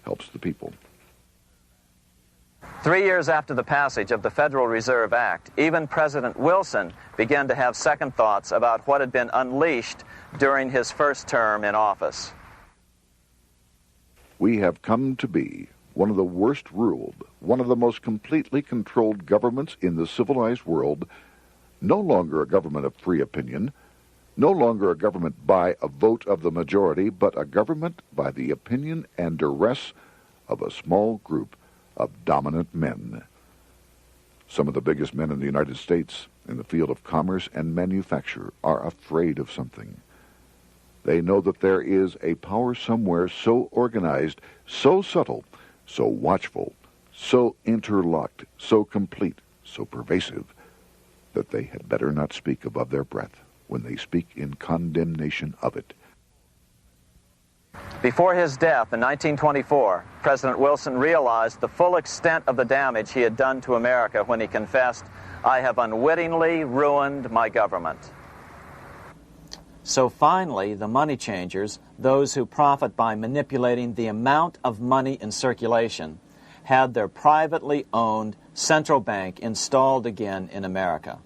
helps the people. 3 years after the passage of the Federal Reserve Act, even President Wilson began to have second thoughts about what had been unleashed during his first term in office. We have come to be one of the worst ruled, one of the most completely controlled governments in the civilized world, no longer a government of free opinion, no longer a government by a vote of the majority, but a government by the opinion and duress of a small group of dominant men. Some of the biggest men in the United States in the field of commerce and manufacture are afraid of something. They know that there is a power somewhere so organized, so subtle, so watchful, so interlocked, so complete, so pervasive, that they had better not speak above their breath when they speak in condemnation of it. Before his death in 1924, President Wilson realized the full extent of the damage he had done to America when he confessed, "I have unwittingly ruined my government." So finally, the money changers, those who profit by manipulating the amount of money in circulation, had their privately owned central bank installed again in America.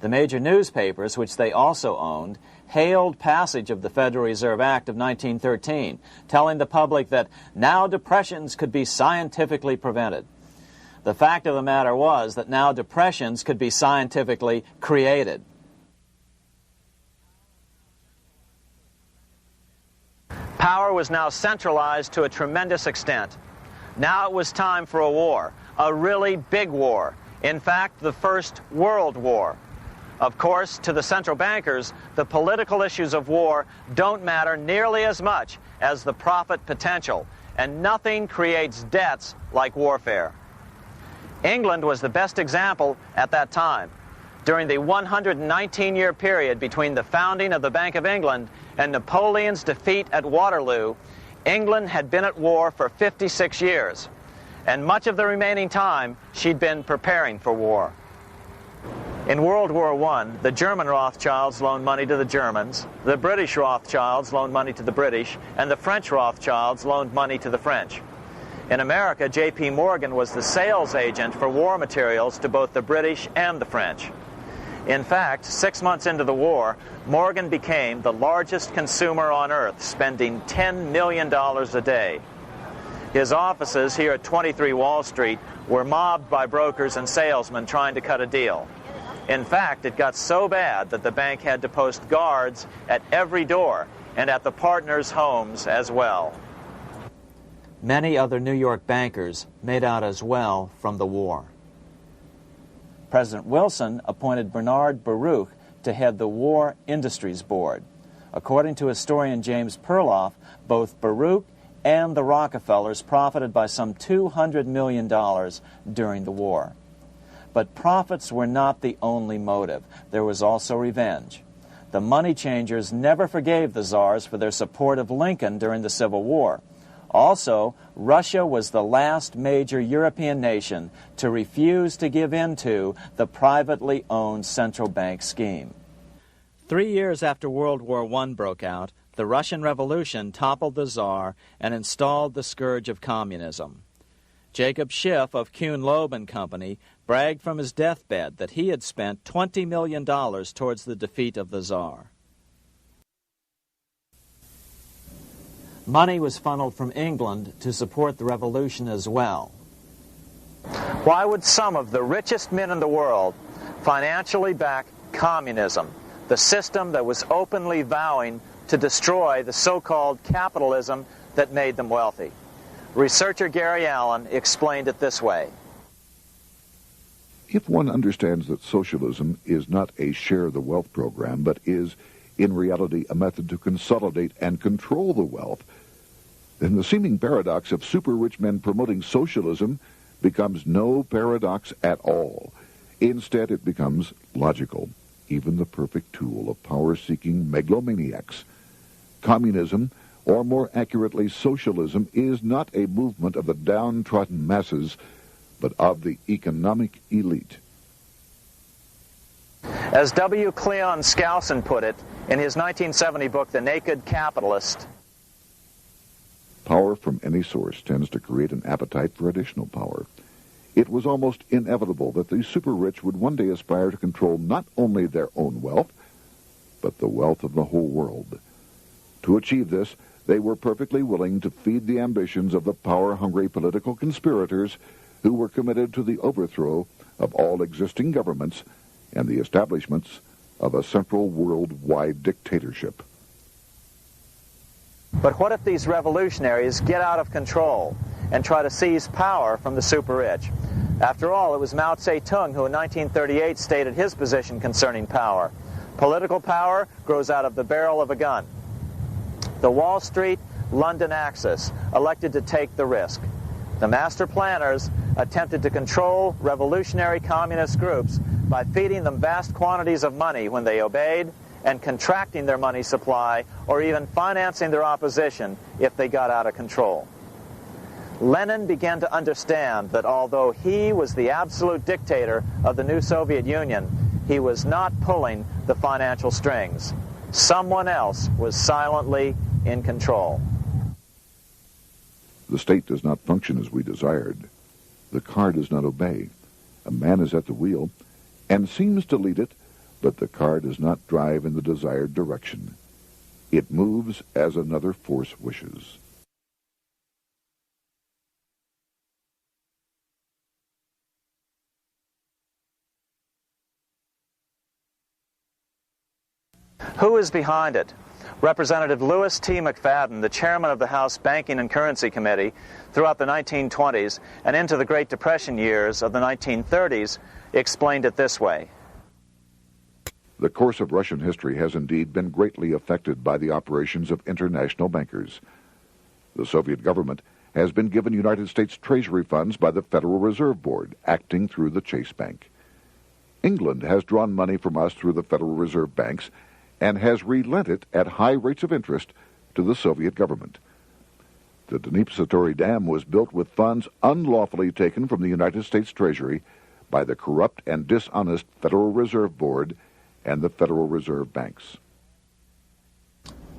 The major newspapers, which they also owned, hailed passage of the Federal Reserve Act of 1913, telling the public that now depressions could be scientifically prevented. The fact of the matter was that now depressions could be scientifically created. Power was now centralized to a tremendous extent. Now it was time for a war, a really big war. In fact, the First World War. Of course, to the central bankers, the political issues of war don't matter nearly as much as the profit potential, and nothing creates debts like warfare. England was the best example at that time. During the 119-year period between the founding of the Bank of England and Napoleon's defeat at Waterloo, England had been at war for 56 years, and much of the remaining time she'd been preparing for war. In World War I, the German Rothschilds loaned money to the Germans, the British Rothschilds loaned money to the British, and the French Rothschilds loaned money to the French. In America, J.P. Morgan was the sales agent for war materials to both the British and the French. In fact, 6 months into the war, Morgan became the largest consumer on earth, spending $10 million a day. His offices here at 23 Wall Street were mobbed by brokers and salesmen trying to cut a deal. In fact, it got so bad that the bank had to post guards at every door and at the partners' homes as well. Many other New York bankers made out as well from the war. President Wilson appointed Bernard Baruch to head the War Industries Board. According to historian James Perloff, both Baruch and the Rockefellers profited by some $200 million during the war. But profits were not the only motive. There was also revenge. The money changers never forgave the czars for their support of Lincoln during the Civil War. Also, Russia was the last major European nation to refuse to give in to the privately owned central bank scheme. 3 years after World War I broke out, the Russian Revolution toppled the Tsar and installed the scourge of communism. Jacob Schiff of Kuhn Loeb and Company bragged from his deathbed that he had spent $20 million towards the defeat of the Tsar. Money was funneled from England to support the revolution as well. Why would some of the richest men in the world financially back communism, the system that was openly vowing to destroy the so-called capitalism that made them wealthy? Researcher Gary Allen explained it this way. If one understands that socialism is not a share the wealth program, but is in reality a method to consolidate and control the wealth, then the seeming paradox of super-rich men promoting socialism becomes no paradox at all. Instead, it becomes logical, even the perfect tool of power-seeking megalomaniacs. Communism, or more accurately socialism, is not a movement of the downtrodden masses, but of the economic elite. As W. Cleon Skousen put it, In his 1970 book, The Naked Capitalist, power from any source tends to create an appetite for additional power. It was almost inevitable that the super-rich would one day aspire to control not only their own wealth, but the wealth of the whole world. To achieve this, they were perfectly willing to feed the ambitions of the power-hungry political conspirators who were committed to the overthrow of all existing governments and the establishments of a central worldwide dictatorship. but what if these revolutionaries get out of control and try to seize power from the super-rich? After all, it was Mao Zedong who in 1938 stated his position concerning power. Political power grows out of the barrel of a gun. The Wall Street London axis elected to take the risk. The master planners attempted to control revolutionary communist groups by feeding them vast quantities of money when they obeyed, and contracting their money supply, or even financing their opposition if they got out of control. Lenin began to understand that although he was the absolute dictator of the new Soviet Union, he was not pulling the financial strings. Someone else was silently in control. The state does not function as we desired. The car does not obey. A man is at the wheel and seems to lead it, but the car does not drive in the desired direction. It moves as another force wishes. Who is behind it? Representative Louis T. McFadden, the chairman of the House Banking and Currency Committee throughout the 1920s and into the Great Depression years of the 1930s, explained it this way. The course of Russian history has indeed been greatly affected by the operations of international bankers. The Soviet government has been given United States Treasury funds by the Federal Reserve Board, acting through the Chase Bank. England has drawn money from us through the Federal Reserve banks and has relent it at high rates of interest to the Soviet government. The Dnipro Dam was built with funds unlawfully taken from the United States Treasury by the corrupt and dishonest Federal Reserve Board and the Federal Reserve banks.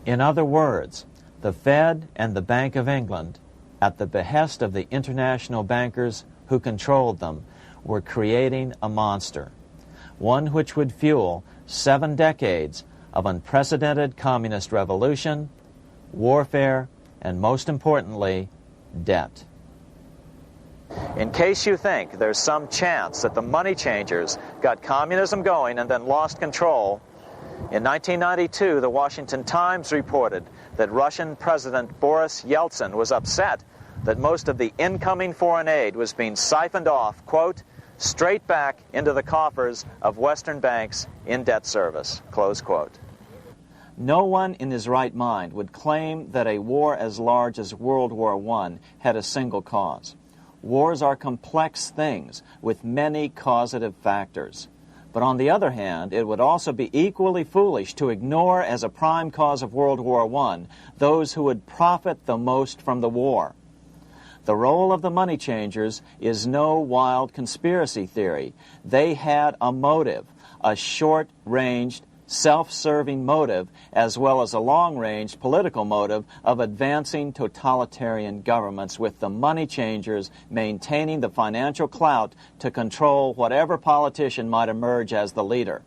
In other words, the Fed and the Bank of England, at the behest of the international bankers who controlled them, were creating a monster, one which would fuel 7 decades of unprecedented communist revolution, warfare, and most importantly, debt. In case you think there's some chance that the money changers got communism going and then lost control, in 1992, the Washington Times reported that Russian President Boris Yeltsin was upset that most of the incoming foreign aid was being siphoned off, quote, straight back into the coffers of Western banks in debt service, close quote. No one in his right mind would claim that a war as large as World War I had a single cause. Wars are complex things with many causative factors. But on the other hand, it would also be equally foolish to ignore as a prime cause of World War I those who would profit the most from the war. The role of the money changers is no wild conspiracy theory. They had a motive, a short-ranged, self-serving motive, as well as a long-range political motive of advancing totalitarian governments, with the money changers maintaining the financial clout to control whatever politician might emerge as the leader.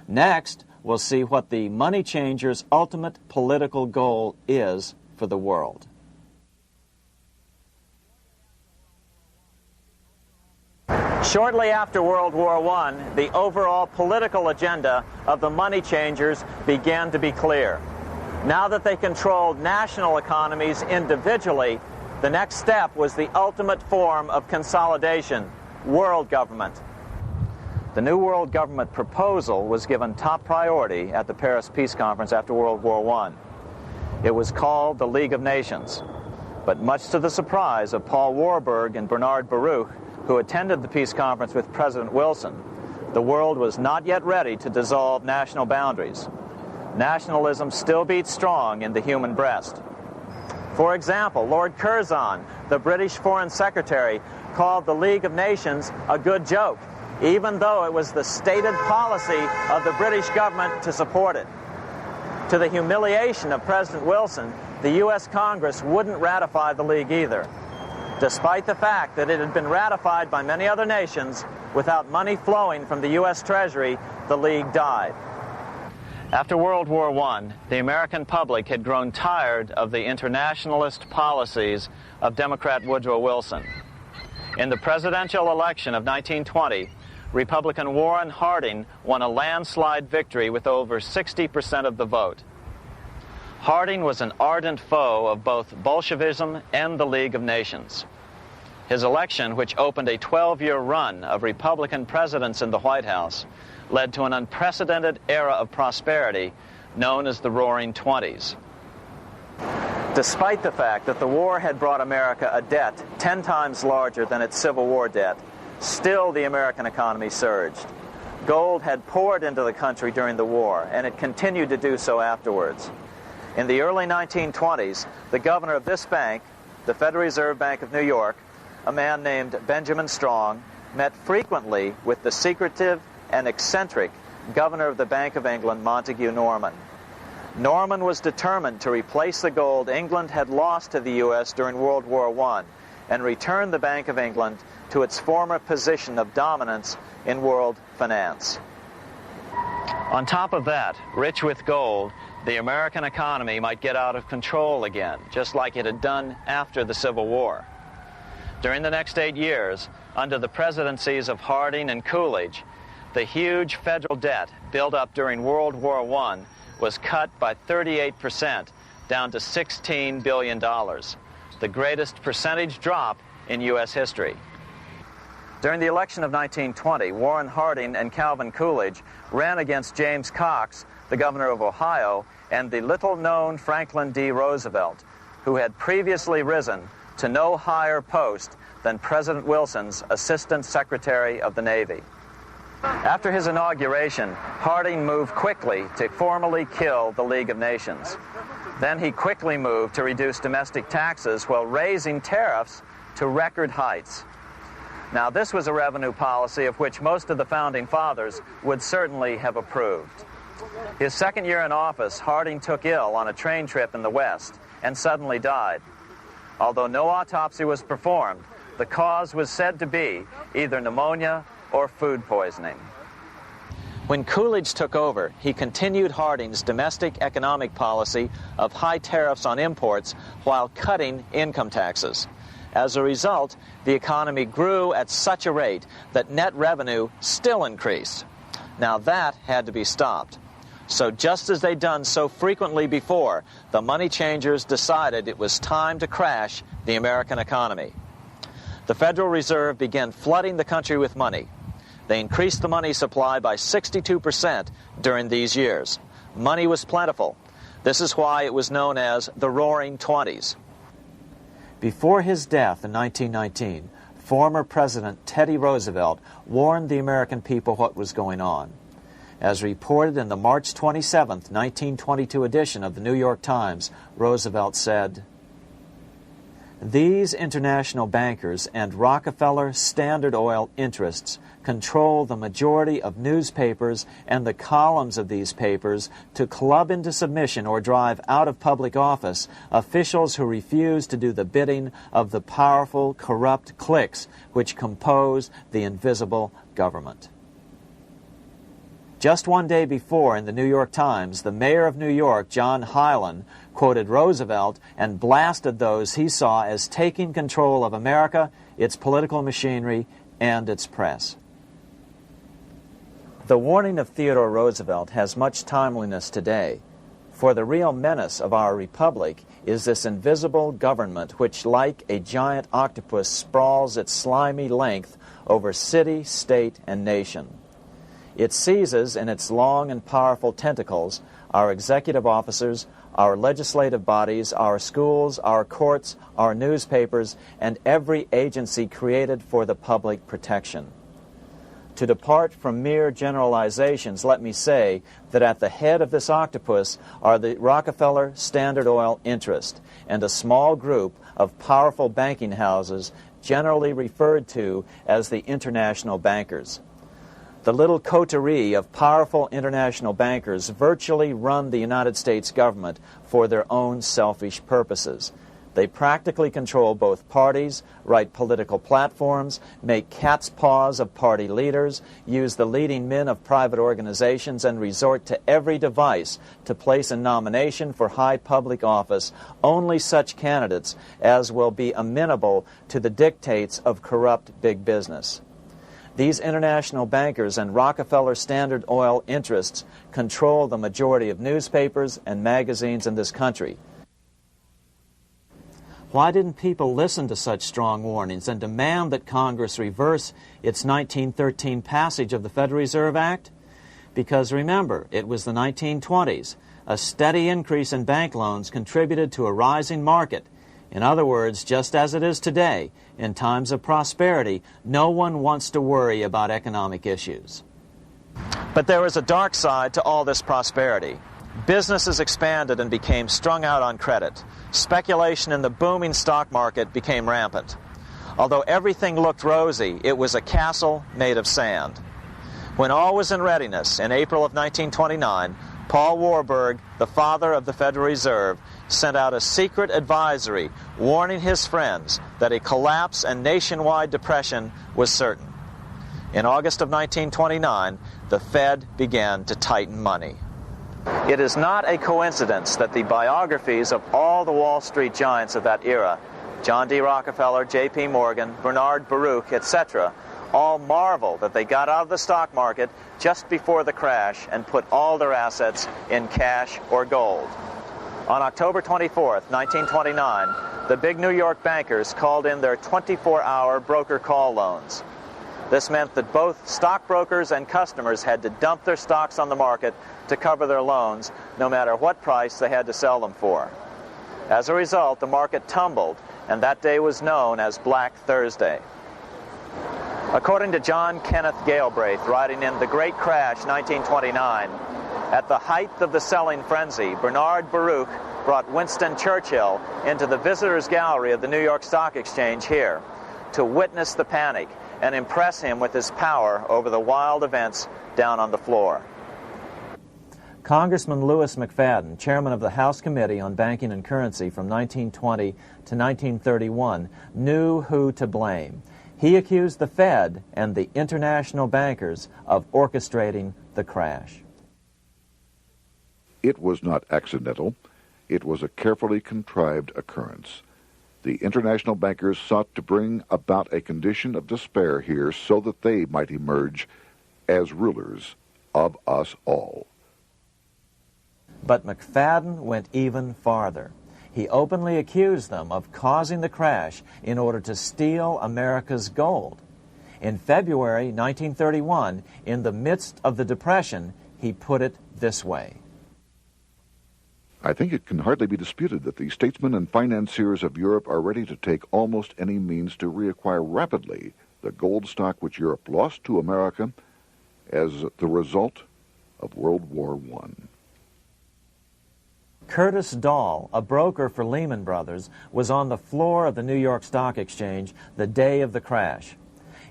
Next, we'll see what the money changers' ultimate political goal is for the world. Shortly after World War I, the overall political agenda of the money changers began to be clear. Now that they controlled national economies individually, the next step was the ultimate form of consolidation, world government. The new world government proposal was given top priority at the Paris Peace Conference after World War I. It was called the League of Nations, but much to the surprise of Paul Warburg and Bernard Baruch, who attended the peace conference with President Wilson, the world was not yet ready to dissolve national boundaries. Nationalism still beats strong in the human breast. For example, Lord Curzon, the British Foreign Secretary, called the League of Nations a good joke, even though it was the stated policy of the British government to support it. To the humiliation of President Wilson, the U.S. Congress wouldn't ratify the League either, despite the fact that it had been ratified by many other nations. Without money flowing from the U.S. Treasury, the League died. After World War I, the American public had grown tired of the internationalist policies of Democrat Woodrow Wilson. In the presidential election of 1920, Republican Warren Harding won a landslide victory with over 60% of the vote. Harding was an ardent foe of both Bolshevism and the League of Nations. His election, which opened a 12-year run of Republican presidents in the White House, led to an unprecedented era of prosperity known as the Roaring Twenties. Despite the fact that the war had brought America a debt 10 times larger than its Civil War debt, still the American economy surged. Gold had poured into the country during the war, and it continued to do so afterwards. In the early 1920s, the governor of this bank, the Federal Reserve Bank of New York, a man named Benjamin Strong, met frequently with the secretive and eccentric governor of the Bank of England, Montague Norman. Norman was determined to replace the gold England had lost to the U.S. during World War I and return the Bank of England to its former position of dominance in world finance. On top of that, rich with gold, the American economy might get out of control again, just like it had done after the Civil War. During the next 8 years, under the presidencies of Harding and Coolidge, the huge federal debt built up during World War I was cut by 38%, down to $16 billion, the greatest percentage drop in U.S. history. During the election of 1920, Warren Harding and Calvin Coolidge ran against James Cox, the governor of Ohio, and the little-known Franklin D. Roosevelt, who had previously risen to no higher post than President Wilson's Assistant Secretary of the Navy. After his inauguration, Harding moved quickly to formally kill the League of Nations. Then he quickly moved to reduce domestic taxes while raising tariffs to record heights. Now, this was a revenue policy of which most of the Founding Fathers would certainly have approved. His second year in office, Harding took ill on a train trip in the West and suddenly died. Although no autopsy was performed, the cause was said to be either pneumonia or food poisoning. When Coolidge took over, he continued Harding's domestic economic policy of high tariffs on imports while cutting income taxes. As a result, the economy grew at such a rate that net revenue still increased. Now that had to be stopped. So just as they'd done so frequently before, the money changers decided it was time to crash the American economy. The Federal Reserve began flooding the country with money. They increased the money supply by 62% during these years. Money was plentiful. This is why it was known as the Roaring Twenties. Before his death in 1919, former President Teddy Roosevelt warned the American people what was going on. As reported in the March 27, 1922 edition of the New York Times, Roosevelt said, "These international bankers and Rockefeller Standard Oil interests control the majority of newspapers and the columns of these papers to club into submission or drive out of public office officials who refuse to do the bidding of the powerful, corrupt cliques which compose the invisible government." Just one day before, in the New York Times, the mayor of New York, John Hylan, quoted Roosevelt and blasted those he saw as taking control of America, its political machinery, and its press. The warning of Theodore Roosevelt has much timeliness today, for the real menace of our republic is this invisible government which, like a giant octopus, sprawls its slimy length over city, state, and nation. It seizes in its long and powerful tentacles our executive officers, our legislative bodies, our schools, our courts, our newspapers, and every agency created for the public protection. To depart from mere generalizations, let me say that at the head of this octopus are the Rockefeller Standard Oil interest and a small group of powerful banking houses generally referred to as the international bankers. The little coterie of powerful international bankers virtually run the United States government for their own selfish purposes. They practically control both parties, write political platforms, make cat's paws of party leaders, use the leading men of private organizations, and resort to every device to place in nomination for high public office only such candidates as will be amenable to the dictates of corrupt big business. These international bankers and Rockefeller Standard Oil interests control the majority of newspapers and magazines in this country. Why didn't people listen to such strong warnings and demand that Congress reverse its 1913 passage of the Federal Reserve Act? Because remember, it was the 1920s. A steady increase in bank loans contributed to a rising market. In other words, just as it is today, in times of prosperity, no one wants to worry about economic issues. But there was a dark side to all this prosperity. Businesses expanded and became strung out on credit. Speculation in the booming stock market became rampant. Although everything looked rosy, it was a castle made of sand. When all was in readiness, in April of 1929, Paul Warburg, the father of the Federal Reserve, sent out a secret advisory warning his friends that a collapse and nationwide depression was certain. In August of 1929, the Fed began to tighten money. It is not a coincidence that the biographies of all the Wall Street giants of that era, John D. Rockefeller, J.P. Morgan, Bernard Baruch, etc., all marvel that they got out of the stock market just before the crash and put all their assets in cash or gold. On October 24th, 1929, the big New York bankers called in their 24-hour broker call loans. This meant that both stockbrokers and customers had to dump their stocks on the market to cover their loans, no matter what price they had to sell them for. As a result, the market tumbled, and that day was known as Black Thursday. According to John Kenneth Galbraith, writing in The Great Crash, 1929, at the height of the selling frenzy, Bernard Baruch brought Winston Churchill into the visitors' gallery of the New York Stock Exchange here to witness the panic and impress him with his power over the wild events down on the floor. Congressman Louis McFadden, chairman of the House Committee on Banking and Currency from 1920 to 1931, knew who to blame. He accused the Fed and the international bankers of orchestrating the crash. It was not accidental. It was a carefully contrived occurrence. The international bankers sought to bring about a condition of despair here so that they might emerge as rulers of us all. But McFadden went even farther. He openly accused them of causing the crash in order to steal America's gold. In February 1931, in the midst of the Depression, he put it this way. I think it can hardly be disputed that the statesmen and financiers of Europe are ready to take almost any means to reacquire rapidly the gold stock which Europe lost to America as the result of World War I. Curtis Dahl, a broker for Lehman Brothers, was on the floor of the New York Stock Exchange the day of the crash.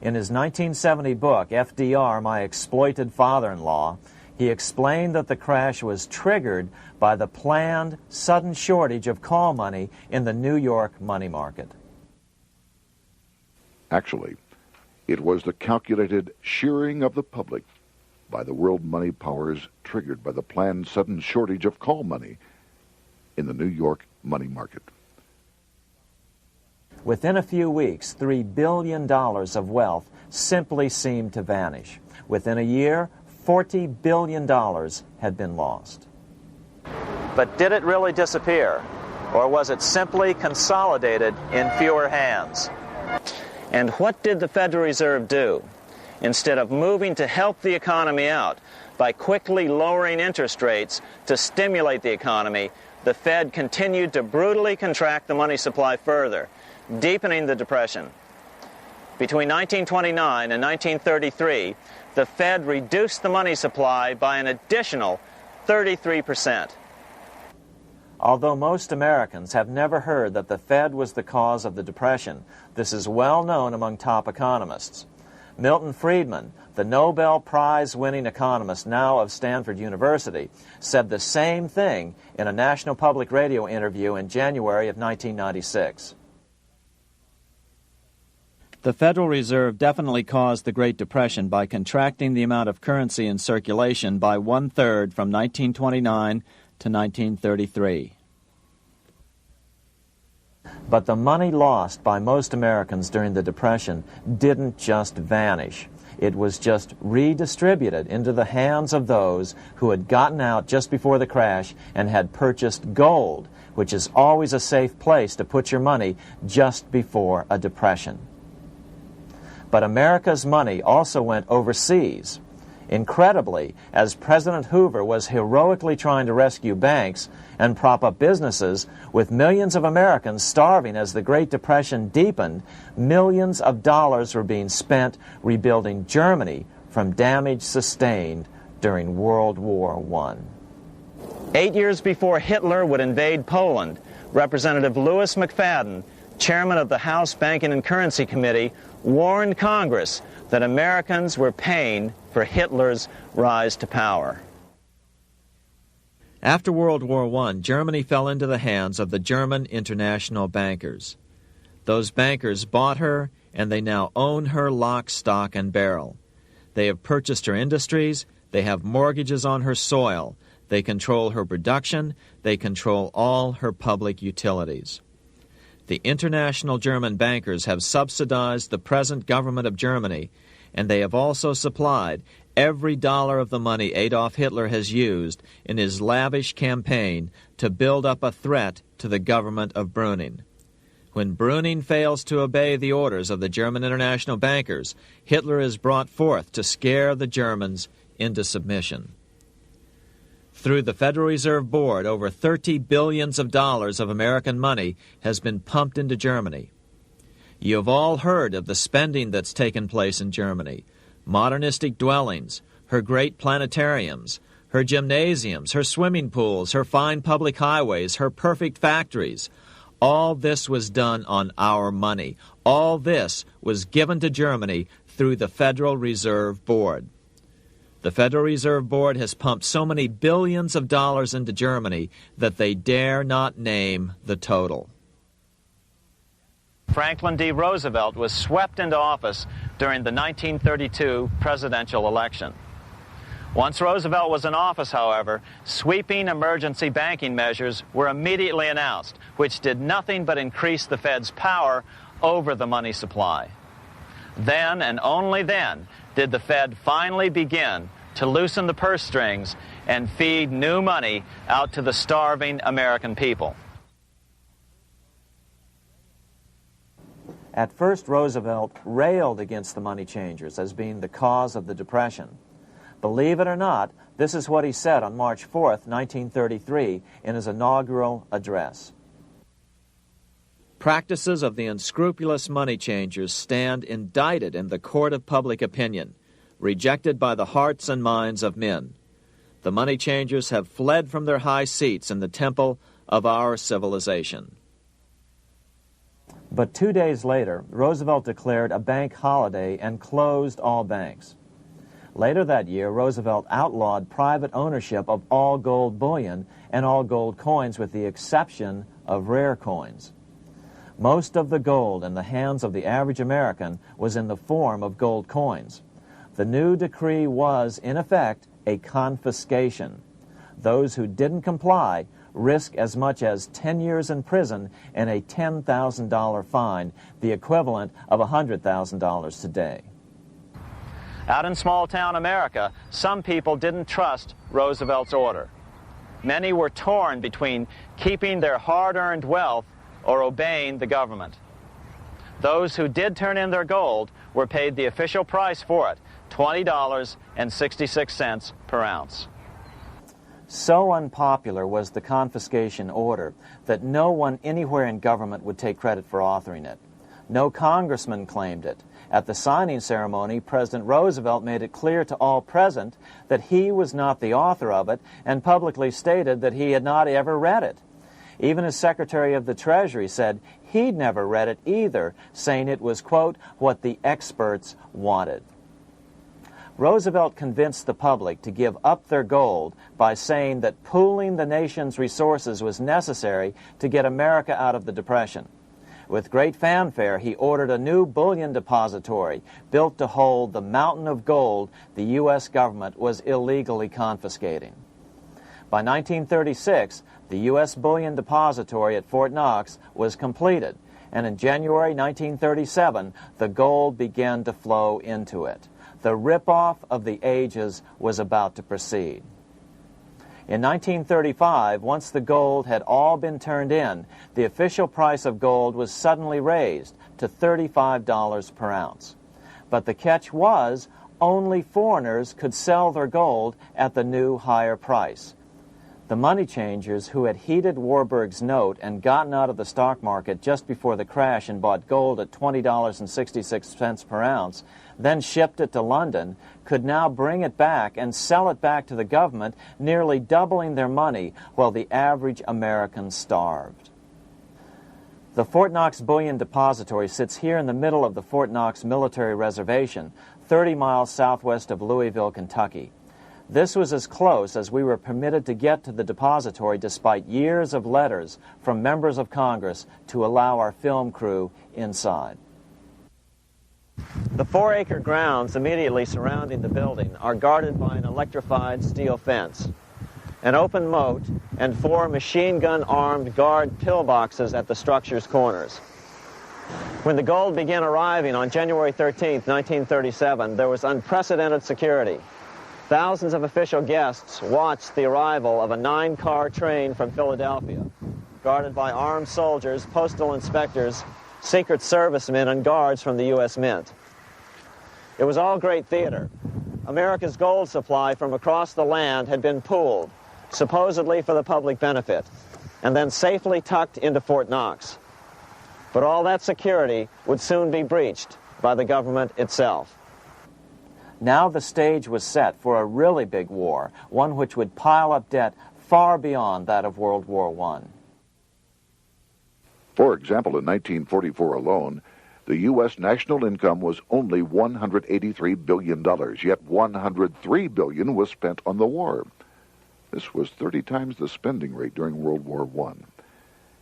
In his 1970 book, FDR, My Exploited Father-in-Law, he explained that the crash was triggered by the planned sudden shortage of call money in the New York money market. Actually, it was the calculated shearing of the public by the world money powers triggered by the planned sudden shortage of call money in the New York money market. Within a few weeks, $3 billion of wealth simply seemed to vanish. Within a year, $40 billion had been lost. But did it really disappear? Or was it simply consolidated in fewer hands? And what did the Federal Reserve do? Instead of moving to help the economy out by quickly lowering interest rates to stimulate the economy, the Fed continued to brutally contract the money supply further, deepening the Depression. Between 1929 and 1933, the Fed reduced the money supply by an additional 33%. Although most Americans have never heard that the Fed was the cause of the Depression, this is well known among top economists. Milton Friedman, the Nobel Prize-winning economist now of Stanford University, said the same thing in a National Public Radio interview in January of 1996. The Federal Reserve definitely caused the Great Depression by contracting the amount of currency in circulation by 1/3 from 1929 to 1933. But the money lost by most Americans during the Depression didn't just vanish. It was just redistributed into the hands of those who had gotten out just before the crash and had purchased gold, which is always a safe place to put your money just before a depression. But America's money also went overseas. Incredibly, as President Hoover was heroically trying to rescue banks and prop up businesses, with millions of Americans starving as the Great Depression deepened, millions of dollars were being spent rebuilding Germany from damage sustained during World War I. 8 years before Hitler would invade Poland, Representative Louis McFadden, chairman of the House Banking and Currency Committee, warned Congress that Americans were paying for Hitler's rise to power. After World War I, Germany fell into the hands of the German international bankers. Those bankers bought her, and they now own her lock, stock, and barrel. They have purchased her industries, they have mortgages on her soil, they control her production, they control all her public utilities. The international German bankers have subsidized the present government of Germany, and they have also supplied every dollar of the money Adolf Hitler has used in his lavish campaign to build up a threat to the government of Brüning. When Brüning fails to obey the orders of the German international bankers, Hitler is brought forth to scare the Germans into submission. Through the Federal Reserve Board, over $30 billion of American money has been pumped into Germany. You have all heard of the spending that's taken place in Germany. Modernistic dwellings, her great planetariums, her gymnasiums, her swimming pools, her fine public highways, her perfect factories. All this was done on our money. All this was given to Germany through the Federal Reserve Board. The Federal Reserve Board has pumped so many billions of dollars into Germany that they dare not name the total. Franklin D. Roosevelt was swept into office during the 1932 presidential election. Once Roosevelt was in office, however, sweeping emergency banking measures were immediately announced, which did nothing but increase the Fed's power over the money supply. Then, and only then, did the Fed finally begin to loosen the purse strings and feed new money out to the starving American people. At first, Roosevelt railed against the money changers as being the cause of the Depression. Believe it or not, this is what he said on March 4th, 1933, in his inaugural address. Practices of the unscrupulous money changers stand indicted in the court of public opinion, rejected by the hearts and minds of men. The money changers have fled from their high seats in the temple of our civilization. But 2 days later, Roosevelt declared a bank holiday and closed all banks. Later that year, Roosevelt outlawed private ownership of all gold bullion and all gold coins with the exception of rare coins. Most of the gold in the hands of the average American was in the form of gold coins. The new decree was, in effect, a confiscation. Those who didn't comply risk as much as 10 years in prison and a $10,000 fine, the equivalent of $100,000 today. Out in small-town America, some people didn't trust Roosevelt's order. Many were torn between keeping their hard-earned wealth or obeying the government. Those who did turn in their gold were paid the official price for it, $20.66 per ounce. So unpopular was the confiscation order that no one anywhere in government would take credit for authoring it. No congressman claimed it. At the signing ceremony, President Roosevelt made it clear to all present that he was not the author of it and publicly stated that he had not ever read it. Even as Secretary of the Treasury said he'd never read it either, saying it was, quote, what the experts wanted. Roosevelt convinced the public to give up their gold by saying that pooling the nation's resources was necessary to get America out of the Depression. With great fanfare, he ordered a new bullion depository built to hold the mountain of gold the U.S. government was illegally confiscating. By 1936, the U.S. Bullion Depository at Fort Knox was completed, and in January 1937, the gold began to flow into it. The rip-off of the ages was about to proceed. In 1935, once the gold had all been turned in, the official price of gold was suddenly raised to $35 per ounce. But the catch was, only foreigners could sell their gold at the new higher price. The money changers who had heeded Warburg's note and gotten out of the stock market just before the crash and bought gold at $20.66 per ounce, then shipped it to London, could now bring it back and sell it back to the government, nearly doubling their money while the average American starved. The Fort Knox Bullion Depository sits here in the middle of the Fort Knox Military Reservation, 30 miles southwest of Louisville, Kentucky. This was as close as we were permitted to get to the depository despite years of letters from members of Congress to allow our film crew inside. The 4-acre grounds immediately surrounding the building are guarded by an electrified steel fence, an open moat, and 4 machine gun-armed guard pillboxes at the structure's corners. When the gold began arriving on January 13, 1937, there was unprecedented security. Thousands of official guests watched the arrival of a 9-car train from Philadelphia, guarded by armed soldiers, postal inspectors, Secret Servicemen, and guards from the U.S. Mint. It was all great theater. America's gold supply from across the land had been pooled, supposedly for the public benefit, and then safely tucked into Fort Knox. But all that security would soon be breached by the government itself. Now the stage was set for a really big war, one which would pile up debt far beyond that of World War I. For example, in 1944 alone, the U.S. national income was only $183 billion, yet $103 billion was spent on the war. This was 30 times the spending rate during World War I.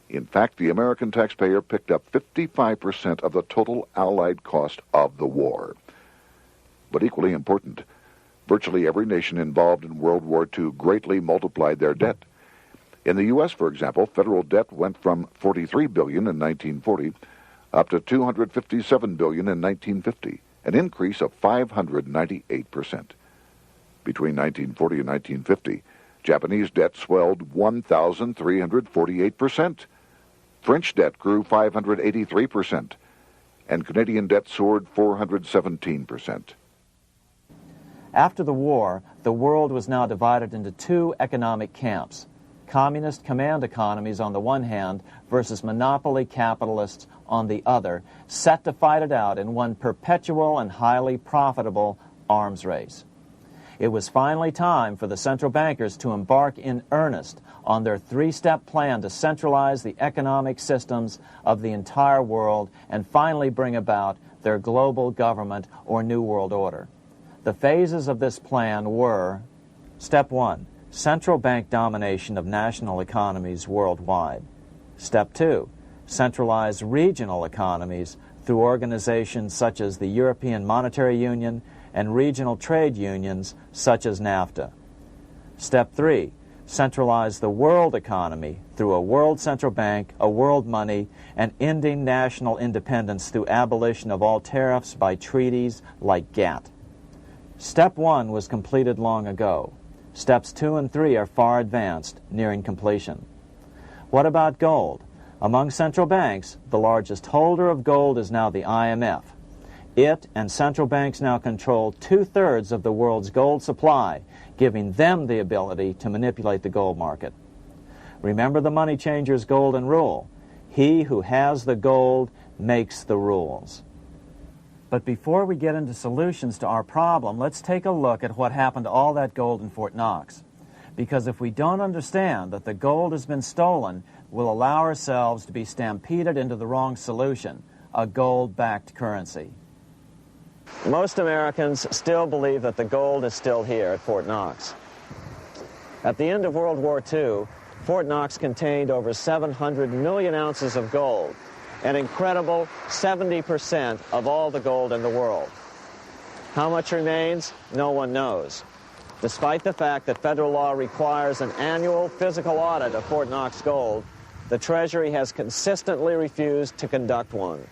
In fact, the American taxpayer picked up 55% of the total Allied cost of the war. But equally important, virtually every nation involved in World War II greatly multiplied their debt. In the U.S., for example, federal debt went from $43 billion in 1940 up to $257 billion in 1950, an increase of 598%. Between 1940 and 1950, Japanese debt swelled 1,348%. French debt grew 583%, and Canadian debt soared 417%. After the war, the world was now divided into 2 economic camps: communist command economies on the one hand versus monopoly capitalists on the other, set to fight it out in one perpetual and highly profitable arms race. It was finally time for the central bankers to embark in earnest on their 3-step plan to centralize the economic systems of the entire world and finally bring about their global government or New World Order. The phases of this plan were: Step 1, central bank domination of national economies worldwide. Step 2, centralize regional economies through organizations such as the European Monetary Union and regional trade unions such as NAFTA. Step 3, centralize the world economy through a world central bank, a world money, and ending national independence through abolition of all tariffs by treaties like GATT. Step 1 was completed long ago. Steps 2 and 3 are far advanced, nearing completion. What about gold? Among central banks, the largest holder of gold is now the IMF. It and central banks now control 2/3 of the world's gold supply, giving them the ability to manipulate the gold market. Remember the money changer's golden rule: he who has the gold makes the rules. But before we get into solutions to our problem, let's take a look at what happened to all that gold in Fort Knox. Because if we don't understand that the gold has been stolen, we'll allow ourselves to be stampeded into the wrong solution, a gold-backed currency. Most Americans still believe that the gold is still here at Fort Knox. At the end of World War II, Fort Knox contained over 700 million ounces of gold, an incredible 70% of all the gold in the world. How much remains? No one knows. Despite the fact that federal law requires an annual physical audit of Fort Knox gold, the Treasury has consistently refused to conduct one.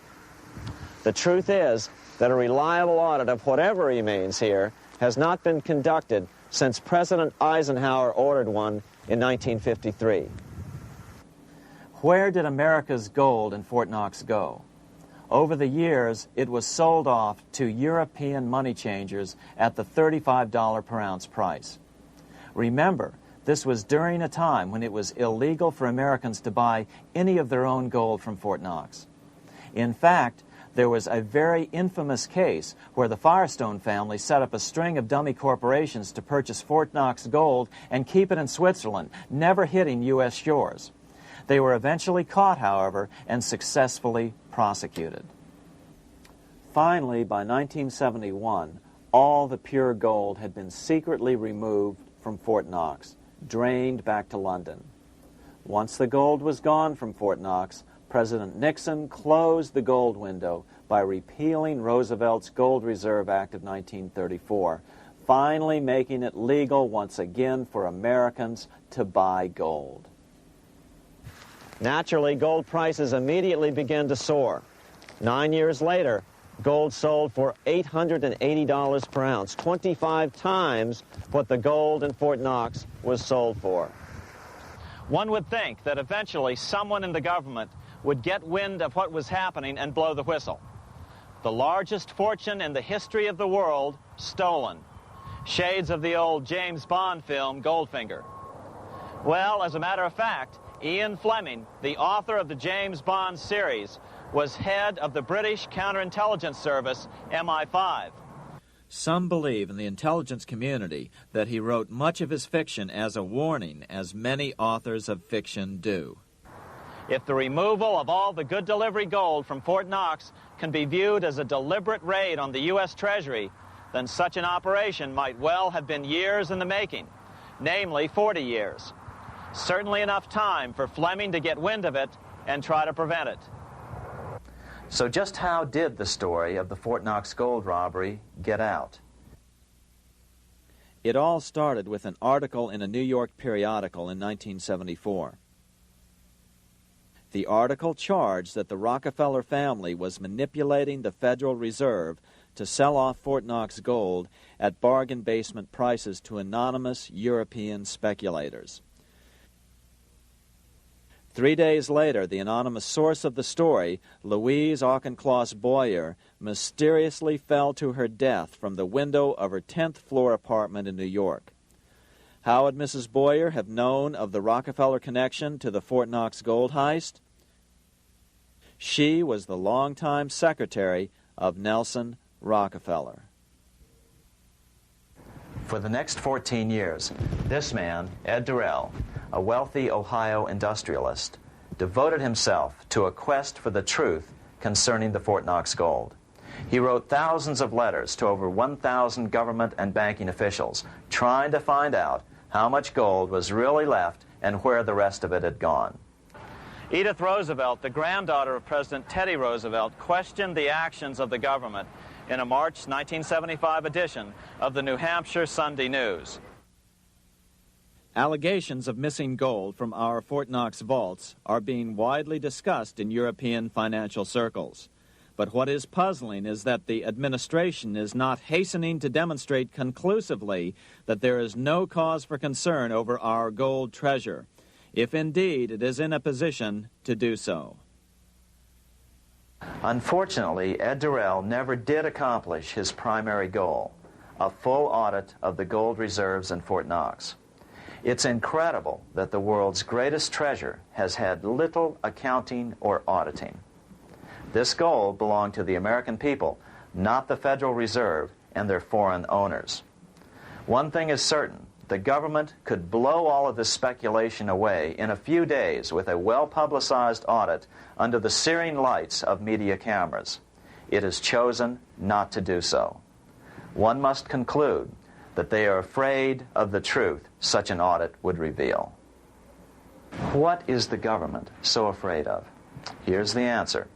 The truth is that a reliable audit of whatever remains here has not been conducted since President Eisenhower ordered one in 1953. Where did America's gold in Fort Knox go? Over the years, it was sold off to European money changers at the $35 per ounce price. Remember, this was during a time when it was illegal for Americans to buy any of their own gold from Fort Knox. In fact, there was a very infamous case where the Firestone family set up a string of dummy corporations to purchase Fort Knox gold and keep it in Switzerland, never hitting U.S. shores. They were eventually caught, however, and successfully prosecuted. Finally, by 1971, all the pure gold had been secretly removed from Fort Knox, drained back to London. Once the gold was gone from Fort Knox, President Nixon closed the gold window by repealing Roosevelt's Gold Reserve Act of 1934, finally making it legal once again for Americans to buy gold. Naturally, gold prices immediately began to soar. 9 years later, gold sold for $880 per ounce, 25 times what the gold in Fort Knox was sold for. One would think that eventually someone in the government would get wind of what was happening and blow the whistle. The largest fortune in the history of the world stolen. Shades of the old James Bond film, Goldfinger. Well, as a matter of fact, Ian Fleming, the author of the James Bond series, was head of the British counterintelligence service, MI5. Some believe in the intelligence community that he wrote much of his fiction as a warning, as many authors of fiction do. If the removal of all the good delivery gold from Fort Knox can be viewed as a deliberate raid on the U.S. Treasury, then such an operation might well have been years in the making, namely 40 years. Certainly enough time for Fleming to get wind of it and try to prevent it. So just how did the story of the Fort Knox gold robbery get out? It all started with an article in a New York periodical in 1974. The article charged that the Rockefeller family was manipulating the Federal Reserve to sell off Fort Knox gold at bargain basement prices to anonymous European speculators. 3 days later, the anonymous source of the story, Louise Auchincloss Boyer, mysteriously fell to her death from the window of her 10th floor apartment in New York. How would Mrs. Boyer have known of the Rockefeller connection to the Fort Knox gold heist? She was the longtime secretary of Nelson Rockefeller. For the next 14 years, this man, Ed Durrell, a wealthy Ohio industrialist, devoted himself to a quest for the truth concerning the Fort Knox gold. He wrote thousands of letters to over 1,000 government and banking officials, trying to find out how much gold was really left and where the rest of it had gone. Edith Roosevelt, the granddaughter of President Teddy Roosevelt, questioned the actions of the government in a March 1975 edition of the New Hampshire Sunday News. Allegations of missing gold from our Fort Knox vaults are being widely discussed in European financial circles. But what is puzzling is that the administration is not hastening to demonstrate conclusively that there is no cause for concern over our gold treasure, if indeed it is in a position to do so. Unfortunately, Ed Durrell never did accomplish his primary goal, a full audit of the gold reserves in Fort Knox. It's incredible that the world's greatest treasure has had little accounting or auditing. This gold belonged to the American people, not the Federal Reserve and their foreign owners. One thing is certain, the government could blow all of this speculation away in a few days with a well-publicized audit under the searing lights of media cameras. It has chosen not to do so. One must conclude that they are afraid of the truth such an audit would reveal. What is the government so afraid of? Here's the answer.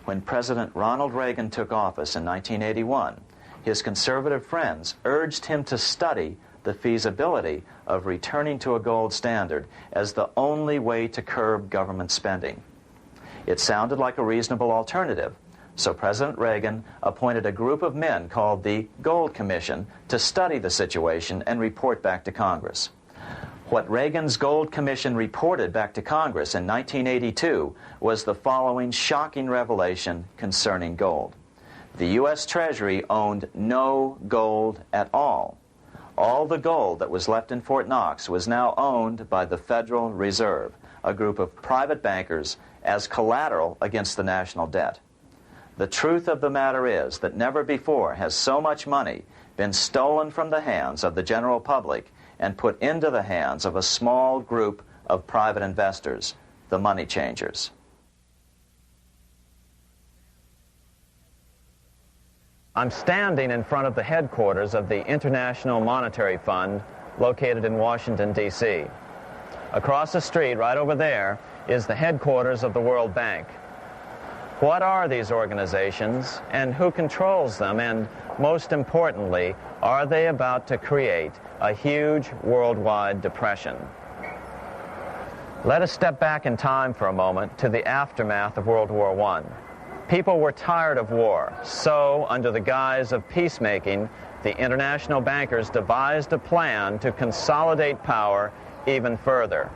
When President Ronald Reagan took office in 1981, his conservative friends urged him to study the feasibility of returning to a gold standard as the only way to curb government spending. It sounded like a reasonable alternative, so President Reagan appointed a group of men called the Gold Commission to study the situation and report back to Congress. What Reagan's Gold Commission reported back to Congress in 1982 was the following shocking revelation concerning gold. The U.S. Treasury owned no gold at all. All the gold that was left in Fort Knox was now owned by the Federal Reserve, a group of private bankers, as collateral against the national debt. The truth of the matter is that never before has so much money been stolen from the hands of the general public and put into the hands of a small group of private investors, the money changers. I'm standing in front of the headquarters of the International Monetary Fund located in Washington, D.C. Across the street, right over there, is the headquarters of the World Bank. What are these organizations and who controls them? And most importantly, are they about to create a huge worldwide depression? Let us step back in time for a moment to the aftermath of World War I. People were tired of war, so under the guise of peacemaking, the international bankers devised a plan to consolidate power even further.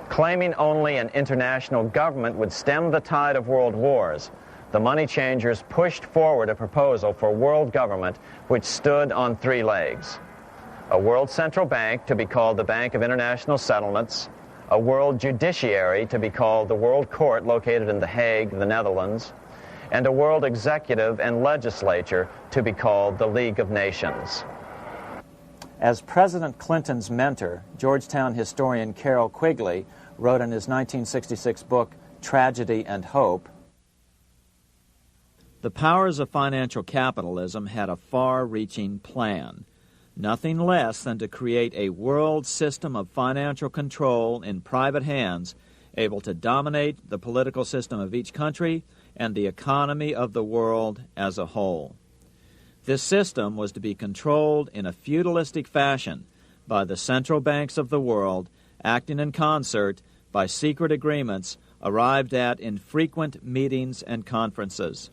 Claiming only an international government would stem the tide of world wars, the money changers pushed forward a proposal for world government which stood on three legs. A world central bank to be called the Bank of International Settlements, a world judiciary to be called the World Court located in The Hague, the Netherlands, and a world executive and legislature to be called the League of Nations. As President Clinton's mentor, Georgetown historian Carroll Quigley wrote in his 1966 book, Tragedy and Hope, the powers of financial capitalism had a far-reaching plan, nothing less than to create a world system of financial control in private hands, able to dominate the political system of each country and the economy of the world as a whole. This system was to be controlled in a feudalistic fashion by the central banks of the world, acting in concert by secret agreements arrived at in frequent meetings and conferences.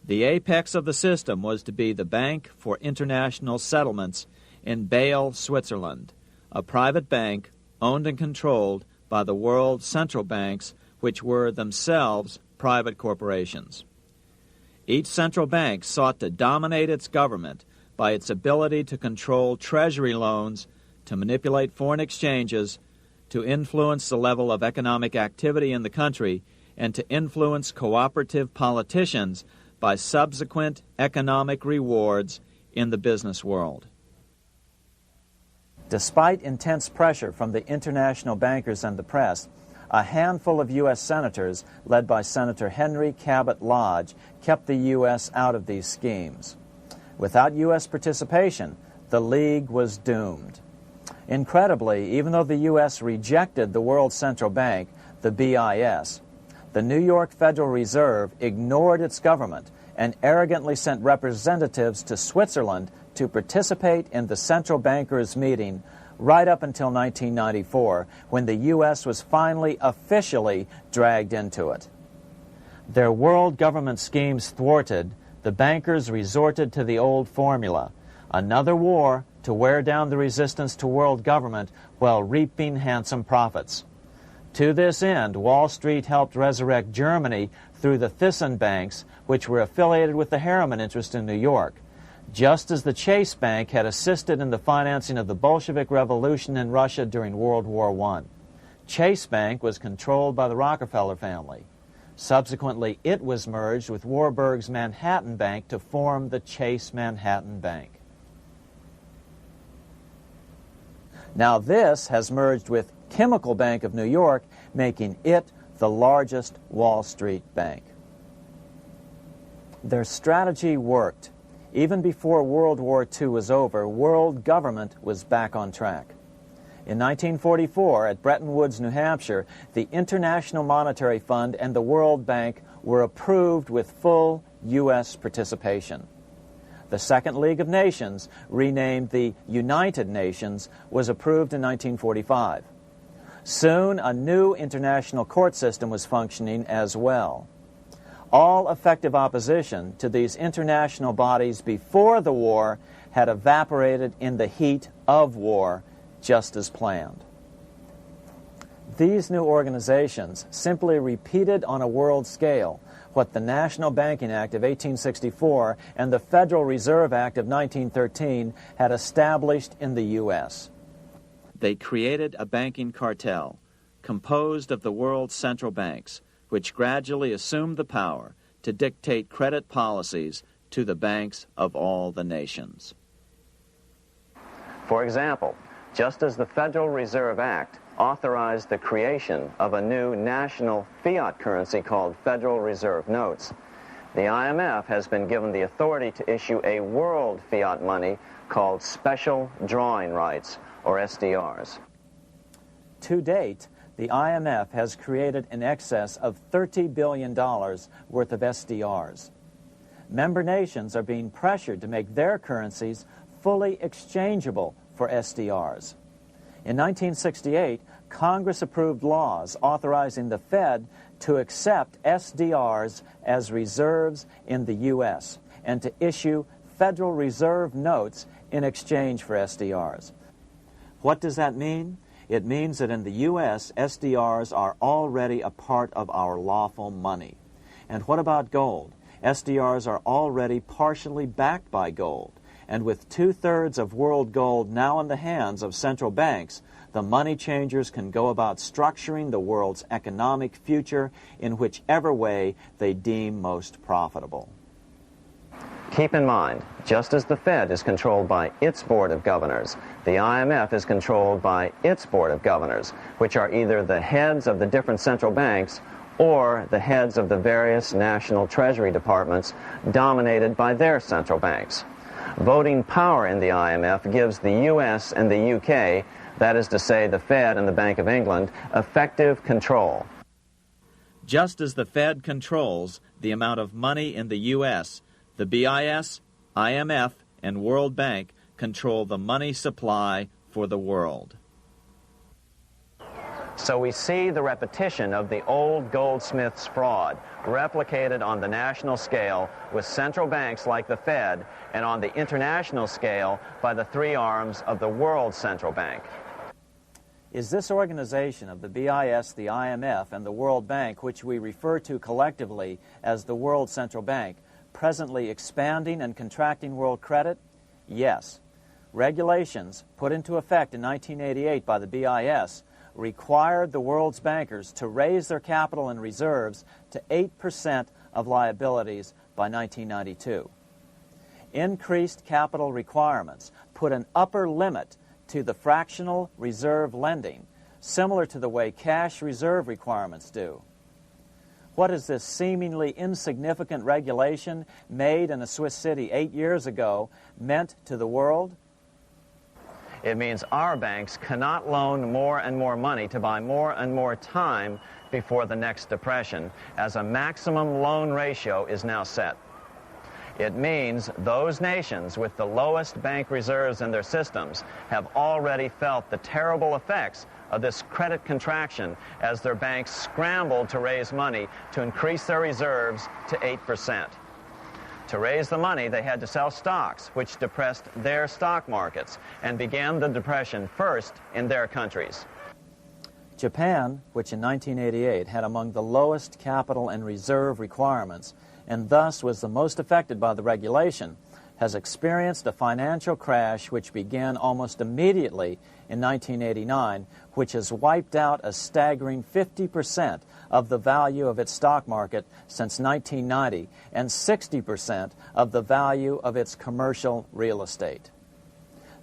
The apex of the system was to be the Bank for International Settlements in Basel, Switzerland, a private bank owned and controlled by the world central banks, which were themselves private corporations. Each central bank sought to dominate its government by its ability to control treasury loans, to manipulate foreign exchanges, to influence the level of economic activity in the country, and to influence cooperative politicians by subsequent economic rewards in the business world. Despite intense pressure from the international bankers and the press, a handful of U.S. senators, led by Senator Henry Cabot Lodge, kept the U.S. out of these schemes. Without U.S. participation, the League was doomed. Incredibly, even though the U.S. rejected the World Central Bank, the BIS, the New York Federal Reserve ignored its government and arrogantly sent representatives to Switzerland to participate in the central bankers' meeting right up until 1994, when the U.S. was finally officially dragged into it. Their world government schemes thwarted, the bankers resorted to the old formula, another war to wear down the resistance to world government while reaping handsome profits. To this end, Wall Street helped resurrect Germany through the Thyssen banks, which were affiliated with the Harriman interest in New York, just as the Chase Bank had assisted in the financing of the Bolshevik Revolution in Russia during World War I. Chase Bank was controlled by the Rockefeller family. Subsequently, it was merged with Warburg's Manhattan Bank to form the Chase Manhattan Bank. Now this has merged with Chemical Bank of New York, making it the largest Wall Street bank. Their strategy worked. Even before World War II was over, world government was back on track. In 1944, at Bretton Woods, New Hampshire, the International Monetary Fund and the World Bank were approved with full U.S. participation. The Second League of Nations, renamed the United Nations, was approved in 1945. Soon, a new international court system was functioning as well. All effective opposition to these international bodies before the war had evaporated in the heat of war, just as planned. These new organizations simply repeated on a world scale what the National Banking Act of 1864 and the Federal Reserve Act of 1913 had established in the U.S. They created a banking cartel composed of the world's central banks, which gradually assumed the power to dictate credit policies to the banks of all the nations. For example, just as the Federal Reserve Act authorized the creation of a new national fiat currency called Federal Reserve Notes, the IMF has been given the authority to issue a world fiat money called Special Drawing Rights, or SDRs. To date, the IMF has created in excess of $30 billion worth of SDRs. Member nations are being pressured to make their currencies fully exchangeable for SDRs. In 1968, Congress approved laws authorizing the Fed to accept SDRs as reserves in the U.S. and to issue Federal Reserve notes in exchange for SDRs. What does that mean? It means that in the U.S., SDRs are already a part of our lawful money. And what about gold? SDRs are already partially backed by gold. And with 2/3 of world gold now in the hands of central banks, the money changers can go about structuring the world's economic future in whichever way they deem most profitable. Keep in mind, just as the Fed is controlled by its Board of Governors, the IMF is controlled by its Board of Governors, which are either the heads of the different central banks or the heads of the various national treasury departments dominated by their central banks. Voting power in the IMF gives the U.S. and the UK, that is to say the Fed and the Bank of England, effective control. Just as the Fed controls the amount of money in the U.S., the BIS, IMF, and World Bank control the money supply for the world. So we see the repetition of the old goldsmith's fraud replicated on the national scale with central banks like the Fed and on the international scale by the three arms of the world central bank. Is this organization of the BIS, the IMF, and the World Bank, which we refer to collectively as the World Central Bank, presently expanding and contracting world credit? Yes. Regulations put into effect in 1988 by the BIS required the world's bankers to raise their capital and reserves to 8% of liabilities by 1992. Increased capital requirements put an upper limit to the fractional reserve lending, similar to the way cash reserve requirements do. What has this seemingly insignificant regulation made in a Swiss city 8 years ago meant to the world? It means our banks cannot loan more and more money to buy more and more time before the next depression, as a maximum loan ratio is now set. It means those nations with the lowest bank reserves in their systems have already felt the terrible effects of this credit contraction as their banks scrambled to raise money to increase their reserves to 8%. To raise the money, they had to sell stocks, which depressed their stock markets and began the depression first in their countries. Japan, which in 1988 had among the lowest capital and reserve requirements, and thus was the most affected by the regulation, has experienced a financial crash which began almost immediately in 1989, which has wiped out a staggering 50% of the value of its stock market since 1990 and 60% of the value of its commercial real estate.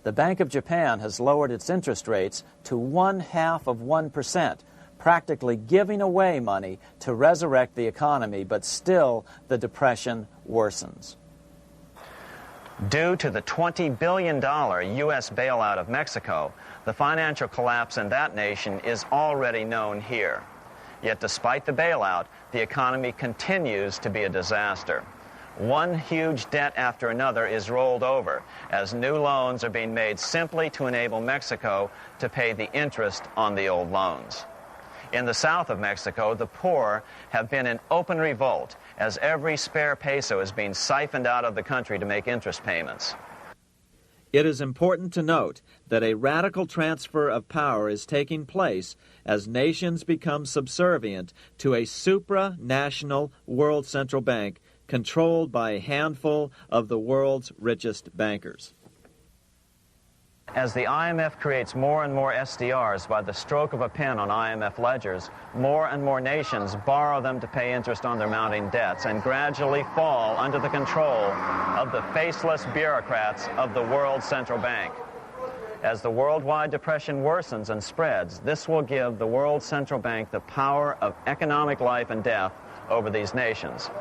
The Bank of Japan has lowered its interest rates to 0.5%, practically giving away money to resurrect the economy, but still the depression worsens. Due to the $20 billion U.S. bailout of Mexico, the financial collapse in that nation is already known here. Yet despite the bailout, the economy continues to be a disaster. One huge debt after another is rolled over as new loans are being made simply to enable Mexico to pay the interest on the old loans. In the south of Mexico, the poor have been in open revolt as every spare peso is being siphoned out of the country to make interest payments. It is important to note that a radical transfer of power is taking place as nations become subservient to a supranational world central bank controlled by a handful of the world's richest bankers. As the IMF creates more and more SDRs by the stroke of a pen on IMF ledgers, more and more nations borrow them to pay interest on their mounting debts and gradually fall under the control of the faceless bureaucrats of the World Central Bank. As the worldwide depression worsens and spreads, this will give the World Central Bank the power of economic life and death over these nations.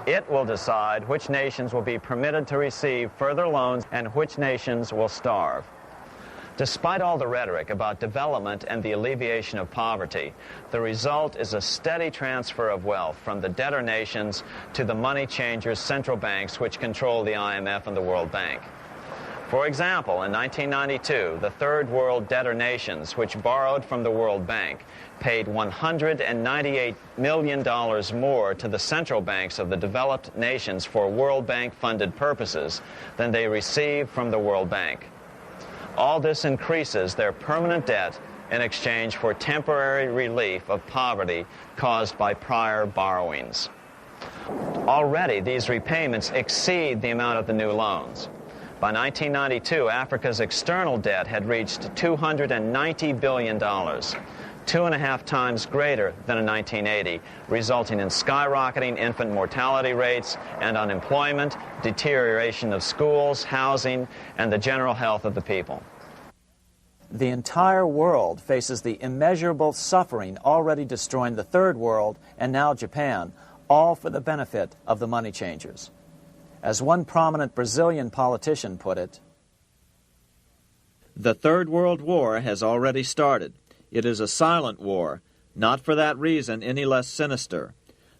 It will decide which nations will be permitted to receive further loans and which nations will starve. Despite all the rhetoric about development and the alleviation of poverty, the result is a steady transfer of wealth from the debtor nations to the money changers' central banks which control the IMF and the World Bank. For example, in 1992, the third world debtor nations, which borrowed from the World Bank, paid $198 million more to the central banks of the developed nations for World Bank-funded purposes than they received from the World Bank. All this increases their permanent debt in exchange for temporary relief of poverty caused by prior borrowings. Already, these repayments exceed the amount of the new loans. By 1992, Africa's external debt had reached $290 billion, 2.5 times greater than in 1980, resulting in skyrocketing infant mortality rates and unemployment, deterioration of schools, housing, and the general health of the people. The entire world faces the immeasurable suffering already destroying the third world and now Japan, all for the benefit of the money changers. As one prominent Brazilian politician put it, "The Third World War has already started. It is a silent war, not for that reason any less sinister.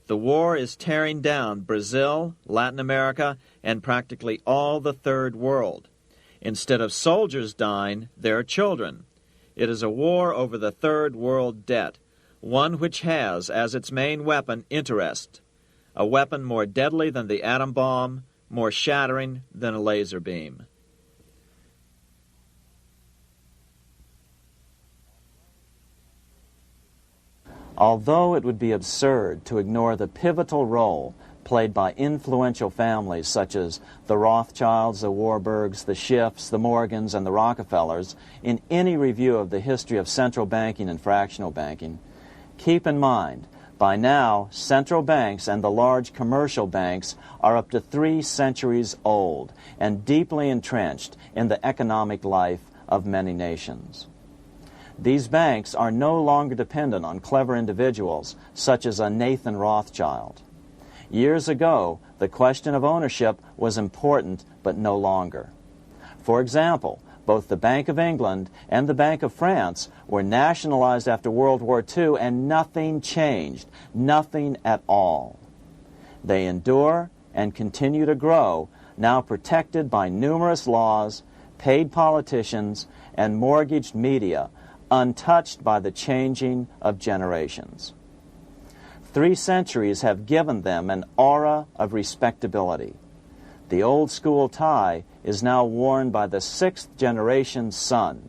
The war is tearing down Brazil, Latin America, and practically all the Third World. Instead of soldiers dying, there are children. It is a war over the Third World debt, one which has as its main weapon interest, a weapon more deadly than the atom bomb, more shattering than a laser beam." Although it would be absurd to ignore the pivotal role played by influential families such as the Rothschilds, the Warburgs, the Schiffs, the Morgans, and the Rockefellers in any review of the history of central banking and fractional banking, keep in mind, by now, central banks and the large commercial banks are up to 3 centuries old and deeply entrenched in the economic life of many nations. These banks are no longer dependent on clever individuals such as a Nathan Rothschild. Years ago, the question of ownership was important, but no longer. For example, both the Bank of England and the Bank of France were nationalized after World War II, and nothing changed, nothing at all. They endure and continue to grow, now protected by numerous laws, paid politicians, and mortgaged media, untouched by the changing of generations. 3 centuries have given them an aura of respectability. The old school tie is now worn by the 6th generation son,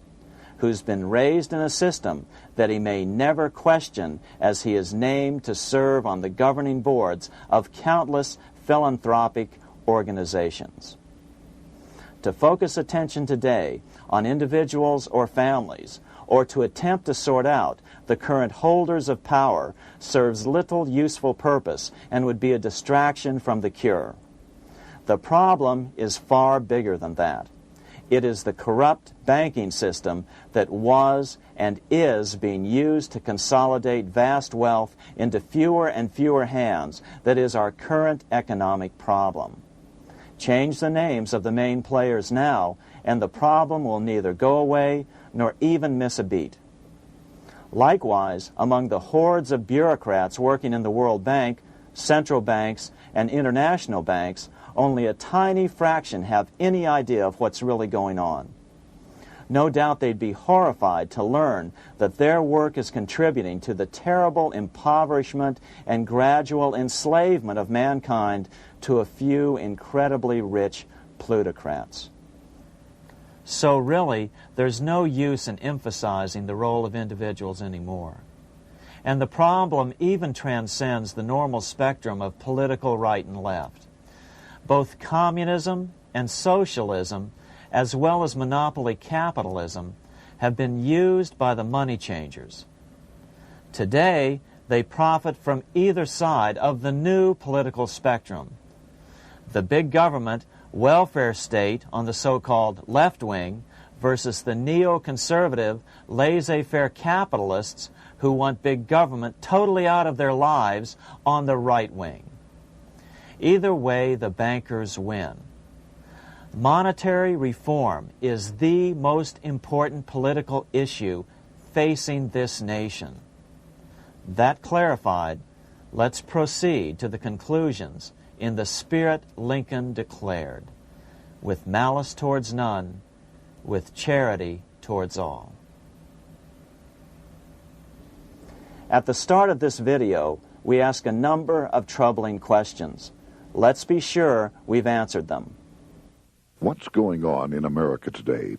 who's been raised in a system that he may never question as he is named to serve on the governing boards of countless philanthropic organizations. To focus attention today on individuals or families, or to attempt to sort out the current holders of power, serves little useful purpose and would be a distraction from the cure. The problem is far bigger than that. It is the corrupt banking system that was and is being used to consolidate vast wealth into fewer and fewer hands that is our current economic problem. Change the names of the main players now, and the problem will neither go away nor even miss a beat. Likewise, among the hordes of bureaucrats working in the World Bank, central banks, and international banks, only a tiny fraction have any idea of what's really going on. No doubt they'd be horrified to learn that their work is contributing to the terrible impoverishment and gradual enslavement of mankind to a few incredibly rich plutocrats. So really, there's no use in emphasizing the role of individuals anymore. And the problem even transcends the normal spectrum of political right and left. Both communism and socialism, as well as monopoly capitalism, have been used by the money changers. Today, they profit from either side of the new political spectrum. The big government, welfare state on the so-called left wing versus the neoconservative, laissez-faire capitalists who want big government totally out of their lives on the right wing. Either way, the bankers win. Monetary reform is the most important political issue facing this nation. That clarified, let's proceed to the conclusions in the spirit Lincoln declared, with malice towards none, with charity towards all. At the start of this video, we ask a number of troubling questions. Let's be sure we've answered them. What's going on in America today?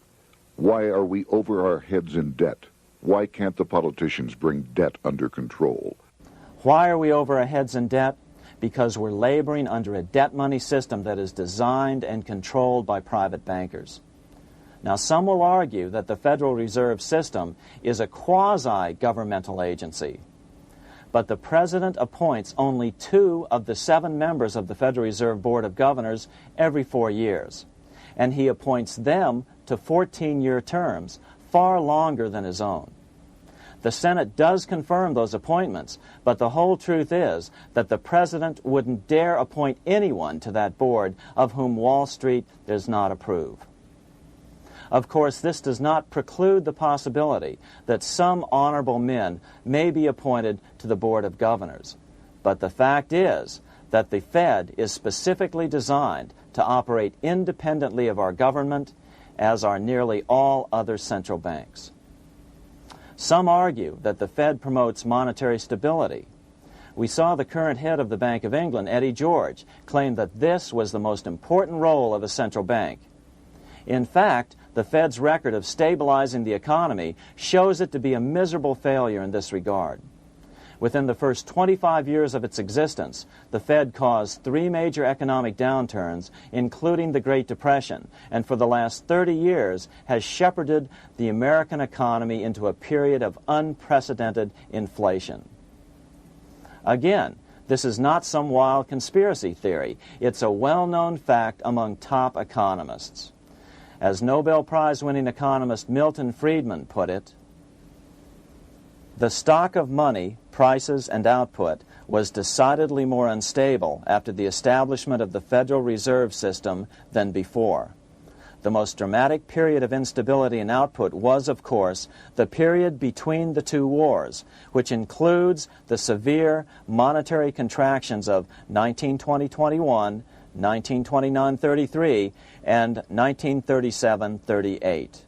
Why are we over our heads in debt? Why can't the politicians bring debt under control? Why are we over our heads in debt? Because we're laboring under a debt money system that is designed and controlled by private bankers. Now, some will argue that the Federal Reserve System is a quasi-governmental agency. But the President appoints only 2 of the 7 members of the Federal Reserve Board of Governors every 4 years. And he appoints them to 14-year terms, far longer than his own. The Senate does confirm those appointments, but the whole truth is that the President wouldn't dare appoint anyone to that board of whom Wall Street does not approve. Of course, this does not preclude the possibility that some honorable men may be appointed to the Board of Governors. But the fact is that the Fed is specifically designed to operate independently of our government, as are nearly all other central banks. Some argue that the Fed promotes monetary stability. We saw the current head of the Bank of England, Eddie George, claim that this was the most important role of a central bank. In fact, the Fed's record of stabilizing the economy shows it to be a miserable failure in this regard. Within the first 25 years of its existence, the Fed caused 3 major economic downturns, including the Great Depression, and for the last 30 years has shepherded the American economy into a period of unprecedented inflation. Again, this is not some wild conspiracy theory. It's a well-known fact among top economists. As Nobel Prize-winning economist Milton Friedman put it, the stock of money, prices, and output was decidedly more unstable after the establishment of the Federal Reserve System than before. The most dramatic period of instability in output was, of course, the period between the 2 wars, which includes the severe monetary contractions of 1920-21, 1929-33, and 1937-38.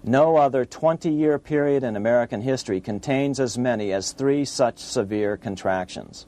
No other 20-year period in American history contains as many as 3 such severe contractions.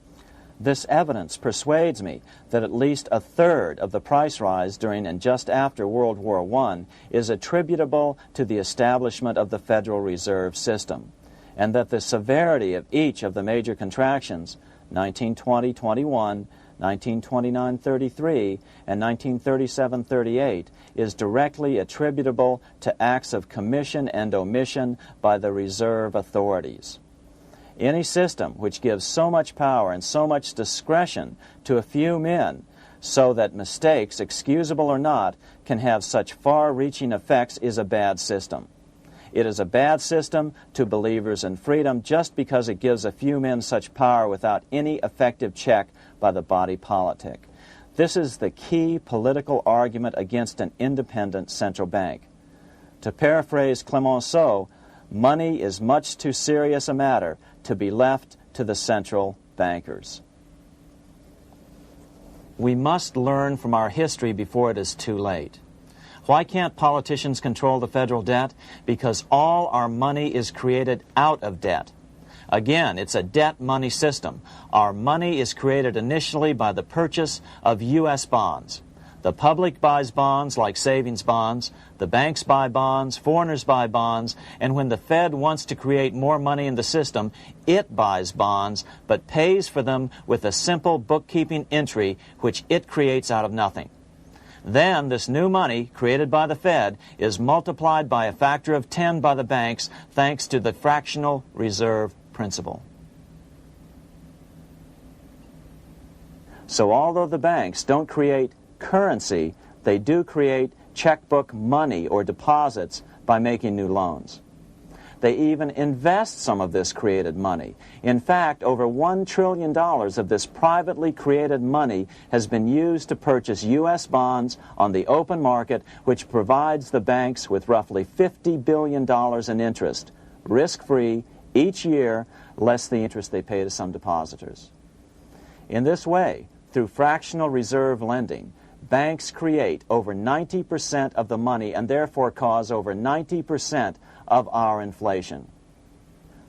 This evidence persuades me that at least a third of the price rise during and just after World War I is attributable to the establishment of the Federal Reserve System, and that the severity of each of the major contractions, 1920-21, 1929-33, and 1937-38, is directly attributable to acts of commission and omission by the reserve authorities. Any system which gives so much power and so much discretion to a few men so that mistakes, excusable or not, can have such far-reaching effects is a bad system. It is a bad system to believers in freedom just because it gives a few men such power without any effective check by the body politic. This is the key political argument against an independent central bank. To paraphrase Clemenceau, money is much too serious a matter to be left to the central bankers. We must learn from our history before it is too late. Why can't politicians control the federal debt? Because all our money is created out of debt. Again, it's a debt money system. Our money is created initially by the purchase of U.S. bonds. The public buys bonds like savings bonds, the banks buy bonds, foreigners buy bonds, and when the Fed wants to create more money in the system, it buys bonds, but pays for them with a simple bookkeeping entry which it creates out of nothing. Then this new money, created by the Fed, is multiplied by a factor of 10 by the banks thanks to the fractional reserve principle. So although the banks don't create currency, they do create checkbook money or deposits by making new loans. They even invest some of this created money. In fact, over $1 trillion of this privately created money has been used to purchase U.S. bonds on the open market, which provides the banks with roughly $50 billion in interest, risk-free, each year, less the interest they pay to some depositors. In this way, through fractional reserve lending, banks create over 90% of the money and therefore cause over 90% of our inflation.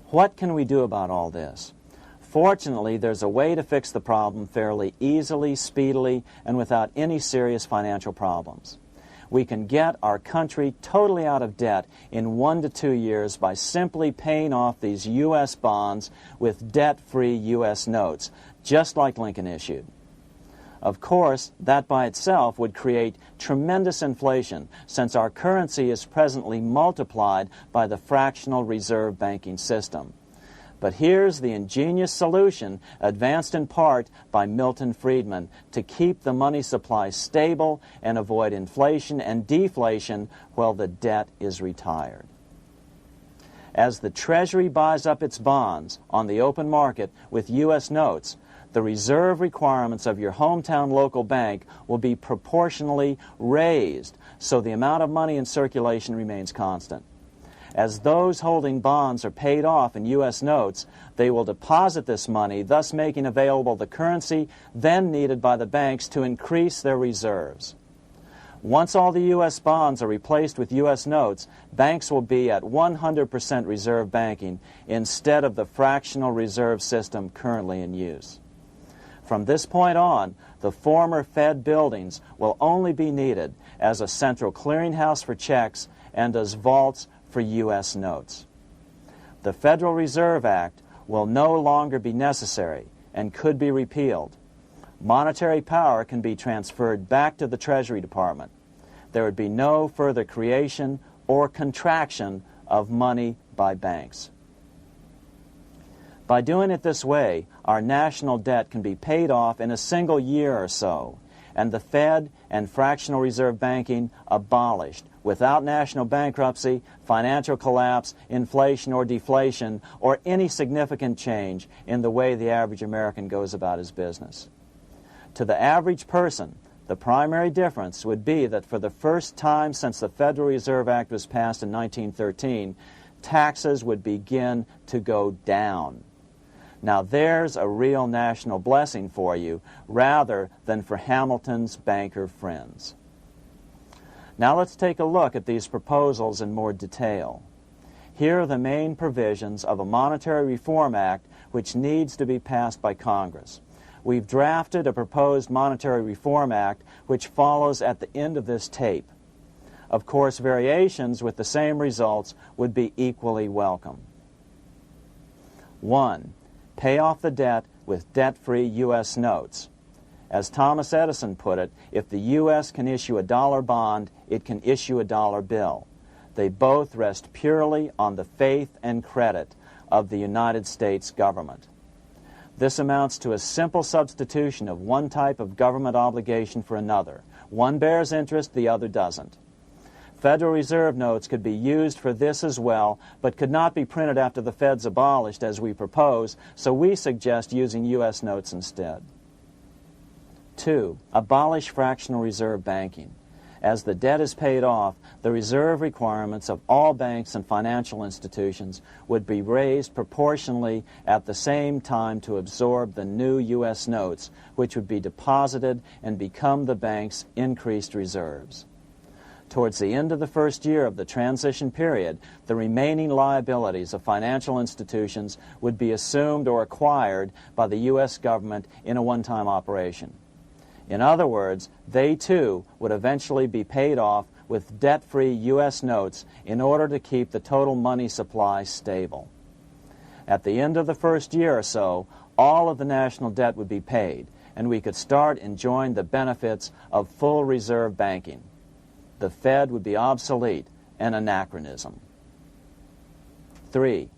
What can we do about all this? Fortunately, there's a way to fix the problem fairly easily, speedily, and without any serious financial problems. We can get our country totally out of debt in 1 to 2 years by simply paying off these U.S. bonds with debt-free U.S. notes, just like Lincoln issued. Of course, that by itself would create tremendous inflation, since our currency is presently multiplied by the fractional reserve banking system. But here's the ingenious solution, advanced in part by Milton Friedman, to keep the money supply stable and avoid inflation and deflation while the debt is retired. As the Treasury buys up its bonds on the open market with U.S. notes, the reserve requirements of your hometown local bank will be proportionally raised, so the amount of money in circulation remains constant. As those holding bonds are paid off in U.S. notes, they will deposit this money, thus making available the currency then needed by the banks to increase their reserves. Once all the U.S. bonds are replaced with U.S. notes, banks will be at 100% reserve banking instead of the fractional reserve system currently in use. From this point on, the former Fed buildings will only be needed as a central clearinghouse for checks and as vaults for U.S. notes. The Federal Reserve Act will no longer be necessary and could be repealed. Monetary power can be transferred back to the Treasury Department. There would be no further creation or contraction of money by banks. By doing it this way, our national debt can be paid off in a single year or so, and the Fed and fractional reserve banking abolished without national bankruptcy, financial collapse, inflation or deflation, or any significant change in the way the average American goes about his business. To the average person, the primary difference would be that for the first time since the Federal Reserve Act was passed in 1913, taxes would begin to go down. Now there's a real national blessing for you, rather than for Hamilton's banker friends. Now let's take a look at these proposals in more detail. Here are the main provisions of a Monetary Reform Act which needs to be passed by Congress. We've drafted a proposed Monetary Reform Act which follows at the end of this tape. Of course, variations with the same results would be equally welcome. 1. Pay off the debt with debt-free U.S. notes. As Thomas Edison put it, if the U.S. can issue a dollar bond, it can issue a dollar bill. They both rest purely on the faith and credit of the United States government. This amounts to a simple substitution of one type of government obligation for another. One bears interest, the other doesn't. Federal Reserve notes could be used for this as well, but could not be printed after the Fed's abolished as we propose, so we suggest using U.S. notes instead. 2. Abolish fractional reserve banking. As the debt is paid off, the reserve requirements of all banks and financial institutions would be raised proportionally at the same time to absorb the new U.S. notes, which would be deposited and become the bank's increased reserves. Towards the end of the first year of the transition period, the remaining liabilities of financial institutions would be assumed or acquired by the U.S. government in a one-time operation. In other words, they too would eventually be paid off with debt-free U.S. notes in order to keep the total money supply stable. At the end of the first year or so, all of the national debt would be paid, and we could start enjoying the benefits of full reserve banking. The Fed would be obsolete, an anachronism. 3.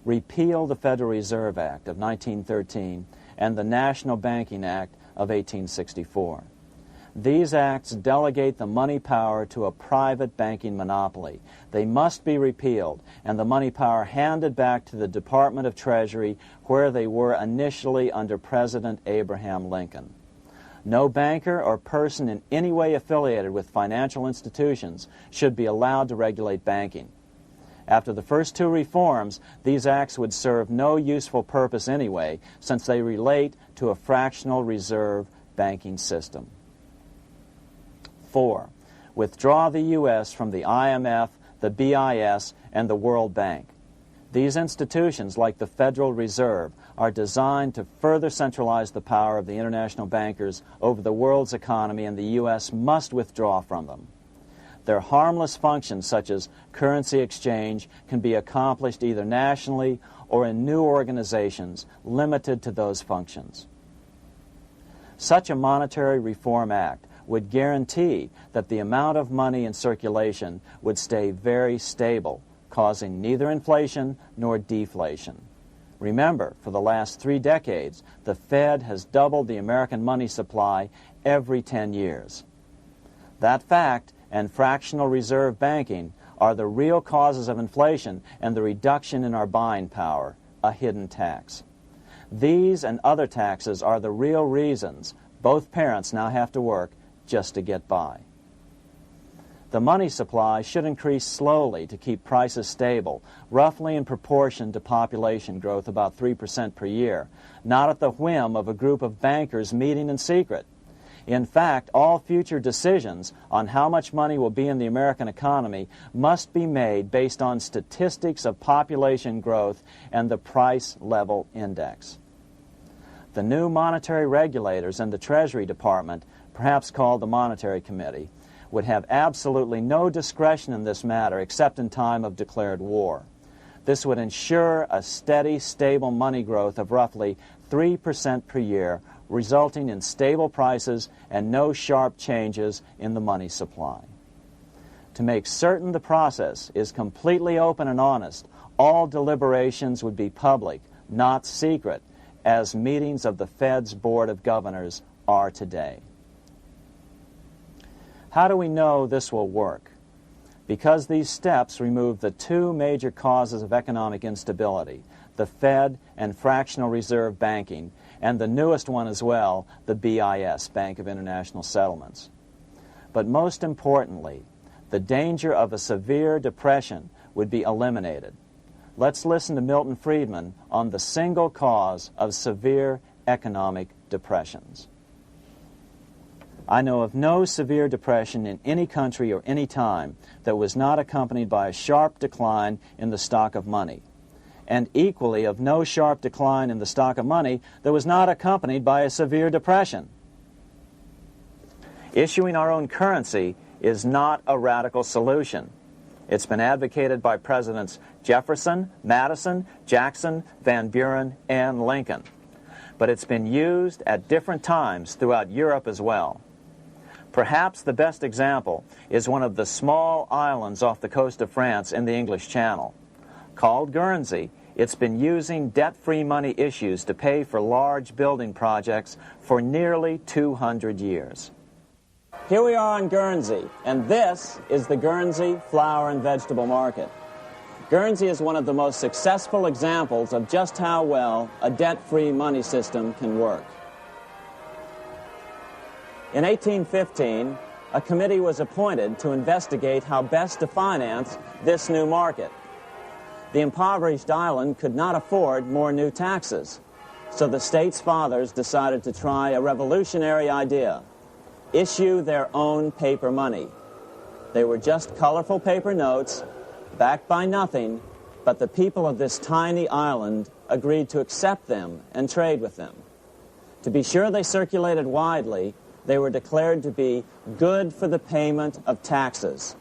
Repeal the Federal Reserve Act of 1913 and the National Banking Act of 1864. These acts delegate the money power to a private banking monopoly. They must be repealed, and the money power handed back to the Department of Treasury, where they were initially under President Abraham Lincoln. No banker or person in any way affiliated with financial institutions should be allowed to regulate banking. After the first two reforms, these acts would serve no useful purpose anyway, since they relate to a fractional reserve banking system. 4. Withdraw the U.S. from the IMF, the BIS, and the World Bank. These institutions, like the Federal Reserve, are designed to further centralize the power of the international bankers over the world's economy, and the U.S. must withdraw from them. Their harmless functions, such as currency exchange, can be accomplished either nationally or in new organizations limited to those functions. Such a monetary reform act would guarantee that the amount of money in circulation would stay very stable, causing neither inflation nor deflation. Remember, for the last 3 decades, the Fed has doubled the American money supply every 10 years. That fact and fractional reserve banking are the real causes of inflation and the reduction in our buying power, a hidden tax. These and other taxes are the real reasons both parents now have to work just to get by. The money supply should increase slowly to keep prices stable, roughly in proportion to population growth, about 3% per year, not at the whim of a group of bankers meeting in secret. In fact, all future decisions on how much money will be in the American economy must be made based on statistics of population growth and the price level index. The new monetary regulators and the Treasury Department, perhaps called the Monetary Committee, would have absolutely no discretion in this matter except in time of declared war. This would ensure a steady, stable money growth of roughly 3% per year, resulting in stable prices and no sharp changes in the money supply. To make certain the process is completely open and honest, all deliberations would be public, not secret, as meetings of the Fed's Board of Governors are today. How do we know this will work? Because these steps remove the 2 major causes of economic instability, the Fed and fractional reserve banking, and the newest one as well, the BIS, Bank of International Settlements. But most importantly, the danger of a severe depression would be eliminated. Let's listen to Milton Friedman on the single cause of severe economic depressions. I know of no severe depression in any country or any time that was not accompanied by a sharp decline in the stock of money, and equally of no sharp decline in the stock of money that was not accompanied by a severe depression. Issuing our own currency is not a radical solution. It's been advocated by Presidents Jefferson, Madison, Jackson, Van Buren, and Lincoln. But it's been used at different times throughout Europe as well. Perhaps the best example is one of the small islands off the coast of France in the English Channel. Called Guernsey, It's been using debt-free money issues to pay for large building projects for nearly 200 years. Here we are on Guernsey, and this is the Guernsey Flower and Vegetable Market. Guernsey is one of the most successful examples of just how well a debt-free money system can work. In 1815, a committee was appointed to investigate how best to finance this new market. The impoverished island could not afford more new taxes, so the state's fathers decided to try a revolutionary idea: issue their own paper money. They were just colorful paper notes, backed by nothing, but the people of this tiny island agreed to accept them and trade with them. To be sure they circulated widely, they were declared to be good for the payment of taxes.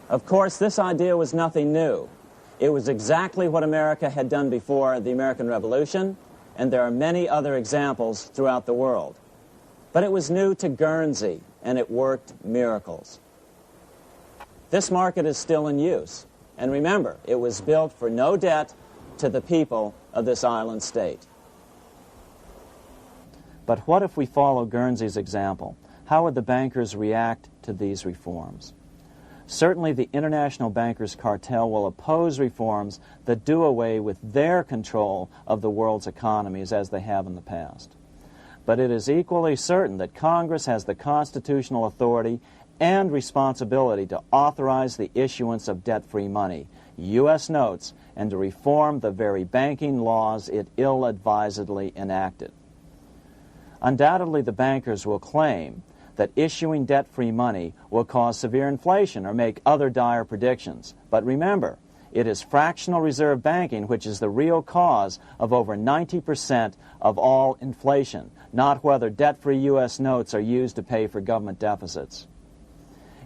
Of course, this idea was nothing new. It was exactly what America had done before the American Revolution, and there are many other examples throughout the world. But it was new to Guernsey, and it worked miracles. This market is still in use, and remember, it was built for no debt to the people of this island state. But what if we follow Guernsey's example? How would the bankers react to these reforms? Certainly the international bankers' cartel will oppose reforms that do away with their control of the world's economies as they have in the past. But it is equally certain that Congress has the constitutional authority and responsibility to authorize the issuance of debt-free money, U.S. notes, and to reform the very banking laws it ill-advisedly enacted. Undoubtedly, the bankers will claim that issuing debt-free money will cause severe inflation or make other dire predictions. But remember, it is fractional reserve banking which is the real cause of over 90% of all inflation, not whether debt-free U.S. notes are used to pay for government deficits.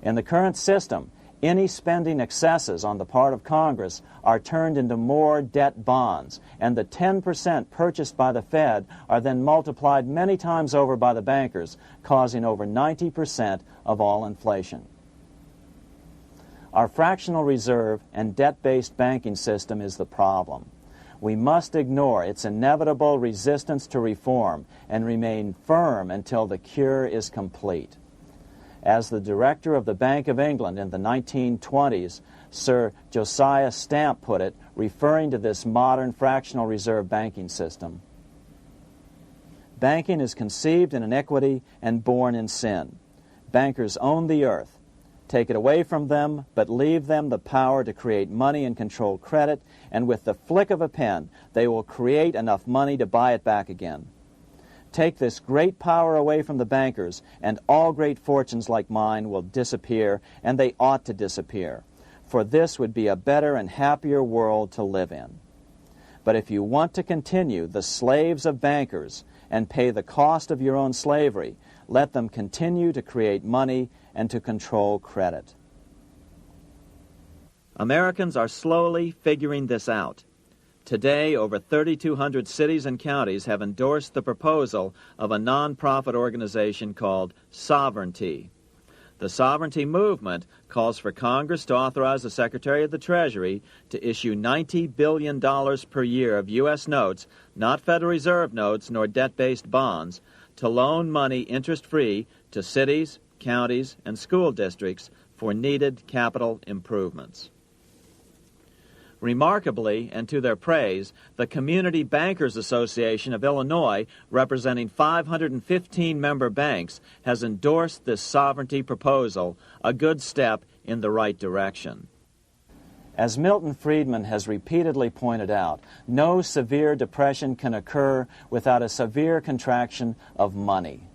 In the current system, any spending excesses on the part of Congress are turned into more debt bonds, and the 10% purchased by the Fed are then multiplied many times over by the bankers, causing over 90% of all inflation. Our fractional reserve and debt-based banking system is the problem. We must ignore its inevitable resistance to reform and remain firm until the cure is complete. As the director of the Bank of England in the 1920s, Sir Josiah Stamp put it, referring to this modern fractional reserve banking system, banking is conceived in iniquity and born in sin. Bankers own the earth. Take it away from them, but leave them the power to create money and control credit, and with the flick of a pen, they will create enough money to buy it back again. Take this great power away from the bankers, and all great fortunes like mine will disappear, and they ought to disappear, for this would be a better and happier world to live in. But if you want to continue the slaves of bankers and pay the cost of your own slavery, let them continue to create money and to control credit. Americans are slowly figuring this out. Today, over 3,200 cities and counties have endorsed the proposal of a nonprofit organization called Sovereignty. The Sovereignty movement calls for Congress to authorize the Secretary of the Treasury to issue $90 billion per year of U.S. notes, not Federal Reserve notes nor debt-based bonds, to loan money interest-free to cities, counties, and school districts for needed capital improvements. Remarkably, and to their praise, the Community Bankers Association of Illinois, representing 515 member banks, has endorsed this sovereignty proposal, a good step in the right direction. As Milton Friedman has repeatedly pointed out, no severe depression can occur without a severe contraction of money.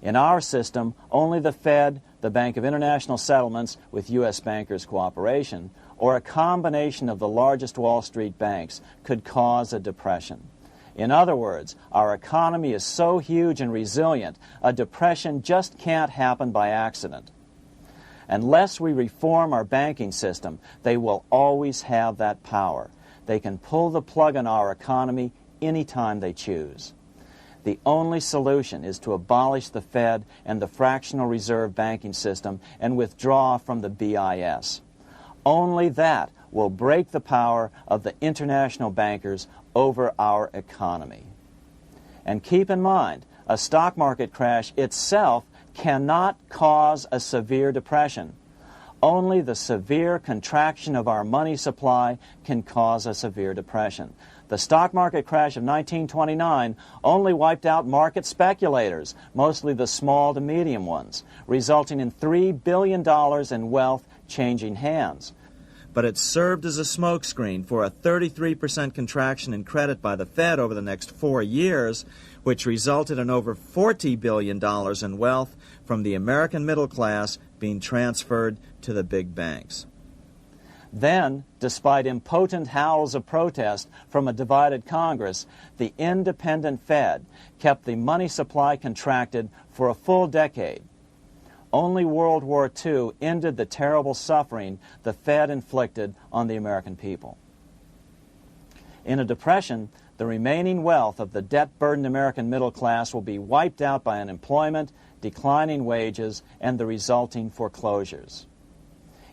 In our system, only the Fed, the Bank of International Settlements, with U.S. bankers' cooperation, or a combination of the largest Wall Street banks could cause a depression. In other words, our economy is so huge and resilient, a depression just can't happen by accident. Unless we reform our banking system, they will always have that power. They can pull the plug on our economy anytime they choose. The only solution is to abolish the Fed and the fractional reserve banking system and withdraw from the BIS. Only that will break the power of the international bankers over our economy. And keep in mind, a stock market crash itself cannot cause a severe depression. Only the severe contraction of our money supply can cause a severe depression. The stock market crash of 1929 only wiped out market speculators, mostly the small to medium ones, resulting in $3 billion in wealth changing hands. But it served as a smokescreen for a 33% contraction in credit by the Fed over the next 4 years, which resulted in over $40 billion in wealth from the American middle class being transferred to the big banks. Then, despite impotent howls of protest from a divided Congress, the independent Fed kept the money supply contracted for a full decade. Only World War II ended the terrible suffering the Fed inflicted on the American people. In a depression, the remaining wealth of the debt-burdened American middle class will be wiped out by unemployment, declining wages, and the resulting foreclosures.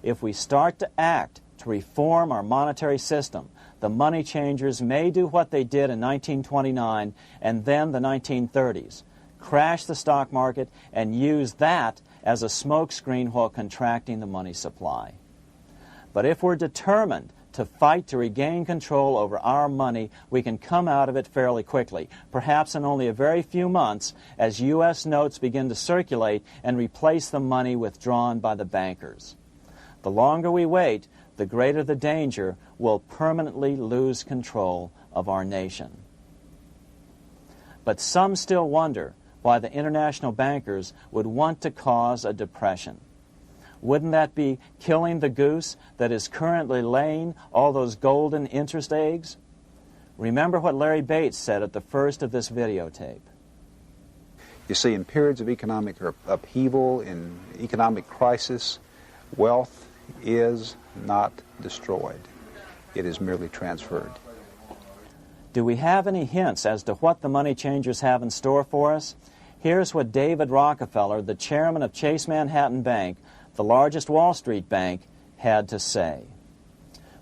If we start to act to reform our monetary system, the money changers may do what they did in 1929 and then the 1930s, crash the stock market and use that as a smokescreen while contracting the money supply. But if we're determined to fight to regain control over our money, we can come out of it fairly quickly, perhaps in only a very few months, as U.S. notes begin to circulate and replace the money withdrawn by the bankers. The longer we wait, the greater the danger we'll permanently lose control of our nation. But some still wonder why the international bankers would want to cause a depression. Wouldn't that be killing the goose that is currently laying all those golden interest eggs? Remember what Larry Bates said at the first of this videotape. You see, in periods of economic upheaval, in economic crisis, wealth is not destroyed. It is merely transferred. Do we have any hints as to what the money changers have in store for us? Here's what David Rockefeller, the chairman of Chase Manhattan Bank, the largest Wall Street bank, had to say.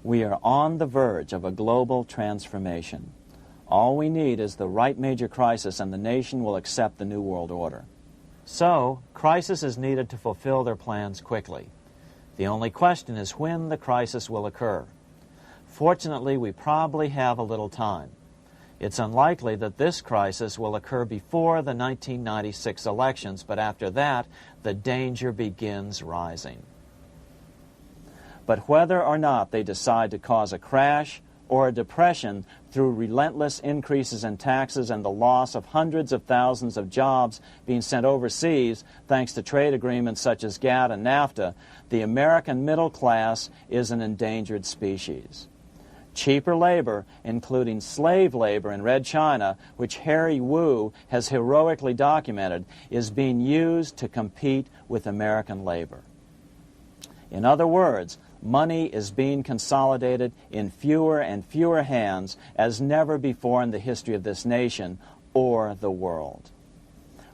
We are on the verge of a global transformation. All we need is the right major crisis and the nation will accept the New World Order. So, crisis is needed to fulfill their plans quickly. The only question is when the crisis will occur. Fortunately, we probably have a little time. It's unlikely that this crisis will occur before the 1996 elections, but after that, the danger begins rising. But whether or not they decide to cause a crash or a depression through relentless increases in taxes and the loss of hundreds of thousands of jobs being sent overseas thanks to trade agreements such as GATT and NAFTA, the American middle class is an endangered species. Cheaper labor, including slave labor in Red China, which Harry Wu has heroically documented, is being used to compete with American labor. In other words, money is being consolidated in fewer and fewer hands as never before in the history of this nation or the world.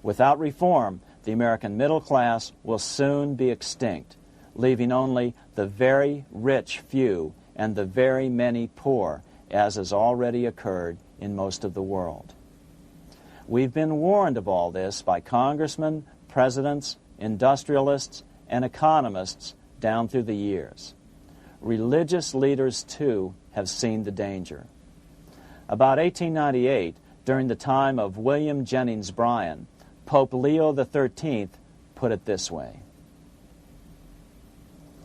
Without reform, the American middle class will soon be extinct, leaving only the very rich few and the very many poor, as has already occurred in most of the world. We've been warned of all this by congressmen, presidents, industrialists, and economists down through the years. Religious leaders, too, have seen the danger. About 1898, during the time of William Jennings Bryan, Pope Leo XIII put it this way.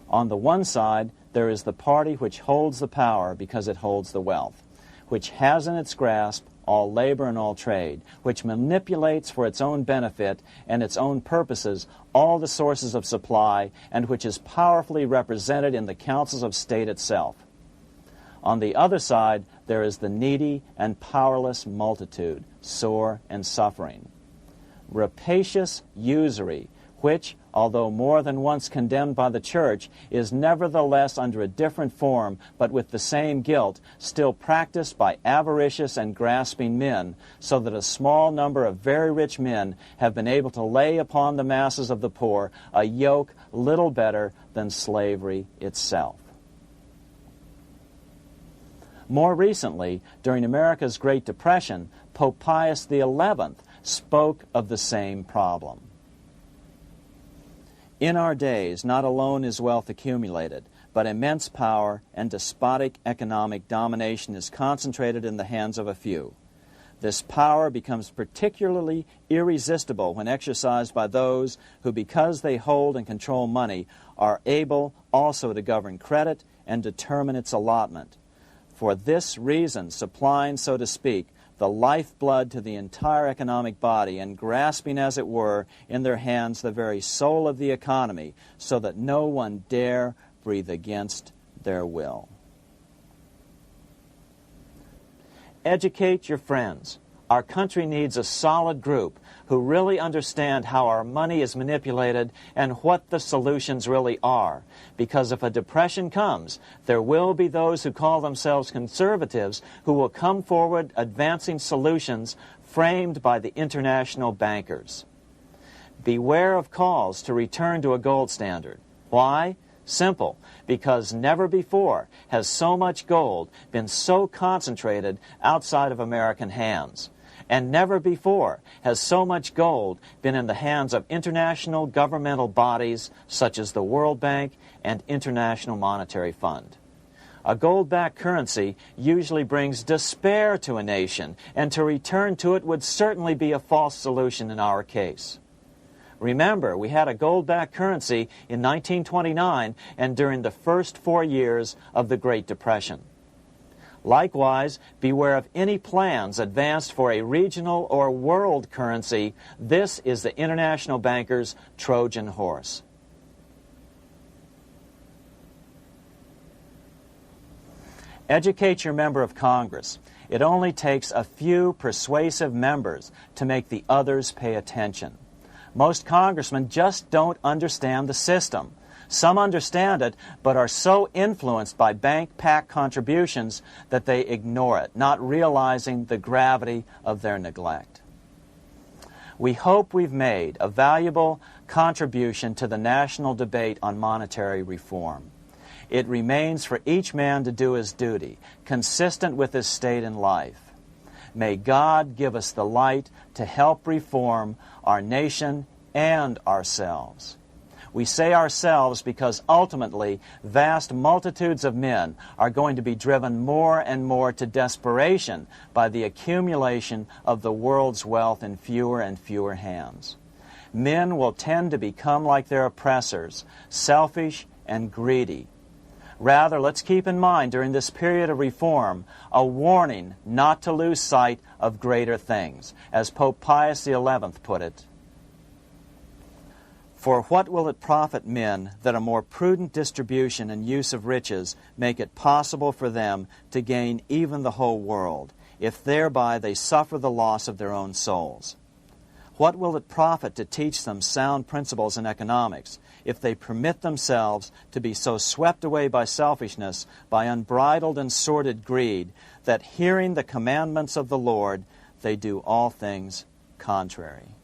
On the one side, there is the party which holds the power because it holds the wealth, which has in its grasp all labor and all trade, which manipulates for its own benefit and its own purposes all the sources of supply, and which is powerfully represented in the councils of state itself. On the other side, there is the needy and powerless multitude, sore and suffering. Rapacious usury, which, although more than once condemned by the Church, is nevertheless under a different form, but with the same guilt, still practiced by avaricious and grasping men, so that a small number of very rich men have been able to lay upon the masses of the poor a yoke little better than slavery itself. More recently, during America's Great Depression, Pope Pius XI spoke of the same problem. In our days, not alone is wealth accumulated, but immense power and despotic economic domination is concentrated in the hands of a few. This power becomes particularly irresistible when exercised by those who, because they hold and control money, are able also to govern credit and determine its allotment. For this reason, supplying, so to speak, the lifeblood to the entire economic body and grasping, as it were, in their hands the very soul of the economy, so that no one dare breathe against their will. Educate your friends. Our country needs a solid group who really understand how our money is manipulated and what the solutions really are. Because if a depression comes, there will be those who call themselves conservatives who will come forward advancing solutions framed by the international bankers. Beware of calls to return to a gold standard. Why? Simple, because never before has so much gold been so concentrated outside of American hands. And never before has so much gold been in the hands of international governmental bodies such as the World Bank and International Monetary Fund. A gold-backed currency usually brings despair to a nation, and to return to it would certainly be a false solution in our case. Remember, we had a gold-backed currency in 1929 and during the first 4 years of the Great Depression. Likewise, beware of any plans advanced for a regional or world currency. This is the international bankers' Trojan horse. Educate your member of Congress. It only takes a few persuasive members to make the others pay attention. Most congressmen just don't understand the system. Some understand it, but are so influenced by bank-packed contributions that they ignore it, not realizing the gravity of their neglect. We hope we've made a valuable contribution to the national debate on monetary reform. It remains for each man to do his duty, consistent with his state in life. May God give us the light to help reform our nation and ourselves. We say ourselves because ultimately vast multitudes of men are going to be driven more and more to desperation by the accumulation of the world's wealth in fewer and fewer hands. Men will tend to become like their oppressors, selfish and greedy. Rather, let's keep in mind during this period of reform a warning not to lose sight of greater things. As Pope Pius XI put it, "For what will it profit men that a more prudent distribution and use of riches make it possible for them to gain even the whole world, if thereby they suffer the loss of their own souls? What will it profit to teach them sound principles in economics, if they permit themselves to be so swept away by selfishness, by unbridled and sordid greed, that hearing the commandments of the Lord, they do all things contrary?"